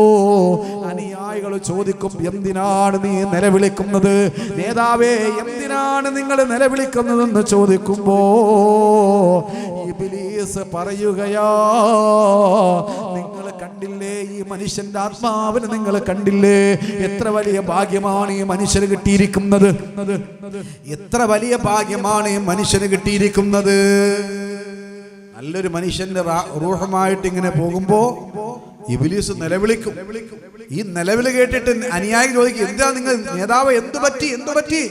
അനുയായികൾ ചോദിക്കും, എന്തിനാണ് നീ നിലവിളിക്കുന്നത്? നേതാവേ, എന്തിനാണ് നിങ്ങൾ നിലവിളിക്കുന്നതെന്ന് ചോദിക്കുമ്പോ ഇബ്ലീസ് പറയുകയാ, നിങ്ങൾ കണ്ടില്ലേ ഈ മനുഷ്യന്റെ ആത്മാവിനെ നിങ്ങൾ കണ്ടില്ലേ? എത്ര വലിയ ഭാഗ്യമാണ് ഈ മനുഷ്യന് കിട്ടിയിരിക്കുന്നത്. എത്ര വലിയ ഭാഗ്യമാണ് ഈ മനുഷ്യന് കിട്ടിയിരിക്കുന്നത്. നല്ലൊരു മനുഷ്യന്റെ റൂഹമായിട്ട് ഇങ്ങനെ പോകുമ്പോ ഇബ്ലീസ് നിലവിളിക്കും. ഈ നിലവിളി കേട്ടിട്ട് അനുയായി ചോദിക്കും, എന്താ നിങ്ങൾ നേതാവ്, എന്തു പറ്റി?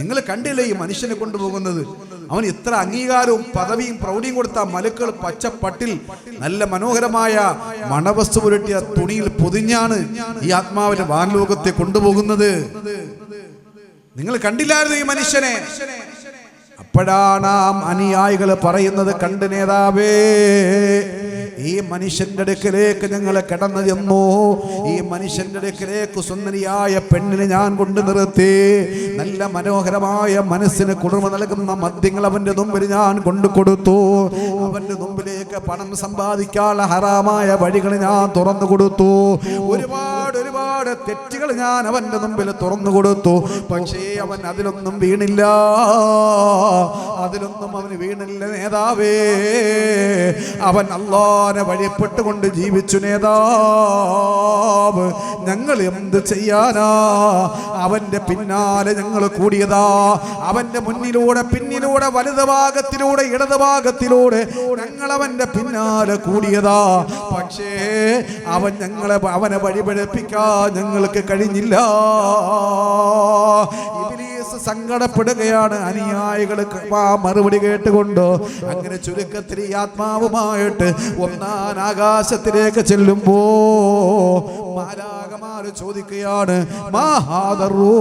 നിങ്ങൾ കണ്ടില്ലേ ഈ മനുഷ്യനെ കൊണ്ടുപോകുന്നത്? അവൻ എത്ര അംഗീകാരവും പദവിയും പ്രൗഢിയും കൊടുത്ത മലക്കുകൾ പച്ചപ്പട്ടിൽ നല്ല മനോഹരമായ മണവസ്തു പുരട്ടിയ തുണിയിൽ പൊതിഞ്ഞാണ് ഈ ആത്മാവിന്റെ വാൻലോകത്തെ കൊണ്ടുപോകുന്നത്. നിങ്ങൾ കണ്ടില്ലായിരുന്നു ഈ മനുഷ്യനെ? അപ്പോഴാണ് അനുയായികൾ പറയുന്നത്, കണ്ട് നേതാവേ, ഈ മനുഷ്യന്റെ അടുക്കലേക്ക് ഞങ്ങൾ കടന്നു ചെന്നു. ഈ മനുഷ്യന്റെ അടുക്കലേക്ക് സുന്ദരിയായ പെണ്ണിനെ ഞാൻ കൊണ്ടു നിർത്തി. നല്ല മനോഹരമായ മനസ്സിന് കുളിർമ നൽകുന്ന മദ്യങ്ങൾ അവന്റെ മുമ്പിൽ ഞാൻ കൊണ്ടു കൊടുത്തു. അവന്റെ മുമ്പിലേക്ക് പണം സമ്പാദിക്കാനുള്ള ഹറാമായ വഴികൾ ഞാൻ തുറന്നു കൊടുത്തു. ഒരുപാട് തെറ്റുകൾ ഞാൻ അവന്റെ മുമ്പിൽ തുറന്നു കൊടുത്തു. പക്ഷേ അവൻ അതിലൊന്നും വീണില്ല. അവന് വീണില്ല നേതാവേ. അവൻ അല്ലാഹുവിനെ വഴിപ്പെട്ടുകൊണ്ട് ജീവിച്ചു നേതാവ്. ഞങ്ങൾ എന്ത് ചെയ്യാനാ? അവന്റെ പിന്നാലെ ഞങ്ങൾ കൂടിയതാ. അവന്റെ മുന്നിലൂടെ പിന്നിലൂടെ വലത് ഭാഗത്തിലൂടെ ഇടത് ഭാഗത്തിലൂടെ ഞങ്ങൾ അവന്റെ പിന്നാലെ കൂടിയതാ. പക്ഷേ അവനെ വഴിപഴപ്പിക്കാൻ ഞങ്ങൾക്ക് കഴിഞ്ഞില്ല. ഇബ്ലീസ് സങ്കടപ്പെടുകയാണ്. അനുയായികൾക്ക് മറുപടി കേട്ടുകൊണ്ട് അങ്ങനെ ചുരുക്കത്തിൽ ഈ ആത്മാവുമായിട്ട് ഒന്നാം ആകാശത്തിലേക്ക് ചെല്ലുമ്പോ മാലാഖമാര് ചോദിക്കുകയാണ്, മഹാദറൂ,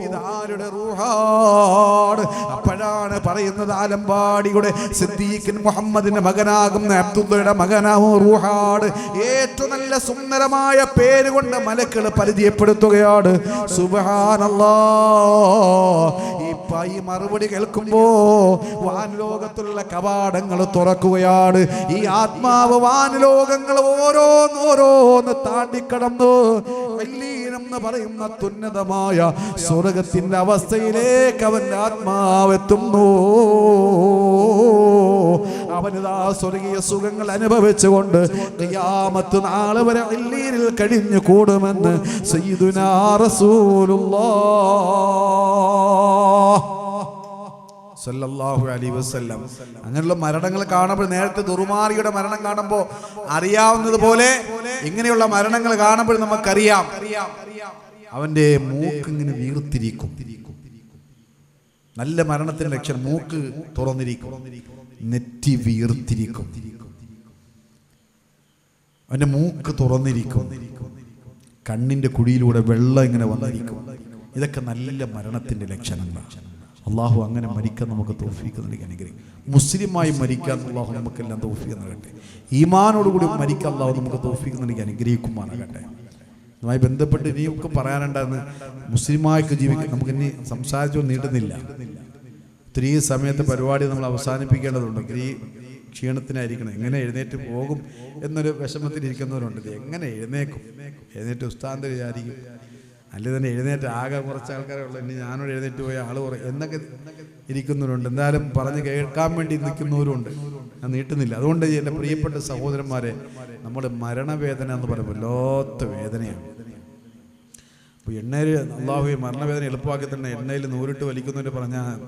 ഇതാരുടെ റൂഹാണ്? അപ്പോഴാണ് പറയുന്നത്, ആലമ്പാടിയുടെ സിദ്ദീഖിൻ മുഹമ്മദിന്റെ മകനാകുന്ന അബ്ദുള്ളയുടെ മകനാവും റൂഹാണ്. ഏറ്റവും നല്ല സുന്ദരമായ പേര് കൊണ്ട് മലക്കുകൾ പരിചയപ്പെടുത്തുകയാണ്. സുബ്ഹാനല്ലാഹ്. ഈ മറുപടി കേൾക്കുമ്പോ വാൻലോകത്തുള്ള കവാടങ്ങൾ തുറക്കുകയാണ്. ഈ ആത്മാവ് വാൻലോകങ്ങൾ ഓരോന്ന് താണ്ടിക്കടന്നു എന്ന് പറയുന്ന തുന്നതമായ സ്വർഗത്തിന്റെ അവസ്ഥയിലേക്ക് അവന്റെ ആത്മാവെത്തുന്നു. അവനിതാ സ്വർഗീയ സുഖങ്ങൾ അനുഭവിച്ചുകൊണ്ട് ഖിയാമത്ത് നാൾ വരെ ഇല്ലീനിൽ കഴിഞ്ഞു കൂടുമെന്ന് സയ്യിദുനാ റസൂലുള്ളാഹ് സല്ലല്ലാഹു അലൈഹി വസല്ലം. അങ്ങനെയുള്ള മരണങ്ങൾ കാണുമ്പോൾ, നേരത്തെ ദുർമാർഗിയുടെ മരണം കാണുമ്പോൾ അറിയാവുന്നത് പോലെ ഇങ്ങനെയുള്ള മരണങ്ങൾ കാണുമ്പോൾ നമുക്കറിയാം അവന്റെ മൂക്ക് ഇങ്ങനെ വീർത്തിരിക്കും. നല്ല മരണത്തിന്റെ ലക്ഷണം മൂക്ക് തുറന്നിരിക്കും, നെറ്റി വീർത്തിരിക്കും. അവന്റെ മൂക്ക് തുറന്നിരിക്കും, കണ്ണിന്റെ കുഴിയിലൂടെ വെള്ളം ഇങ്ങനെ വന്നിരിക്കും. ഇതൊക്കെ നല്ല മരണത്തിൻ്റെ ലക്ഷണങ്ങളാണ്. അള്ളാഹു അങ്ങനെ മരിക്കാൻ നമുക്ക് തൗഫീഖ് നൽകി അനുഗ്രഹിക്കും. മുസ്ലിമായി മരിക്കാൻ അള്ളാഹു നമുക്കെല്ലാം തൗഫീഖ് നൽകട്ടെ. ഈമാനോടുകൂടി മരിക്കാൻ അള്ളാഹു നമുക്ക് തൗഫീഖ് നൽകി അനുഗ്രഹിക്കുമാറാകട്ടെ. അതുമായി ബന്ധപ്പെട്ട് ഇനിയൊക്കെ പറയാനുണ്ടാകുന്ന മുസ്ലിമായിട്ട് ജീവിക്കാൻ നമുക്ക് ഇനി സംസാരിച്ചോ നീട്ടുന്നില്ല. ഒത്തിരി സമയത്ത് പരിപാടി നമ്മൾ അവസാനിപ്പിക്കേണ്ടതുണ്ട്. ഒത്തിരി ക്ഷീണത്തിനായിരിക്കണം. എങ്ങനെ എഴുന്നേറ്റ് പോകും എന്നൊരു വിഷമത്തിലിരിക്കുന്നവരുണ്ട്. എങ്ങനെ എഴുന്നേറ്റ് ഉസ്താദ് വിചാരിക്കും, അല്ലെങ്കിൽ തന്നെ എഴുന്നേറ്റ് ആകെ കുറച്ച് ആൾക്കാരെ ഉള്ളു, ഇനി ഞാനോട് എഴുന്നേറ്റ് പോയ ആൾ എന്നൊക്കെ ഇരിക്കുന്നവരുണ്ട്. എന്തായാലും പറഞ്ഞ് കേൾക്കാൻ വേണ്ടി നിൽക്കുന്നവരുണ്ട്. ഞാൻ നീട്ടുന്നില്ല. അതുകൊണ്ട് എൻ്റെ പ്രിയപ്പെട്ട സഹോദരന്മാരെ, നമ്മുടെ മരണവേദന എന്ന് പറയുമ്പോൾ വല്ലാത്ത വേദനയാണ്. അപ്പോൾ എണ്ണയിൽ അള്ളാഹു മരണവേദന എളുപ്പമാക്കി തന്നെ എണ്ണയിൽ നൂറിട്ട് വലിക്കുന്നവർ പറഞ്ഞാൽ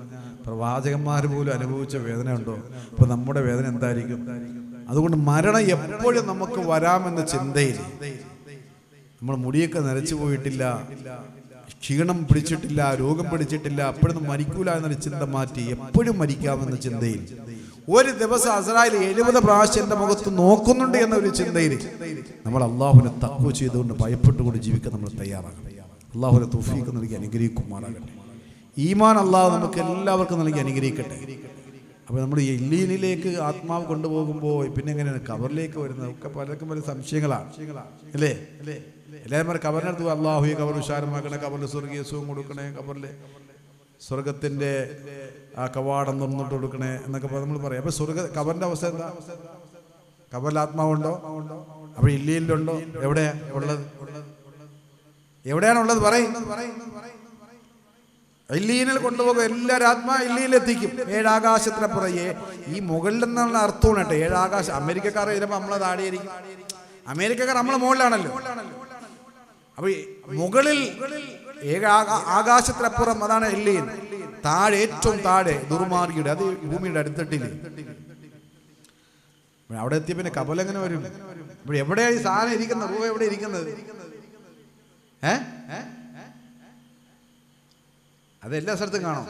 പ്രവാചകന്മാർ പോലും അനുഭവിച്ച വേദന ഉണ്ടോ? അപ്പോൾ നമ്മുടെ വേദന എന്തായിരിക്കും? അതുകൊണ്ട് മരണം എപ്പോഴും നമുക്ക് വരാമെന്ന ചിന്തയിൽ നമ്മൾ മുടിയൊക്കെ നരച്ചു പോയിട്ടില്ല, ക്ഷീണം പിടിച്ചിട്ടില്ല, രോഗം പിടിച്ചിട്ടില്ല, അപ്പോഴൊന്നും മരിക്കൂല എന്നൊരു ചിന്ത മാറ്റി എപ്പോഴും മരിക്കാമെന്ന ചിന്തയിൽ ഒരു ദിവസം അസ്രായേൽ 70 പ്രാവശ്യം എൻ്റെ മുഖത്ത് നോക്കുന്നുണ്ട് എന്നൊരു ചിന്തയിൽ നമ്മൾ അള്ളാഹുവിനെ തഖ്വ ചെയ്തുകൊണ്ട് ഭയപ്പെട്ടുകൊണ്ട് ജീവിക്കാൻ നമ്മൾ തയ്യാറാകണം. അള്ളാഹുവിനെ തൗഫീഖ് നൽകി അനുഗ്രഹിക്കുമാറാകട്ടെ. ഈമാൻ അള്ളാഹു നമുക്ക് എല്ലാവർക്കും നൽകി അനുഗ്രഹിക്കട്ടെ. അപ്പോൾ നമ്മൾ എല്ലീനിലേക്ക് ആത്മാവ് കൊണ്ടുപോകുമ്പോൾ പിന്നെ എങ്ങനെയാണ് കബറിലേക്ക് വരുന്നത്? ഒക്കെ പലർക്കും പല സംശയങ്ങളാണ് അല്ലേ? എല്ലാവരും പറയും കബറിനടുത്ത് അള്ളാഹു ഈ കബർ ഉഷാരമാക്കണേ, കബറിൽ സ്വർഗീയ സുഖം കൊടുക്കണേ, കബറിൽ സ്വർഗത്തിൻ്റെ ആ കവാടം തുറന്നിട്ട് കൊടുക്കണേ എന്നൊക്കെ നമ്മൾ പറയാം. അപ്പോൾ കബറിൻ്റെ അവസ്ഥ എന്താ? കബറിൽ ആത്മാവുണ്ടോ? അപ്പോൾ ഇല്ലീനിലുണ്ടോ? എവിടെയാ ഉള്ളത്? എവിടെയാണുള്ളത്? പറയും. ഇല്ലീനിൽ കൊണ്ടുപോകും. എല്ലാവരും ആത്മാ ഇല്ലീനിലെത്തിക്കും. 7 ആകാശത്തിനപ്പുറം. ഈ മുകളിൽ നിന്നുള്ള അർത്ഥമാണ് കേട്ടോ. 7 ആകാശം. അമേരിക്കക്കാർ വരുമ്പോൾ നമ്മളെ താടിയായിരിക്കും. അമേരിക്കക്കാർ നമ്മളെ മുകളിലാണല്ലോ. അപ്പൊ മുകളിൽ 7 ആകാശത്തിനപ്പുറം അതാണ് ഇല്ലീൻ. താഴെ, ഏറ്റവും താഴെ ദുർമാർഗിയുടെ, അത് ഭൂമിയുടെ അടുത്തിട്ടില്ലേ. അവിടെ എത്തിയ പിന്നെ കബൽ എങ്ങനെ വരും? ഇവിടെ എവിടെയാണ് ഈ സാധനം ഇരിക്കുന്നത്? റൂഹ എവിടെ ഇരിക്കുന്നത്? അതെല്ലാ സ്ഥലത്തും കാണും.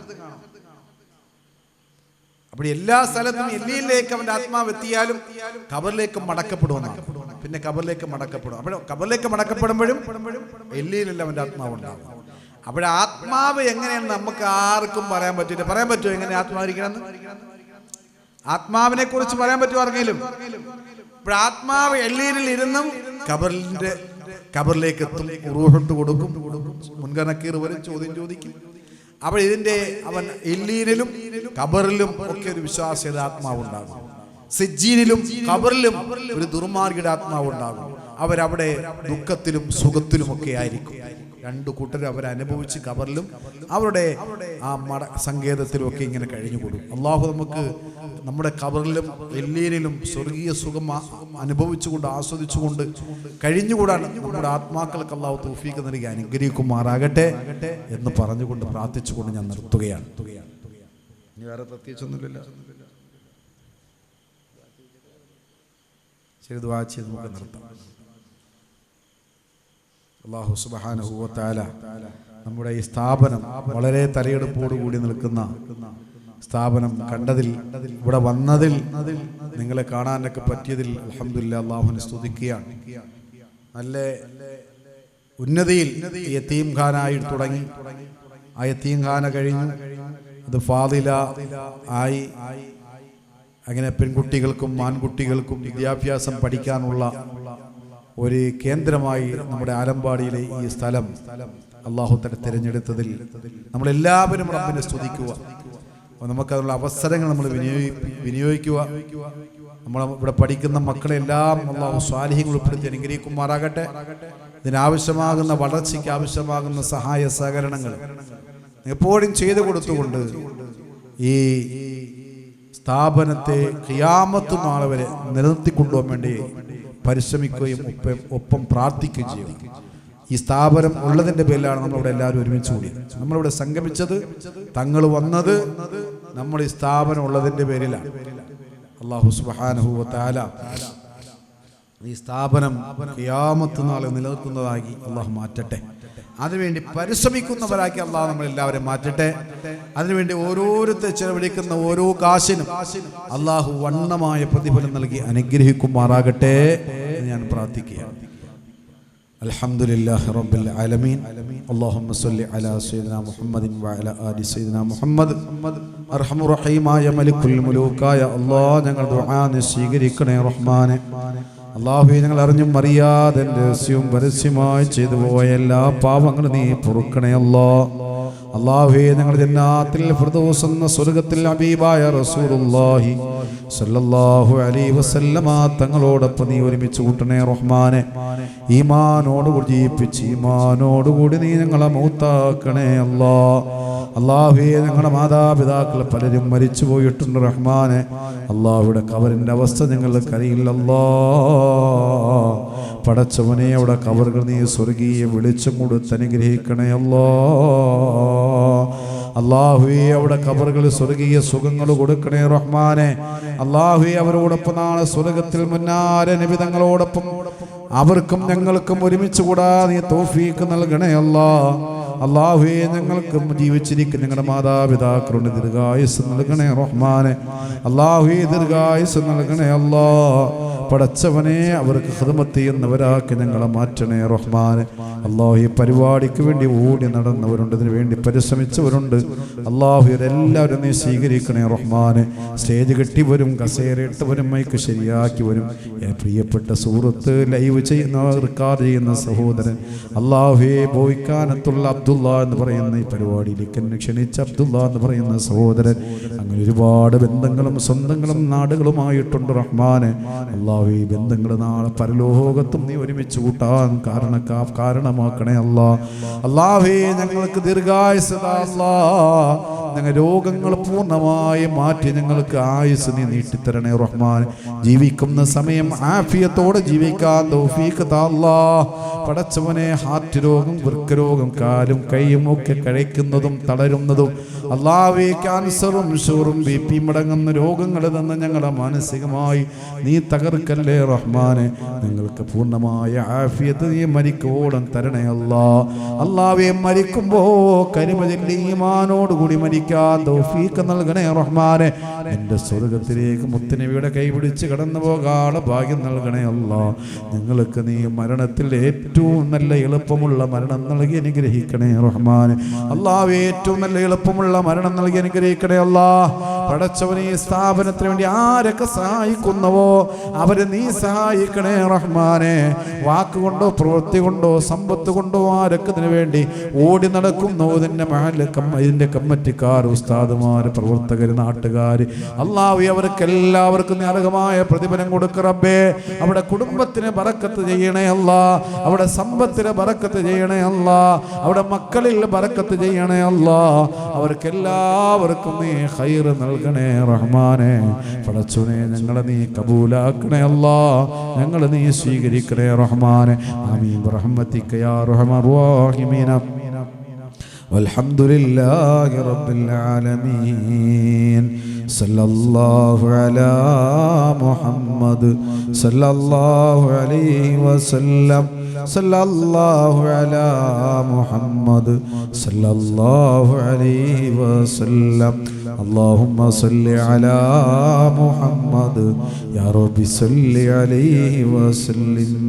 അപ്പോൾ എല്ലാ സ്ഥലത്തും എല്ലിയിലേക്ക് അവൻ്റെ ആത്മാവ് എത്തിയാലും കബറിലേക്ക് മടക്കപ്പെടുമെന്നാണ്. പിന്നെ കബറിലേക്ക് മടക്കപ്പെടും. അപ്പോൾ കബറിലേക്ക് മടക്കപ്പെടുമ്പോഴും എല്ലിയിലല്ല അവൻ്റെ ആത്മാവ് ഉണ്ടാകും. അപ്പോൾ ആത്മാവ് എങ്ങനെയാണ് നമുക്ക് ആർക്കും പറയാൻ പറ്റില്ല. പറയാൻ പറ്റുമോ എങ്ങനെ ആത്മാവിരിക്കണമെന്ന്? ആത്മാവിനെ കുറിച്ച് പറയാൻ പറ്റുമോ ആർക്കെങ്കിലും? ഇപ്പോൾ ആത്മാവ് എല്ലിയിൽ ഇരുന്നും കബറിലേക്ക് എത്തും. റൂഹ് കൊടുക്കും, മുൻഗണക്കീർ വരും, ചോദ്യം ചോദിക്കും. അപ്പോൾ ഇതിൻ്റെ അവൻ എല്ലീനിലും കബറിലും ഒക്കെ ഒരു വിശ്വാസ്യത ആത്മാവുണ്ടാകും. സിജ്ജീനിലും കബറിലും ഒരു ദുർമാർഗിയുടെ ആത്മാവുണ്ടാകും. അവരവിടെ ദുഃഖത്തിലും സുഖത്തിലും ഒക്കെ ആയിരിക്കും. രണ്ടു കൂട്ടരും അവരനുഭവിച്ച് കബറിലും അവരുടെ ആ സങ്കേതത്തിലും ഒക്കെ ഇങ്ങനെ കഴിഞ്ഞുകൂടും. അള്ളാഹു നമുക്ക് നമ്മുടെ കബറിലും എല്ലീനിലും സ്വർഗീയ സുഖം അനുഭവിച്ചുകൊണ്ട് ആസ്വദിച്ചുകൊണ്ട് കഴിഞ്ഞുകൂടാൻ നമ്മുടെ ആത്മാക്കൾക്ക് അള്ളാഹു തൗഫീഖ് നൽകി അനുഗ്രഹിക്കുമാറാകട്ടെ എന്ന് പറഞ്ഞുകൊണ്ട് പ്രാർത്ഥിച്ചുകൊണ്ട് ഞാൻ നിർത്തുകയാണ്. ഇനി വേറെ പ്രത്യേകിച്ചൊന്നുമില്ല. ശരി, ദുആ ചെയ്ത് നമുക്ക് നിർത്താം. അല്ലാഹു സുബ്ഹാനഹു വ തആല നമ്മുടെ ഈ സ്ഥാപനം വളരെ തലയെടുപ്പോടുകൂടി നിൽക്കുന്ന സ്ഥാപനം കണ്ടതിൽ, ഇവിടെ വന്നതിൽ, നിങ്ങളെ കാണാനൊക്കെ പറ്റിയതിൽ അൽഹംദുലില്ലാഹ് അല്ലാഹുവിനെ സ്തുതിക്കുകയാണ്. നല്ല ഉന്നതിയിൽ യതീംഖാനായി തുടങ്ങി, ആ യതീംഖാന കഴിഞ്ഞു, അത് ഫാദില ആയി. അങ്ങനെ പെൺകുട്ടികൾക്കും ആൺകുട്ടികൾക്കും വിദ്യാഭ്യാസം പഠിക്കാനുള്ള ഒരു കേന്ദ്രമായി നമ്മുടെ ആലമ്പാടിയിലെ ഈ സ്ഥലം അല്ലാഹു തആല തിരഞ്ഞെടുത്തതിൽ നമ്മളെല്ലാവരും റബ്ബിനെ സ്തുതിക്കുക. നമുക്കതിനുള്ള അവസരങ്ങൾ നമ്മൾ വിനിയോഗിക്കുക. നമ്മൾ ഇവിടെ പഠിക്കുന്ന മക്കളെല്ലാം അല്ലാഹു സ്വാലിഹീങ്ങൾ ഉൾപ്പെടുത്തി അനുഗ്രഹിക്കുമാറാകട്ടെ. ഇതിനാവശ്യമാകുന്ന വളർച്ചയ്ക്ക് ആവശ്യമാകുന്ന സഹായ സഹകരണങ്ങൾ എപ്പോഴും ചെയ്തു കൊടുത്തുകൊണ്ട് ഈ സ്ഥാപനത്തെ ഖിയാമത്ത് നാൾ വരെ നിലനിർത്തിക്കൊണ്ടുപോകാൻ വേണ്ടി പരിശ്രമിക്കുകയും ഒപ്പം പ്രാർത്ഥിക്കുകയും ചെയ്യും. ഈ സ്ഥാപനം ഉള്ളതിൻ്റെ പേരിലാണ് നമ്മളിവിടെ എല്ലാവരും ഒരുമിച്ച് കൂടിയത്. നമ്മളിവിടെ സംഗമിച്ചത്, തങ്ങൾ വന്നത് നമ്മൾ ഈ സ്ഥാപനം ഉള്ളതിൻ്റെ പേരിലാണ്. അല്ലാഹു സുബ്ഹാനഹു വ തആല ഈ സ്ഥാപനം ഖിയാമത്ത് നാളെ നിലനിർത്തുന്നതാക്കി അല്ലാഹു മാറ്റട്ടെ. അതിനുവേണ്ടി പരിശ്രമിക്കുന്നവരാക്കി അല്ലാഹു നമ്മളെല്ലാവരും മാറ്റട്ടെ. അതിനുവേണ്ടി ഓരോരുത്തർ ചെലവഴിക്കുന്ന ഓരോ കാശിനും അല്ലാഹു വണ്ണമായ പ്രതിഫലം നൽകി അനുഗ്രഹിക്കുമാറാകട്ടെ എന്ന് ഞാൻ പ്രാർത്ഥിക്കുകയാണ്. അൽഹംദുലില്ലാഹി റബ്ബിൽ ആലമീൻ. അല്ലാഹുമ്മ സ്വല്ലി അലാ സയ്യിദിനാ മുഹമ്മദിൻ വഅലാ ആലി സയ്യിദിനാ മുഹമ്മദ്. അർഹമുർ റഹീമായ മലിക്കുൽ മുലൂക്കായ അല്ലാഹ്, ഞങ്ങൾ ദുആ നീ സ്വീകരിക്കണേ റഹ്മാനെ. അല്ലാഹുവേ, ഞങ്ങൾ അറിഞ്ഞും അറിയാതെ രഹസ്യവും പരസ്യമായി ചെയ്തു പോയ എല്ലാ പാപങ്ങളും നീ പൊറുക്കണേ അല്ലാഹ്. അല്ലാഹുവേ, ഞങ്ങൾ ജന്നാത്തിൽ ഫിർദൗസ് എന്ന സ്വർഗ്ഗത്തിൽ ഹബീബായ റസൂലുള്ളാഹി സല്ലല്ലാഹു അലൈഹി വസല്ലമ തങ്ങളോടൊപ്പം നീ ഒരുമിച്ച് കൂട്ടണേ റഹ്മാനെ. ഈമാനോടുകൂടി ജീവിപ്പിച്ച് ഈമാനോടുകൂടി നീ ഞങ്ങളെ മൗത്താക്കണേ അല്ലാഹ്. അല്ലാഹുവേ, ഞങ്ങളുടെ മാതാപിതാക്കൾ പലരും മരിച്ചു പോയിട്ടുണ്ട് റഹ്മാനെ. അല്ലാഹുവിടെ ഖബറിൻ്റെ അവസ്ഥ ഞങ്ങൾക്കറിയില്ല അല്ലാഹ്. പടച്ചവനെ, അവിടെ ഖബറുകൾ നീ സ്വർഗീയ വെളിച്ചം കൊടുത്ത് അനുഗ്രഹിക്കണേ അല്ലാഹ്. അല്ലാഹുവേ, അവിടെ ഖബറുകൾ സ്വർഗീയ സുഖങ്ങൾ കൊടുക്കണേ റഹ്മാനെ. അല്ലാഹുവേ, അവരോടൊപ്പം നാളെ സ്വർഗത്തിൽ മുന്നാര നബി തങ്ങളോടൊപ്പം അവർക്കും ഞങ്ങൾക്കും ഒരുമിച്ച് കൂടാ നീ തൗഫീഖ് നൽകണേ അല്ലാഹ്. അല്ലാഹുവേ, ഞങ്ങൾക്കും ജീവിച്ചിരിക്കുന്ന ഞങ്ങളുടെ മാതാപിതാക്കളുടെ ദീർഘായുസ് നൽകണേ റഹ്മാനെ. അല്ലാഹുവേ, ദീർഘായുസ് നൽകണേ അല്ലാഹ്. പടച്ചവനെ, അവർക്ക് ഖിദ്മത്ത് ചെയ്യുന്നവരാക്കി ഞങ്ങളെ മാറ്റണേ റഹ്മാനെ. അല്ലാഹു, ഈ പരിപാടിക്ക് വേണ്ടി ഓടി നടന്നവരുണ്ട്, ഇതിനു വേണ്ടി പരിശ്രമിച്ചവരുണ്ട്. അല്ലാഹു, ഇവരെല്ലാവരും നീ സ്വീകരിക്കണേ റഹ്മാനെ. സ്റ്റേജ് കെട്ടിവരും, കസേരയിട്ടവരും, മൈക്ക് ശരിയാക്കി വരും. പ്രിയപ്പെട്ട സുഹൃത്ത്, ലൈവ് ചെയ്യുന്ന റിക്കാർഡ് ചെയ്യുന്ന സഹോദരൻ, അല്ലാഹുവേ, ബോയ്ക്കാനത്തുള്ള അബ്ദുള്ള എന്ന് പറയുന്ന ഈ പരിപാടിയിലേക്ക് എന്നെ ക്ഷണിച്ച അബ്ദുള്ള എന്ന് പറയുന്ന സഹോദരൻ, അങ്ങനെ ഒരുപാട് ബന്ധങ്ങളും സ്വന്തങ്ങളും നാടുകളുമായിട്ടുണ്ട് റഹ്മാനെ. അല്ലാഹു, ഈ ബന്ധങ്ങൾ നാളെ പരലോകത്തും നീ ഒരുമിച്ച് കൂട്ടാൻ കാരണമാക്കണേ അല്ലാഹ്. അല്ലാഹുവേ, ഞങ്ങൾക്ക് ദീർഘായുസ് താ അല്ലാഹ്. ഞങ്ങൾ രോഗങ്ങൾ പൂർണ്ണമായി മാറ്റി ഞങ്ങൾക്ക് ആയുസ് നീ നീട്ടിത്തരണേ റഹ്മാൻ. ജീവിക്കുന്ന സമയം ആഫിയത്തോടെ ജീവിക്കാൻ തൗഫീഖ് താ അല്ലാഹ്. പടച്ചവനെ, ഹാർട്ട് രോഗം, വൃക്കരോഗം, കാലും കൈയും ഒക്കെ കഴിക്കുന്നതും തളരുന്നതും, അല്ലാഹുവേ, ക്യാൻസറും ഷുഗറും BP മടങ്ങുന്ന രോഗങ്ങളിൽ നിന്ന് ഞങ്ങളെ മാനസികമായി നീ തകർക്കല്ലേ റഹ്മാനെ. ഞങ്ങൾക്ക് പൂർണ്ണമായ ആഫിയത്ത് നീ മരിക്കോളം തരണേ അല്ലാഹ്. അല്ലാഹുവേ, മരിക്കുമ്പോൾ കരിമചൊല്ലി ഈമാനോടുകൂടി മരിക്കാൻ തൗഫീഖ് നൽകണേ റഹ്മാനെ. എൻ്റെ സ്വർഗത്തിലേക്ക് മുത്തുനബിയുടെ കൈപിടിച്ച് കടന്നു പോകാനുള്ള ഭാഗ്യം നൽകണേ അല്ലാഹ്. ഞങ്ങൾക്ക് നീ മരണത്തിൽ ഏറ്റവും നല്ല എളുപ്പമുള്ള മരണം നൽകി അനുഗ്രഹിക്കണേ റഹ്മാനെ. അല്ലാഹുവേ, ഏറ്റവും നല്ല എളുപ്പമുള്ള മരണം നൽകി അനുഗ്രഹിക്കണേ അല്ലാഹ്. പടച്ചവനെ, ഈ സ്ഥാപനത്തിന് വേണ്ടി ആരൊക്കെ സഹായിക്കുന്നവോ അവരെ നീ സഹായിക്കണേ റഹ്മാനെ. വാക്കുകൊണ്ടോ പ്രവൃത്തി കൊണ്ടോ സമ്പത്ത് കൊണ്ടോ ആരൊക്കെ ഇതിനു വേണ്ടി ഓടി നടക്കുന്നു, ഇതിൻ്റെ കമ്മിറ്റിക്കാർ, ഉസ്താദുമാർ, പ്രവർത്തകർ, നാട്ടുകാർ, അല്ലാഹുവേ, അവർക്ക് എല്ലാവർക്കും നീ അർഹമായ പ്രതിഫലം കൊടുക്ക റബ്ബേ. അവിടെ കുടുംബത്തിന് ബറക്കത്ത് ചെയ്യണേ അല്ലാഹ്. അവിടെ സമ്പത്തിന് ബറക്കത്ത് ചെയ്യണേ അല്ലാഹ്. അവിടെ മക്കളിൽ ബറക്കത്ത് ചെയ്യണേ അല്ലാഹ്. അവർക്കെല്ലാവർക്കും നീ ഖൈർ നൽകണേ റഹ്മാനെ. പടച്ചവനെ, ഞങ്ങളെ നീ കബൂലാക്കണേ അല്ലാഹ്. ഞങ്ങളെ നീ സ്വീകരിക്കണേ റഹ്മാനെ. ആമീൻ ബിറഹ്മതിക യാ അർഹമർ റഹീമീൻ. വൽഹംദുലില്ലാഹി റബ്ബിൽ ആലമീൻ. സല്ലല്ലാഹു അലാ മുഹമ്മദ് സല്ലല്ലാഹു അലൈഹി വസല്ലം. സല്ലല്ലാഹു അലാ മുഹമ്മദ് സല്ലല്ലാഹു അലൈഹി വസല്ലം. اللهم صل على محمد يا رب صل عليه وسلم.